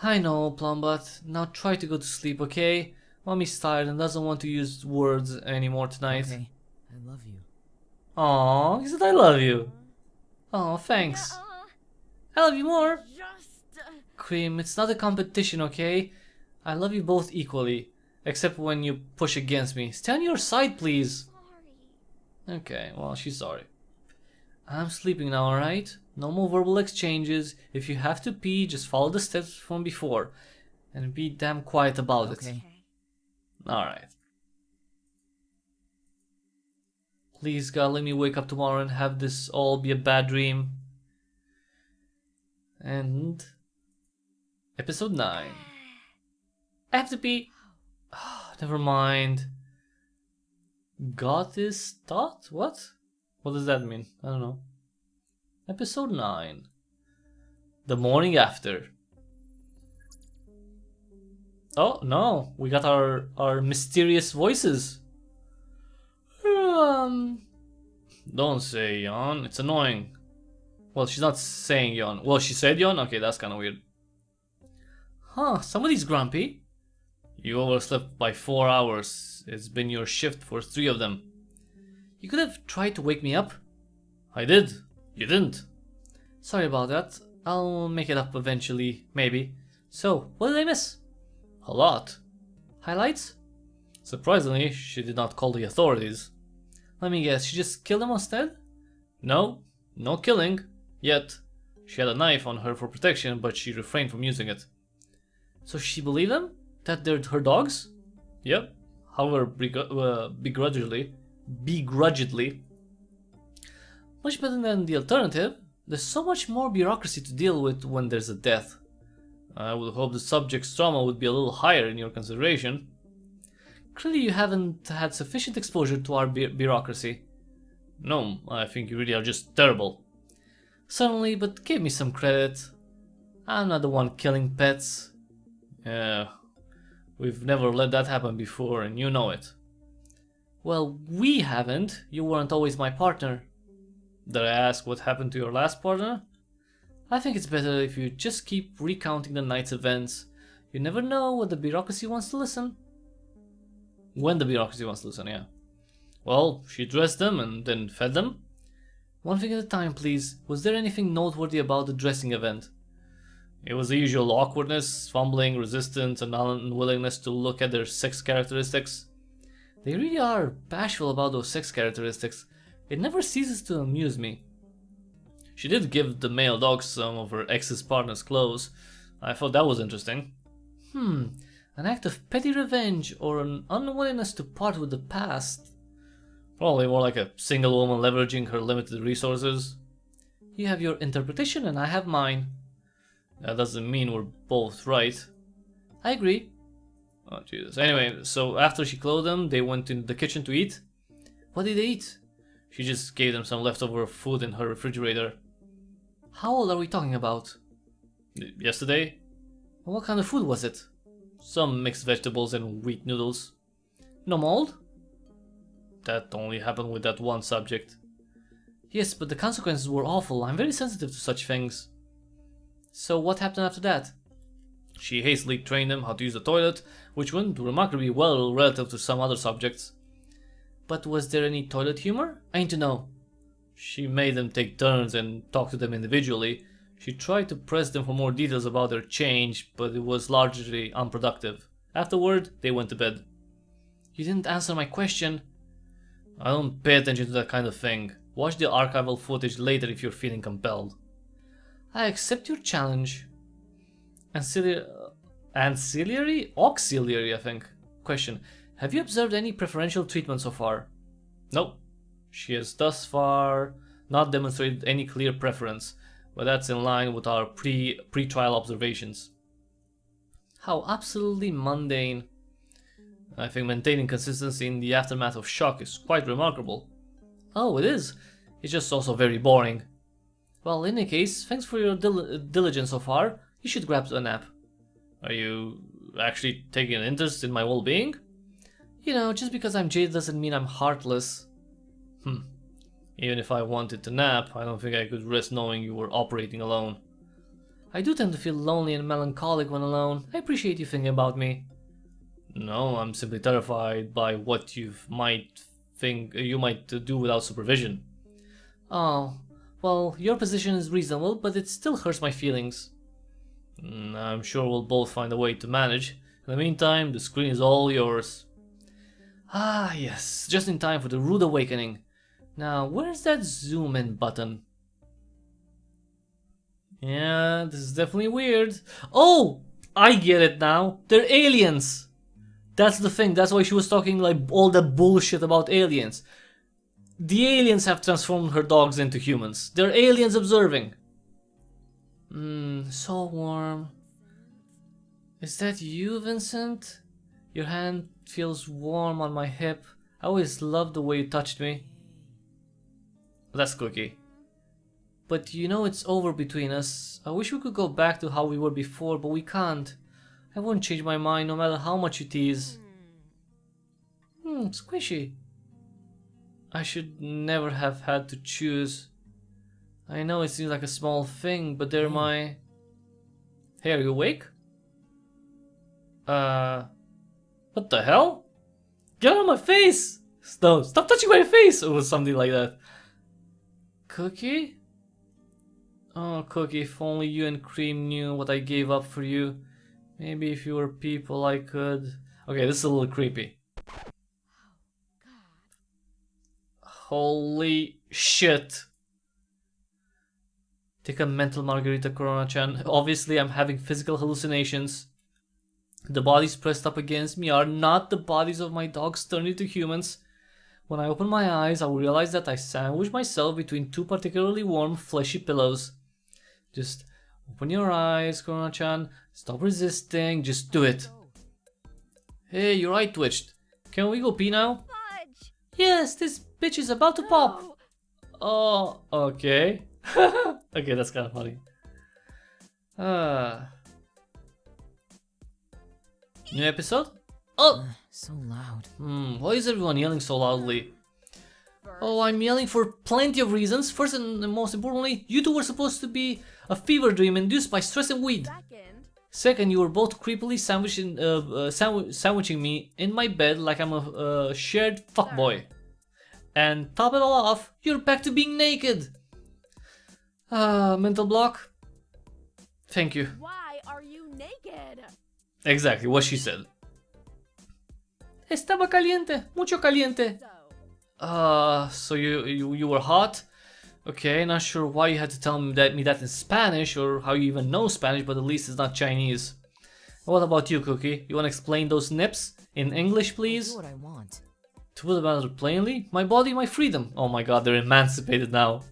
I know, Plumbutt. Now try to go to sleep, okay? Mommy's tired and doesn't want to use words anymore tonight. Okay, I love you. Aww, he said I love you. Oh, thanks. I love you more. Just. Cream, it's not a competition, okay? I love you both equally. Except when you push against me. Stay on your side, please. Sorry. Okay, well, she's sorry. I'm sleeping now, alright? No more verbal exchanges. If you have to pee, just follow the steps from before. And be damn quiet about it. Okay. Alright. Please, God, let me wake up tomorrow and have this all be a bad dream. And... Episode 9. I have to pee. Never mind. Goddess thought? What? What does that mean? I don't know. Episode 9. The morning after. Oh, no. We got our mysterious voices. Don't say yawn. It's annoying. Well, she's not saying yawn. Well, she said yawn? Okay, that's kind of weird. Huh, somebody's grumpy. You overslept by 4 hours. It's been your shift for 3 of them. You could have tried to wake me up. I did. You didn't. Sorry about that. I'll make it up eventually, maybe. So, what did I miss? A lot. Highlights? Surprisingly, she did not call the authorities. Let me guess, she just killed them instead? No, no killing. Yet. She had a knife on her for protection, but she refrained from using it. So she believed them? That they're her dogs? Yep. However, begrudgingly. begrudgingly. Much better than the alternative. There's so much more bureaucracy to deal with when there's a death. I would hope the subject's trauma would be a little higher in your consideration. Clearly you haven't had sufficient exposure to our bureaucracy. No, I think you really are just terrible. Certainly, but give me some credit. I'm not the one killing pets. Yeah, we've never let that happen before and you know it. Well, we haven't. You weren't always my partner. Did I ask what happened to your last partner? I think it's better if you just keep recounting the night's events. You never know when the bureaucracy wants to listen. When the bureaucracy wants to listen, yeah. Well, she dressed them and then fed them. One thing at a time, please. Was there anything noteworthy about the dressing event? It was the usual awkwardness, fumbling, resistance, and unwillingness to look at their sex characteristics. They really are bashful about those sex characteristics. It never ceases to amuse me. She did give the male dog some of her ex's partner's clothes. I thought that was interesting. An act of petty revenge or an unwillingness to part with the past. Probably more like a single woman leveraging her limited resources. You have your interpretation and I have mine. That doesn't mean we're both right. I agree. Oh Jesus. Anyway, so after she clothed them, they went into the kitchen to eat. What did they eat? She just gave them some leftover food in her refrigerator. How old are we talking about? Yesterday. What kind of food was it? Some mixed vegetables and wheat noodles. No mold? That only happened with that one subject. Yes, but the consequences were awful. I'm very sensitive to such things. So what happened after that? She hastily trained them how to use the toilet, which went remarkably well relative to some other subjects. But was there any toilet humor? I need to know. She made them take turns and talk to them individually. She tried to press them for more details about their change, but it was largely unproductive. Afterward, they went to bed. You didn't answer my question. I don't pay attention to that kind of thing. Watch the archival footage later if you're feeling compelled. I accept your challenge. Auxiliary, I think. Question. Have you observed any preferential treatment so far? Nope. She has thus far not demonstrated any clear preference, but that's in line with our pre-trial observations. How absolutely mundane. I think maintaining consistency in the aftermath of shock is quite remarkable. Oh, it is. It's just also very boring. Well, in any case, thanks for your diligence so far. You should grab a nap. Are you actually taking an interest in my well-being? You know, just because I'm jaded doesn't mean I'm heartless. Even if I wanted to nap, I don't think I could rest knowing you were operating alone. I do tend to feel lonely and melancholic when alone. I appreciate you thinking about me. No, I'm simply terrified by what you might do without supervision. Oh, well, your position is reasonable, but it still hurts my feelings. I'm sure we'll both find a way to manage. In the meantime, the screen is all yours. Ah, yes, just in time for the rude awakening. Now, where's that zoom in button? Yeah, this is definitely weird. Oh, I get it now. They're aliens. That's the thing. That's why she was talking like all that bullshit about aliens. The aliens have transformed her dogs into humans. They're aliens observing. So warm. Is that you, Vincent? Your hand feels warm on my hip. I always loved the way you touched me. That's Cookie. But you know it's over between us. I wish we could go back to how we were before, but we can't. I won't change my mind no matter how much you tease. Squishy. I should never have had to choose. I know it seems like a small thing, but they're my... Hey, are you awake? What the hell? Get out of my face! No, stop touching my face! Or something like that. Cookie? Oh, Cookie, if only you and Cream knew what I gave up for you. Maybe if you were people, I could... Okay, this is a little creepy. Holy shit. Take a mental margarita, Corona-chan. Obviously, I'm having physical hallucinations. The bodies pressed up against me are not the bodies of my dogs turned into humans. When I open my eyes, I will realize that I sandwiched myself between two particularly warm, fleshy pillows. Just open your eyes, Corona-chan. Stop resisting. Just do it. Hey, your eye twitched. Can we go pee now? Fudge! Yes, this bitch is about to pop. No. Oh, okay. Okay, that's kind of funny. New episode? Oh! So loud. Why is everyone yelling so loudly? Oh, I'm yelling for plenty of reasons. First and most importantly, you two were supposed to be a fever dream induced by stress and weed. Second, you were both creepily sandwiching me in my bed like I'm a shared fuckboy. And top it all off, you're back to being naked. Mental block. Thank you. Why are you naked? Exactly what she said. Estaba caliente, mucho caliente. So you were hot? Okay, not sure why you had to tell me that in Spanish or how you even know Spanish, but at least it's not Chinese. What about you, Cookie? You wanna explain those nips in English, please? Do what I want. To put it rather plainly, my body, my freedom. Oh my god, they're emancipated now.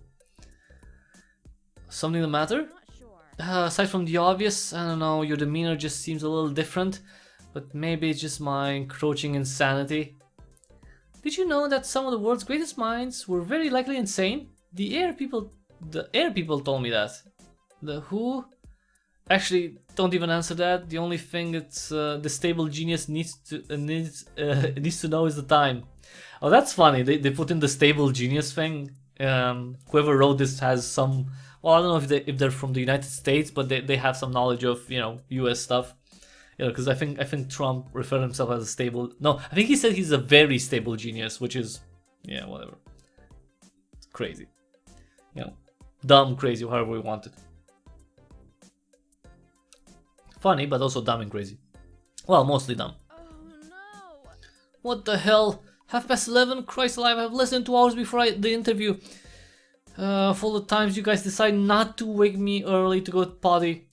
Something the matter? Aside from the obvious, I don't know, your demeanor just seems a little different, but maybe it's just my encroaching insanity. Did you know that some of the world's greatest minds were very likely insane? The air people told me that. The who? Actually, don't even answer that. The only thing it's the stable genius needs to know is the time. Oh, that's funny. They put in the stable genius thing. Whoever wrote this has some. Well, I don't know if they're from the United States, but they have some knowledge of, you know, U.S. stuff. You know, because I think Trump referred himself as a stable. No, I think he said he's a very stable genius, which is, yeah, whatever. It's crazy. You know, dumb, crazy, however we want it. Funny, but also dumb and crazy. Well, mostly dumb. Oh no! What the hell? 11:30? Christ alive! I have less than 2 hours before the interview. For the times you guys decide not to wake me early to go potty.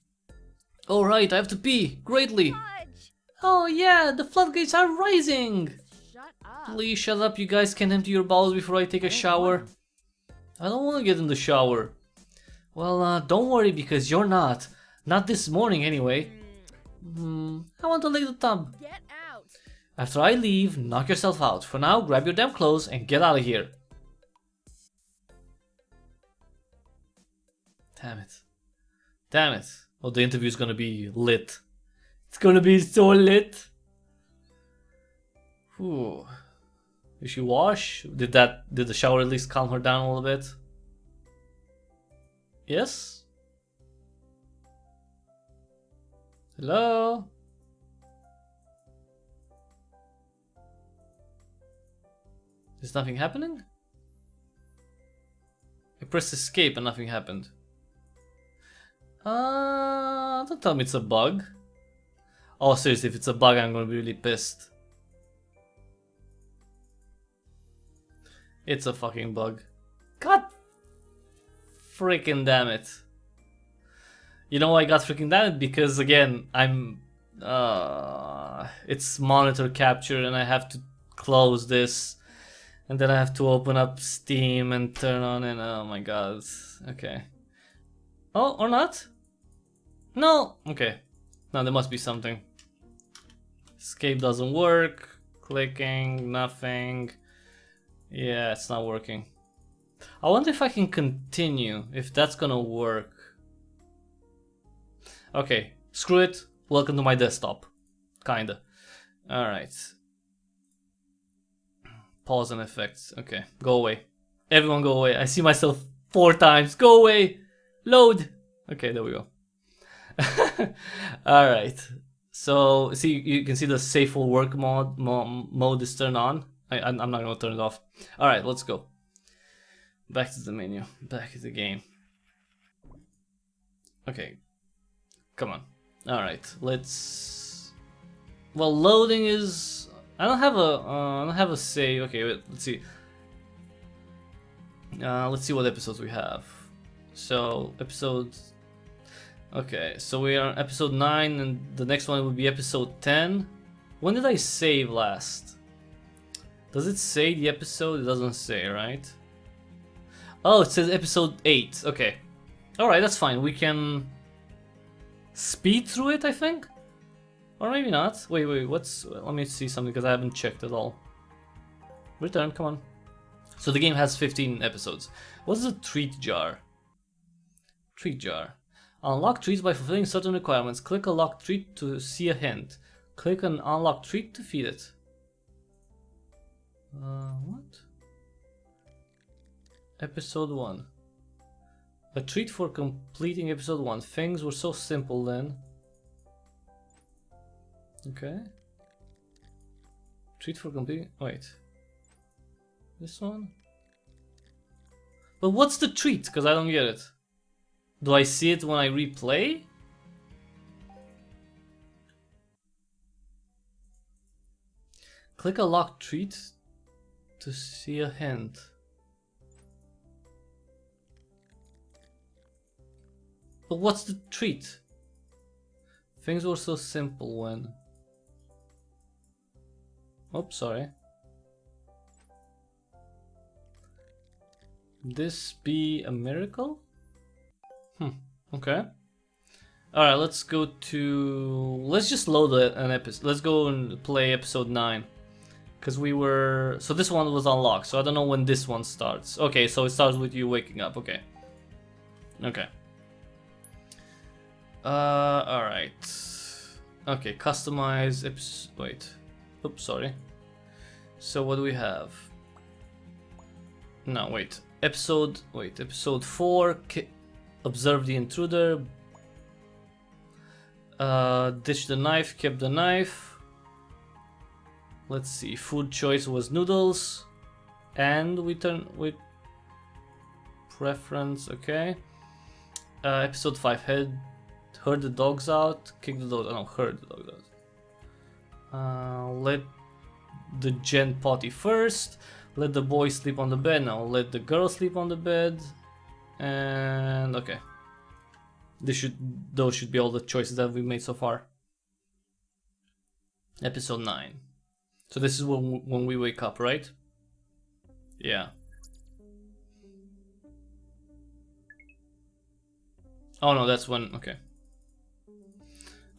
Oh right, I have to pee. Greatly. Fudge! Oh yeah, the floodgates are rising. Shut up! Please shut up. You guys can empty your bowels before I take a shower. I don't want to get in the shower. Well, don't worry because you're not. Not this morning anyway. I want to lick the tub. Get out! After I leave, knock yourself out. For now, grab your damn clothes and get out of here. Damn it. Damn it. Oh, the interview is gonna be lit. It's gonna be so lit. Whew. Did she wash? Did the shower at least calm her down a little bit? Yes? Hello? Is nothing happening? I pressed escape and nothing happened. Don't tell me it's a bug. Oh, seriously, if it's a bug, I'm gonna be really pissed. It's a fucking bug. God freaking damn it. You know why I got freaking damn it? Because again, it's monitor capture and I have to close this. And then I have to open up Steam and turn on and oh my god. Okay. Oh, or not? No! Okay. No, there must be something. Escape doesn't work. Clicking, nothing. Yeah, it's not working. I wonder if I can continue, if that's gonna work. Okay, screw it. Welcome to my desktop. Kinda. Alright. Pause and effects. Okay, go away. Everyone go away. I see myself 4 times. Go away! Load! Okay, there we go. Alright. So, see, you can see the safe will work mode is turned on. I'm not gonna turn it off. Alright, let's go. Back to the menu. Back to the game. Okay. Come on. Alright, let's... Well, loading is... I don't have a save. Okay, wait, let's see. Let's see what episodes we have. So, episodes... Okay, so we are on episode 9 and the next one will be episode 10. When did I save last? Does it say the episode? It doesn't say, right? Oh, it says episode 8. Okay. Alright, that's fine. We can speed through it, I think? Or maybe not. Wait, let me see something because I haven't checked at all. Return, come on. So the game has 15 episodes. What's the treat jar? Treat jar. Unlock treats by fulfilling certain requirements. Click a locked treat to see a hint. Click an unlocked treat to feed it. What? Episode 1. A treat for completing episode 1. Things were so simple then. Okay. Treat for completing. Wait. This one? But what's the treat? Because I don't get it. Do I see it when I replay? Click a locked treat to see a hint. But what's the treat? Things were so simple when... Oops, sorry. This be a miracle? Okay. Alright, let's go to... Let's just load an episode. Let's go and play episode 9. Because we were... So this one was unlocked, so I don't know when this one starts. Okay, so it starts with you waking up, okay. Okay. Alright. Okay, customize episode... Wait. Oops, sorry. So what do we have? No, wait. Episode 4. Observe the intruder. Ditch the knife, kept the knife. Let's see, food choice was noodles. And we turn with preference, okay. Episode 5, heard the dogs out, kick the dogs, no, heard the dogs out. Let the gent potty first. Let the boy sleep on the bed, now let the girl sleep on the bed. And okay. Those should be all the choices that we made so far. Episode 9. So this is when we wake up, right? Yeah. Oh no, that's when, okay.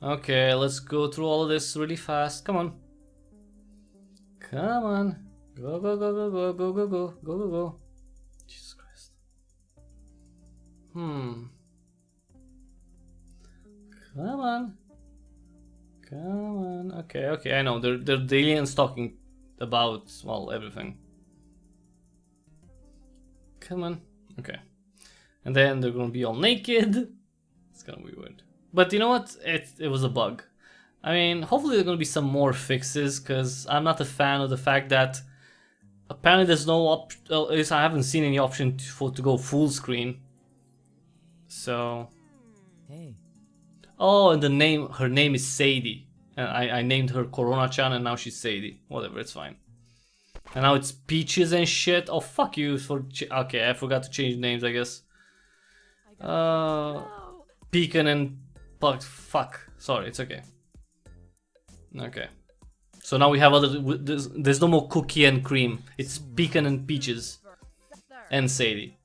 Okay, let's go through all of this really fast. Come on. Come on. Go, go, go, go, go, go, go, go, go, go, go. Jesus Christ. Come on. Come on. Okay, okay, I know. They're the aliens talking about, well, everything. Come on. Okay. And then they're gonna be all naked. It's gonna be weird. But you know what? It was a bug. I mean, hopefully there are gonna be some more fixes, because I'm not a fan of the fact that apparently there's no option. At least I haven't seen any option to go full screen. So. Hey. Oh, and her name is Sadie. And I named her Corona-chan and now she's Sadie. Whatever, it's fine. And now it's Peaches and shit. Oh, fuck you for... Okay, I forgot to change names, I guess. Pecan and... Fuck. Sorry, it's okay. Okay. So now we have other... There's no more Cookie and Cream. It's Pecan and Peaches. And Sadie.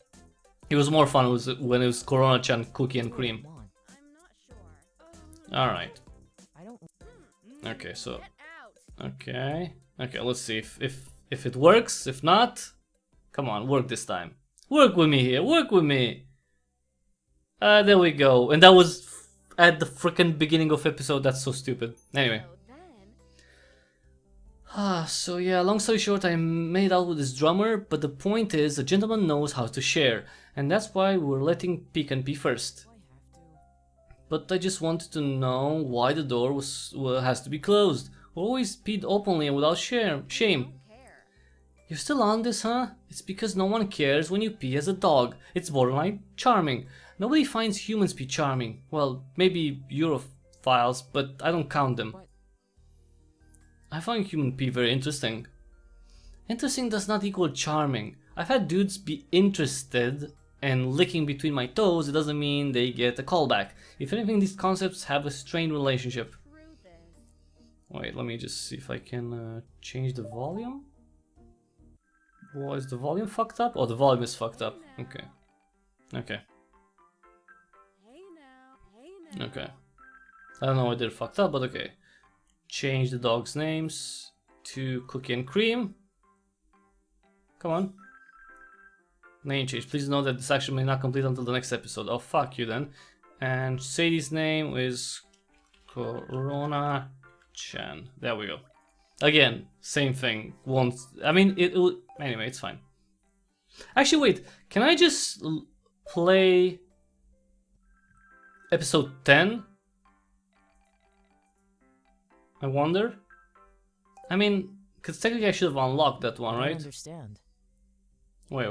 It was more fun when it was Corona-chan, Cookie and Cream. Alright. Okay, so... Okay. Okay, let's see if it works. If not... Come on, work this time. Work with me here, work with me! There we go. And that was at the freaking beginning of episode. That's so stupid. Anyway. So yeah, long story short, I made out with this drummer, but the point is, a gentleman knows how to share. And that's why we're letting Pecan pee first. But I just wanted to know why the door has to be closed. We always peed openly and without shame. You're still on this, huh? It's because no one cares when you pee as a dog. It's borderline charming. Nobody finds humans pee charming. Well, maybe Europhiles, but I don't count them. I find human pee very interesting. Interesting does not equal charming. I've had dudes be interested and licking between my toes. It doesn't mean they get a callback. If anything, these concepts have a strained relationship. Wait, let me just see if I can change the volume. Was the volume fucked up? Oh, the volume is fucked up. Okay. Okay. Hey now. Hey now. Okay. I don't know why they're fucked up, but okay. Change the dog's names to Cookie and Cream. Come on. Name change. Please note that this action may not complete until the next episode. Oh, fuck you then. And Sadie's name is Corona Chan. There we go. Again, same thing. Won't. I mean, it will. Anyway, it's fine. Actually, wait. Can I just play episode 10? I wonder. I mean, because technically I should have unlocked that one, I right? understand. Wait.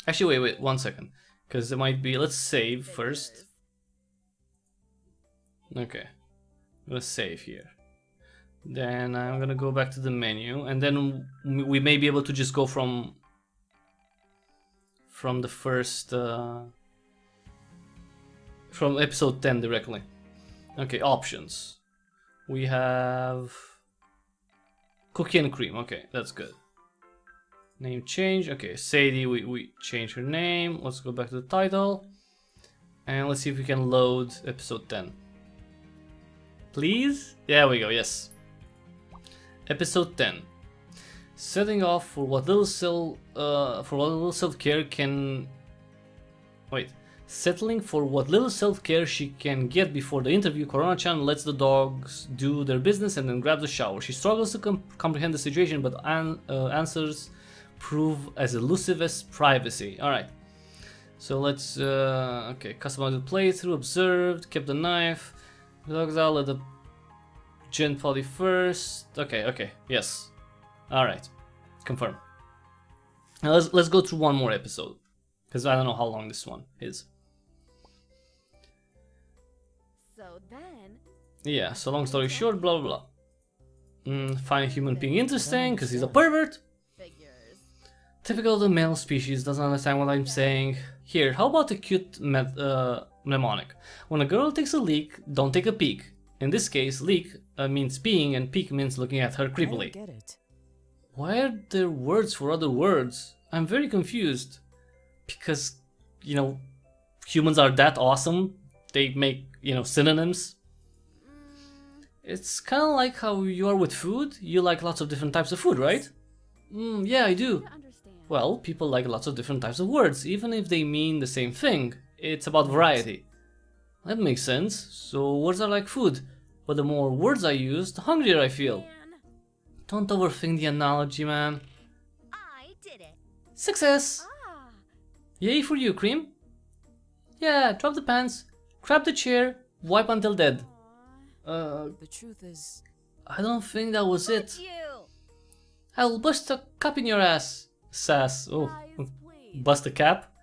Actually, wait, 1 second. Because there might be. Let's save first. Okay. I'm gonna save here. Then I'm gonna go back to the menu, and then we may be able to just go from the first from episode 10 directly. Okay, options. We have Cookie and Cream. Okay, that's good. Name change. Okay, Sadie, we changed her name. Let's go back to the title. And let's see if we can load episode 10. Please? There we go, yes. Episode 10. Setting off for what little self-care can... Wait. Settling for what little self-care she can get before the interview, Corona-chan lets the dogs do their business and then grabs a shower. She struggles to comprehend the situation, but answers prove as elusive as privacy. Alright. So let's... okay, customize the playthrough, observed, kept the knife. Dogs out, let the gent potty first. Okay, yes. Alright. Confirm. Now let's go through one more episode. Because I don't know how long this one is. So then. Yeah, so long story short, blah blah blah. Find a human being interesting because he's a pervert. Figures. Typical of the male species, doesn't understand what I'm saying. Here, how about a cute mnemonic? When a girl takes a leak, don't take a peek. In this case, leak means peeing and peek means looking at her I don't creepily. get it. Why are there words for other words? I'm very confused. Because, you know, humans are that awesome. They make, you know, synonyms. It's kind of like how you are with food. You like lots of different types of food, right? Yeah, I do. I understand. Well, people like lots of different types of words, even if they mean the same thing. It's about variety. That makes sense. So words are like food. But the more words I use, the hungrier I feel. Man, Don't overthink the analogy, man. I did it. Success! Ah. Yay for you, Cream. Yeah, drop the pants, grab the chair, wipe until dead. The truth is, I don't think that was it. You. I'll bust a cap in your ass. Sass. Oh, Guys, please. bust a cap?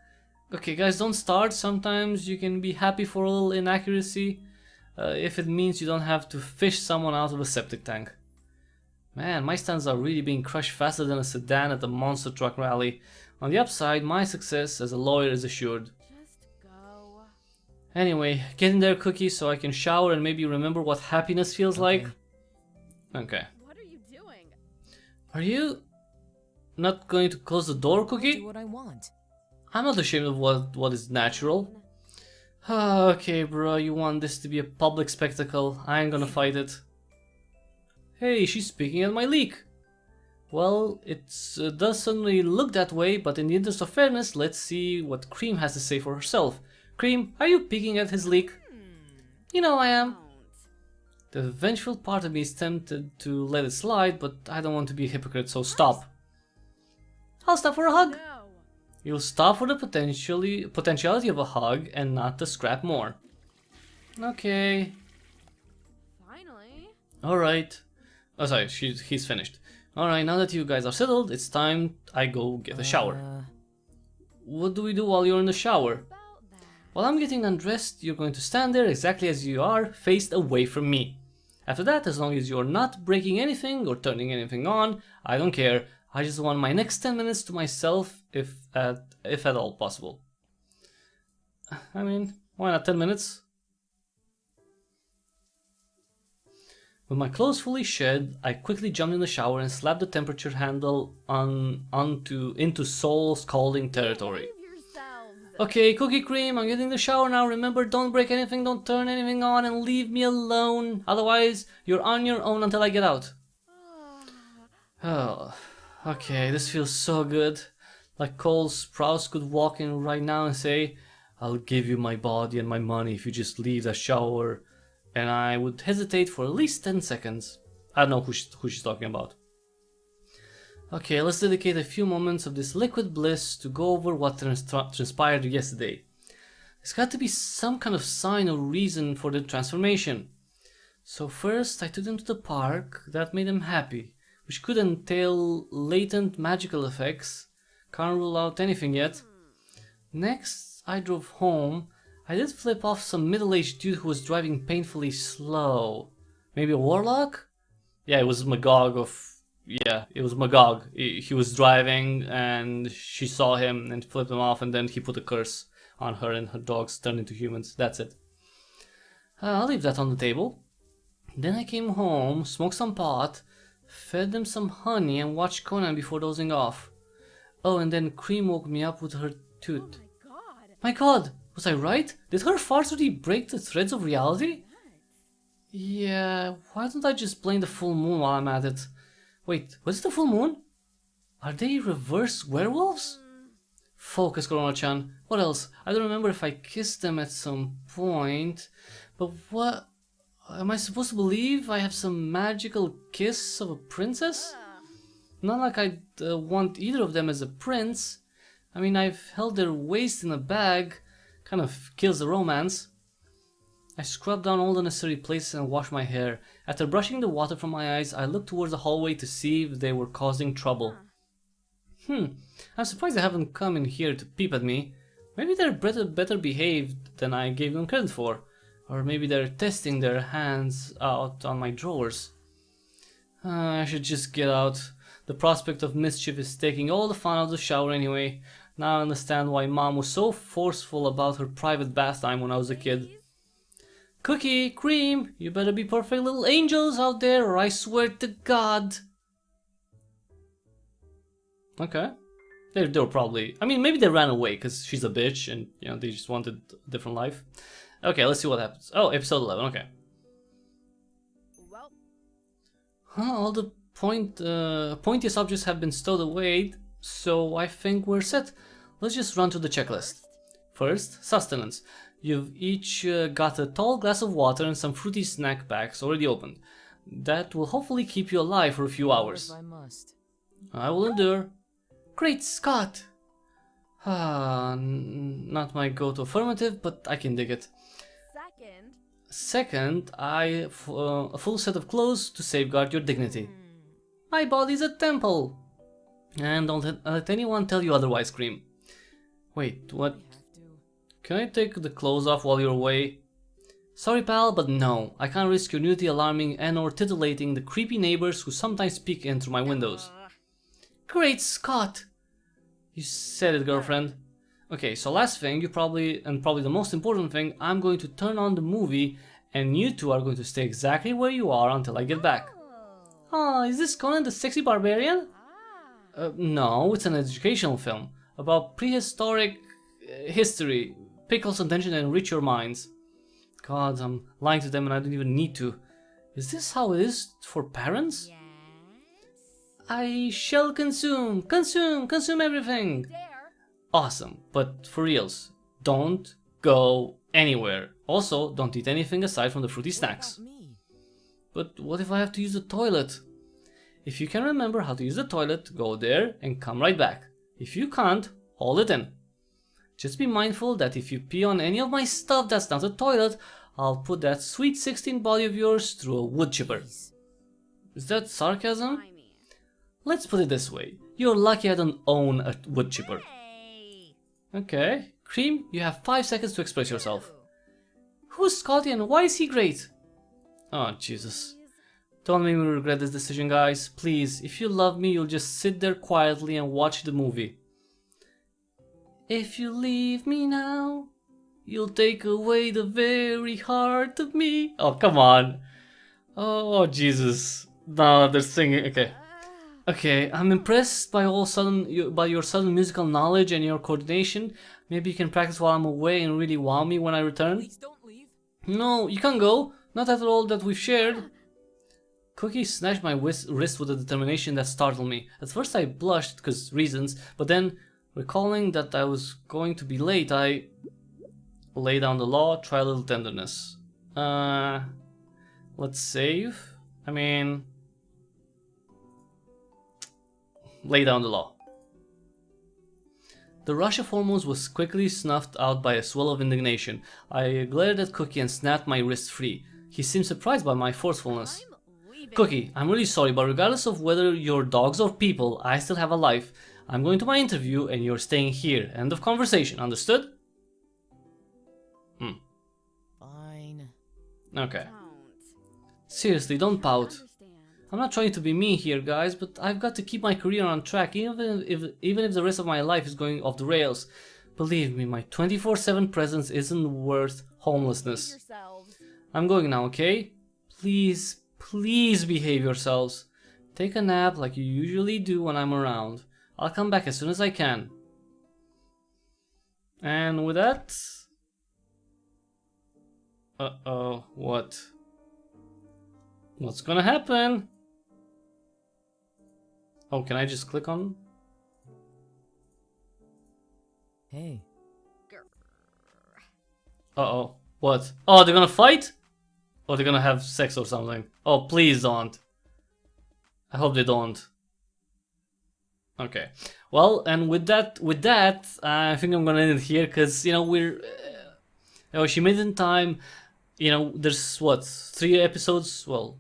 Okay, guys, don't start. Sometimes you can be happy for a little inaccuracy. If it means you don't have to fish someone out of a septic tank. Man, my stands are really being crushed faster than a sedan at a monster truck rally. On the upside, my success as a lawyer is assured. Just go. Anyway, get in there, Cookie, so I can shower and maybe remember what happiness feels like. Okay. What are you doing? Are you not going to close the door, I'll Cookie? do what I want. I'm not ashamed of what is natural. Okay, bro, you want this to be a public spectacle. I ain't gonna fight it. Hey, she's peeking at my leak. Well, it does certainly look that way, but in the interest of fairness, let's see what Cream has to say for herself. Cream, are you peeking at his leak? You know I am. Don't. The vengeful part of me is tempted to let it slide, but I don't want to be a hypocrite, so stop. I'll stop for a hug. No. You'll stop for the potentiality of a hug and not to scrap more. Okay. Finally. Alright. Oh, sorry, he's finished. Alright, now that you guys are settled, it's time I go get a shower. What do we do while you're in the shower? About that. While I'm getting undressed, you're going to stand there exactly as you are, faced away from me. After that, as long as you're not breaking anything or turning anything on, I don't care. I just want my next 10 minutes to myself, if at all possible. I mean, why not 10 minutes? With my clothes fully shed, I quickly jumped in the shower and slapped the temperature handle into soul scalding territory. Behave yourselves. Okay, Cookie Cream, I'm getting the shower now. Remember, don't break anything, don't turn anything on, and leave me alone. Otherwise, you're on your own until I get out. Oh, okay, this feels so good. Like Cole Sprouse could walk in right now and say, I'll give you my body and my money if you just leave the shower. And I would hesitate for at least 10 seconds. I don't know who she's talking about. Okay, let's dedicate a few moments of this liquid bliss to go over what transpired yesterday. There's got to be some kind of sign or reason for the transformation. So first, I took them to the park. That made them happy, which could entail latent magical effects. Can't rule out anything yet. Next, I drove home. I did flip off some middle-aged dude who was driving painfully slow. Maybe a warlock? Yeah, it was Magog of... Yeah, it was Magog. He was driving and she saw him and flipped him off, and then he put a curse on her and her dogs turned into humans. That's it. I'll leave that on the table. Then I came home, smoked some pot, fed them some honey and watched Conan before dozing off. Oh, and then Cream woke me up with her toot. Oh my god. My god, was I right? Did her farts really break the threads of reality? Yeah, why don't I just blame the full moon while I'm at it? Wait, was it the full moon? Are they reverse werewolves? Focus, Corona-chan. What else? I don't remember if I kissed them at some point. But what? Am I supposed to believe I have some magical kiss of a princess? Not like I'd want either of them as a prince. I mean, I've held their waist in a bag. Kind of kills the romance. I scrubbed down all the necessary places and washed my hair. After brushing the water from my eyes, I looked towards the hallway to see if they were causing trouble. I'm surprised they haven't come in here to peep at me. Maybe they're better behaved than I gave them credit for. Or maybe they're testing their hands out on my drawers. I should just get out. The prospect of mischief is taking all the fun out of the shower anyway. Now I understand why Mom was so forceful about her private bath time when I was a kid. Cookie, Cream, you better be perfect little angels out there or I swear to God. Okay. They were probably... I mean, maybe they ran away because she's a bitch and, you know, they just wanted a different life. Okay, let's see what happens. Oh, episode 11, okay. Well, All the pointiest objects have been stowed away, so I think we're set. Let's just run through the checklist. First, sustenance. You've each got a tall glass of water and some fruity snack packs already opened. That will hopefully keep you alive for a few hours. If I must. I will endure. Great Scott! Not my go-to affirmative, but I can dig it. Second, a full set of clothes to safeguard your dignity. My body's a temple! And don't let anyone tell you otherwise, Cream. Wait, what? Can I take the clothes off while you're away? Sorry pal, but no. I can't risk your nudity alarming and or titillating the creepy neighbors who sometimes peek in through my windows. Great Scott! You said it, girlfriend. Okay, so last thing, probably the most important thing, I'm going to turn on the movie and you two are going to stay exactly where you are until I get back. Oh, is this Conan the Sexy Barbarian? No, it's an educational film about prehistoric history. Pickles and tension enrich your minds. God, I'm lying to them and I don't even need to. Is this how it is for parents? yes. I shall consume everything. Dare. Awesome, but for reals, don't go anywhere. Also, don't eat anything aside from the fruity snacks. What about me? But what if I have to use the toilet? If you can remember how to use the toilet, go there and come right back. If you can't, hold it in. Just be mindful that if you pee on any of my stuff that's not a toilet, I'll put that sweet 16 body of yours through a wood chipper. Please. Is that sarcasm? I mean, Let's put it this way. You're lucky I don't own a wood chipper. hey. Okay. Cream, you have 5 seconds to express yourself. Who's Scotty and why is he great? Oh, Jesus. Don't make me regret this decision, guys. Please, if you love me, you'll just sit there quietly and watch the movie. If you leave me now, you'll take away the very heart of me. Oh, come on. Oh Jesus! No, they're singing. Okay. Okay, I'm impressed by by your sudden musical knowledge and your coordination. Maybe you can practice while I'm away and really wow me when I return. Please don't leave. No, you can't go. Not after all that we've shared. Cookie snatched my wrist with a determination that startled me. At first I blushed because reasons, but then, recalling that I was going to be late, I lay down the law, try a little tenderness. Let's save. I mean, lay down the law. The rush of hormones was quickly snuffed out by a swell of indignation. I glared at Cookie and snapped my wrist free. He seemed surprised by my forcefulness. I'm leaving. Cookie, I'm really sorry, but regardless of whether you're dogs or people, I still have a life. I'm going to my interview and you're staying here. End of conversation, understood? Fine. Okay. Don't. Seriously, don't pout. Understand. I'm not trying to be mean here, guys, but I've got to keep my career on track, even if the rest of my life is going off the rails. Believe me, my 24/7 presence isn't worth homelessness. Yourselves. I'm going now, okay? Please, please behave yourselves. Take a nap like you usually do when I'm around. I'll come back as soon as I can. And with that... Uh-oh, what? What's gonna happen? Oh, can I just click on? Hey. Uh-oh, what? Oh, they're gonna fight? Or they're gonna have sex or something? Oh, please don't. I hope they don't. Okay. Well, and with that, I think I'm gonna end it here because, you know, we're... she made it in time. You know, there's what, 3 episodes? Well,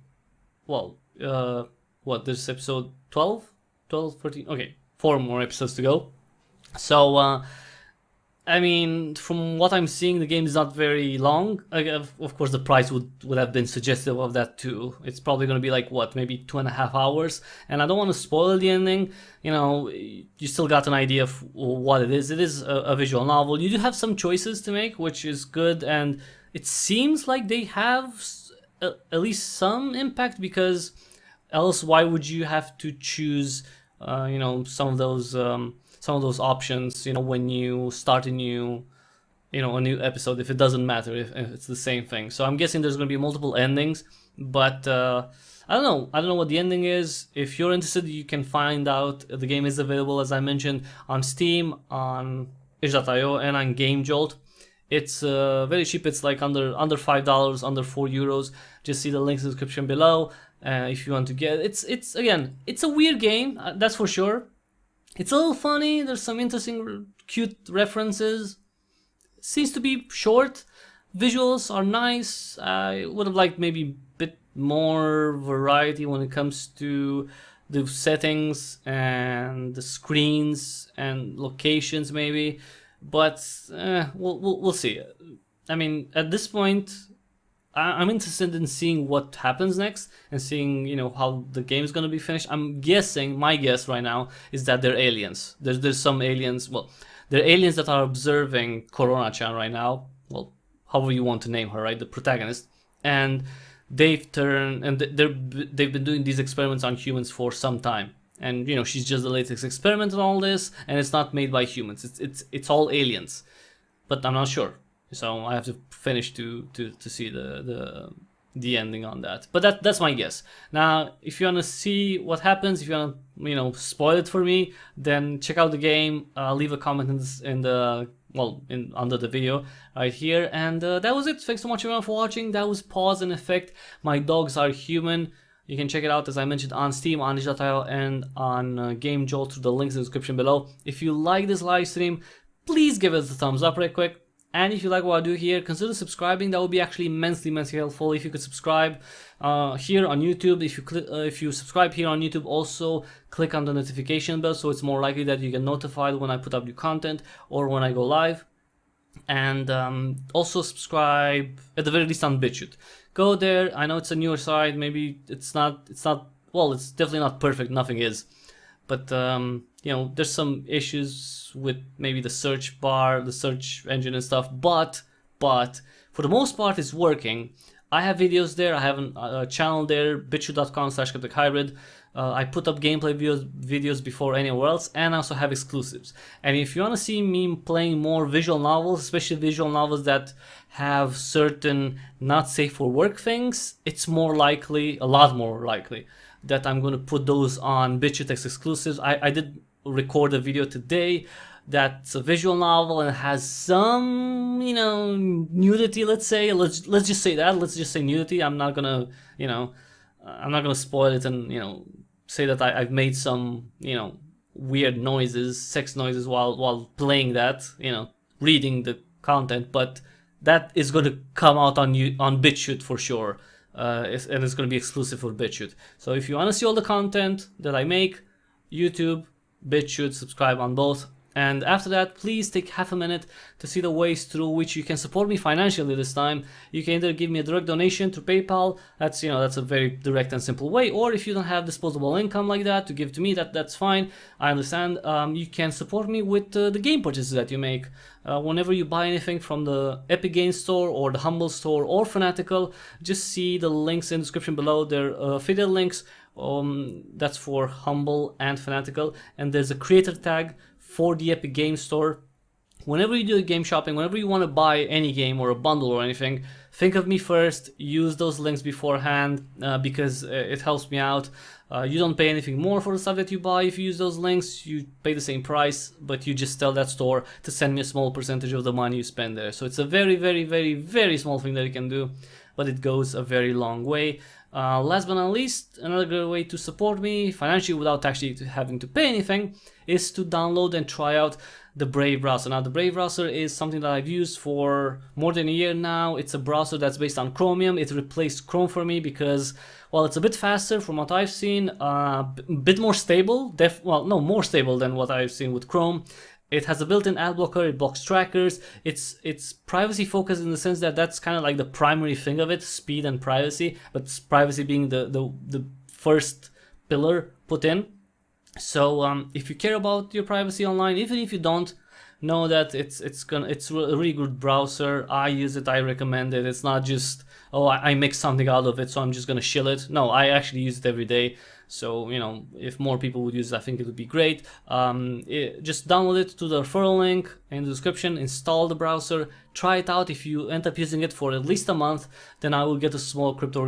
what, there's episode 12? 12, 13, okay, 4 more episodes to go. So, I mean, from what I'm seeing, the game is not very long. Of course, the price would have been suggestive of that too. It's probably going to be like, what, maybe 2.5 hours. And I don't want to spoil the ending. You know, you still got an idea of what it is. It is a visual novel. You do have some choices to make, which is good. And it seems like they have at least some impact, because else why would you have to choose, you know, some of those options, you know, when you start a new episode, if it doesn't matter if it's the same thing. So I'm guessing there's going to be multiple endings, but I don't know what the ending is. If you're interested, you can find out. The game is available, as I mentioned, on Steam, on itch.io, and on Game Jolt. It's very cheap. It's like under $5, under €4. Just see the links in the description below if you want to get it. It's a weird game, that's for sure. It's a little funny. There's some interesting, cute references. Seems to be short. Visuals are nice. I would have liked maybe a bit more variety when it comes to the settings and the screens and locations, maybe. But we'll see. I mean, at this point, I'm interested in seeing what happens next and seeing, you know, how the game is going to be finished. I'm guessing, my guess right now is that they're aliens. There's some aliens. Well, they're aliens that are observing Corona-chan right now. Well, however you want to name her, right? The protagonist. And they've been doing these experiments on humans for some time. And, you know, she's just the latest experiment in all this, and it's not made by humans. It's all aliens. But I'm not sure. So I have to finish to see the ending on that. But that's my guess. Now, if you want to see what happens, if you want to, you know, spoil it for me, then check out the game. Leave a comment under the video right here. And that was it. Thanks so much everyone for watching. That was Paws Effect. My dogs are human. You can check it out, as I mentioned, on Steam, on itch.io, and on Game Jolt through the links in the description below. If you like this live stream, please give it a thumbs up right quick. And if you like what I do here, consider subscribing. That would be actually immensely helpful if you could subscribe here on YouTube. If you subscribe here on YouTube, also click on the notification bell, so it's more likely that you get notified when I put up new content or when I go live. And also subscribe at the very least on BitChute. Go there. I know it's a newer site. Maybe it's not. Well, it's definitely not perfect. Nothing is. But you know, there's some issues with maybe the search bar, the search engine and stuff. But for the most part, it's working. I have videos there. I have a channel there, bitchute.com/cryptichybrid. I put up gameplay videos before anywhere else, and I also have exclusives. And if you want to see me playing more visual novels, especially visual novels that have certain not safe for work things, it's more likely, a lot more likely, that I'm going to put those on BitChute exclusives. I did record a video today that's a visual novel and has some, you know, nudity, let's say. Let's just say that. Let's just say nudity. I'm not gonna, you know, I'm not gonna spoil it and, you know, say that I've made some, you know, weird noises, sex noises while playing that, you know, reading the content. But that is going to come out on BitChute for sure, and it's going to be exclusive for BitChute. So if you want to see all the content that I make, YouTube, BitChute, subscribe on both. And after that, please take half a minute to see the ways through which you can support me financially this time. You can either give me a direct donation through PayPal. That's, you know, that's a very direct and simple way. Or if you don't have disposable income like that to give to me, that's fine. I understand. You can support me with the game purchases that you make. Whenever you buy anything from the Epic Games Store or the Humble Store or Fanatical, just see the links in the description below. They're affiliate links. That's for Humble and Fanatical. And there's a creator tag for the Epic Games Store. Whenever you do game shopping, whenever you want to buy any game or a bundle or anything, think of me first. Use those links beforehand because it helps me out. You don't pay anything more for the stuff that you buy if you use those links. You pay the same price, but you just tell that store to send me a small percentage of the money you spend there. So it's a very, very, very, very small thing that you can do, but it goes a very long way. Last but not least, another good way to support me financially without actually having to pay anything is to download and try out the Brave browser. Now, the Brave browser is something that I've used for more than a year now. It's a browser that's based on Chromium. It replaced Chrome for me because, well, it's a bit faster from what I've seen, a bit more stable, more stable than what I've seen with Chrome. It has a built-in ad blocker, it blocks trackers, it's privacy focused in the sense that that's kind of like the primary thing of it, speed and privacy, but privacy being the first pillar put in. So if you care about your privacy online, even if you don't, know that it's a really good browser. I use it, I recommend it. It's not just, oh, I make something out of it, so I'm just gonna shill it. No, I actually use it every day. So, you know, if more people would use it, I think it would be great. Just download it to the referral link in the description, install the browser, try it out. If you end up using it for at least a month, then I will get a small crypto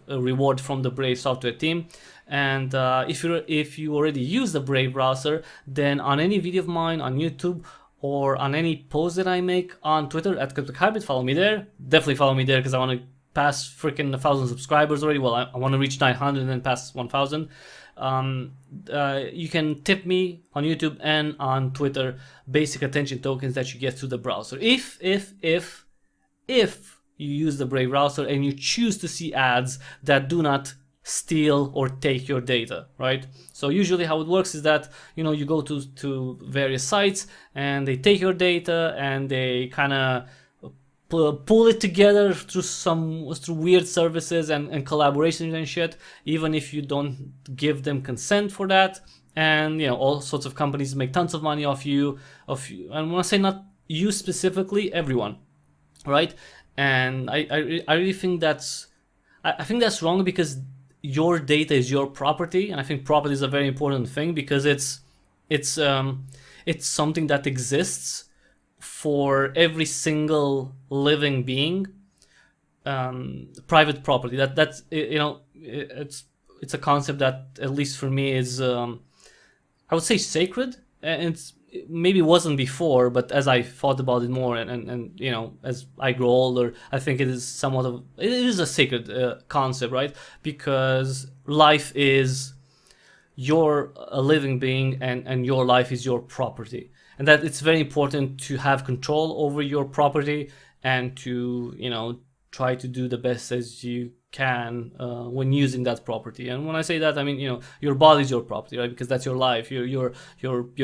reward from the Brave software team. And if you already use the Brave browser, then on any video of mine on YouTube or on any post that I make on Twitter at cryptichybrid, follow me there. Definitely follow me there because I want to pass freaking 1,000 subscribers already. Well, I want to reach 900 and then pass 1,000. You can tip me on YouTube and on Twitter basic attention tokens that you get through the browser. If you use the Brave browser and you choose to see ads that do not steal or take your data, right? So usually how it works is that, you know, you go to various sites and they take your data and they kind of pull it together through weird services and collaborations and shit, even if you don't give them consent for that. And, you know, all sorts of companies make tons of money off you. And when I say not you specifically, everyone, right? And I really think that's wrong because your data is your property, and I think property is a very important thing because it's something that exists for every single living being. Private property, that's you know, it's a concept that, at least for me, is I would say sacred. And it maybe wasn't before, but as I thought about it more and you know, as I grow older, I think it is a sacred concept, right? Because life is you're a living being and your life is your property, and that it's very important to have control over your property and to, you know, try to do the best as you can when using that property. And when I say that, I mean, you know, your body is your property, right? Because that's your life. Your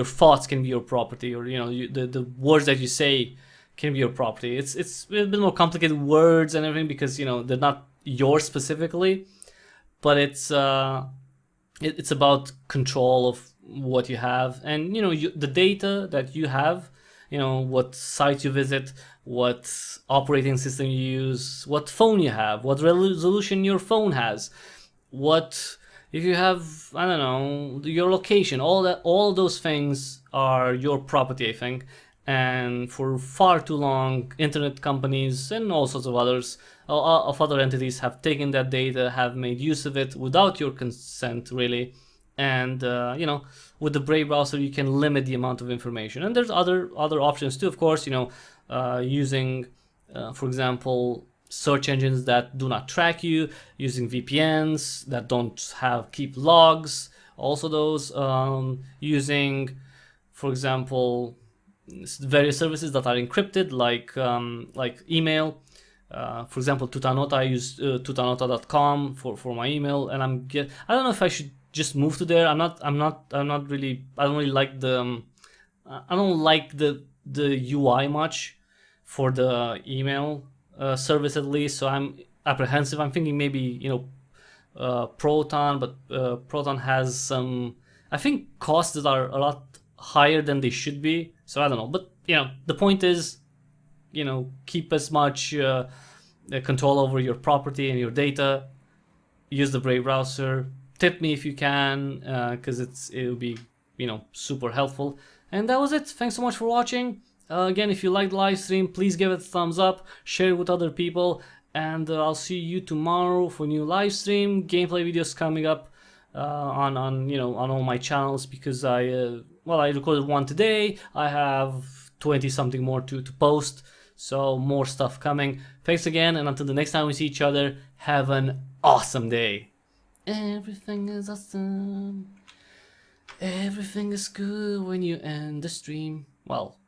thoughts can be your property, or, you know, the words that you say can be your property. It's a bit more complicated words and everything because, you know, they're not yours specifically, but it's about control of what you have. And, you know, the data that you have, you know, what sites you visit, what operating system you use, what phone you have, what resolution your phone has, what if you have, I don't know, your location. All those things are your property, I think. And for far too long, internet companies and all sorts of other entities have taken that data, have made use of it without your consent, really. And with the Brave browser, you can limit the amount of information. And there's other options too, of course. Using, for example, search engines that do not track you, using VPNs that don't keep logs. Also, those using, for example, various services that are encrypted, like email. For example, Tutanota. I use tutanota.com for my email, and I don't know if I should just move to there. I don't really like I don't like the UI much for the email service, at least. So I'm apprehensive. I'm thinking maybe Proton, but Proton has some, I think, costs that are a lot higher than they should be. So I don't know. But the point is, keep as much control over your property and your data. Use the Brave browser. Tip me if you can, because it will be super helpful. And that was it. Thanks so much for watching. Again, if you liked the live stream, please give it a thumbs up, share it with other people, and I'll see you tomorrow for a new live stream. Gameplay videos coming up on all my channels, because I recorded one today. I have 20 something more to post, so more stuff coming. Thanks again, and until the next time we see each other, have an awesome day. Everything is awesome. Everything is good when you end the stream. Well,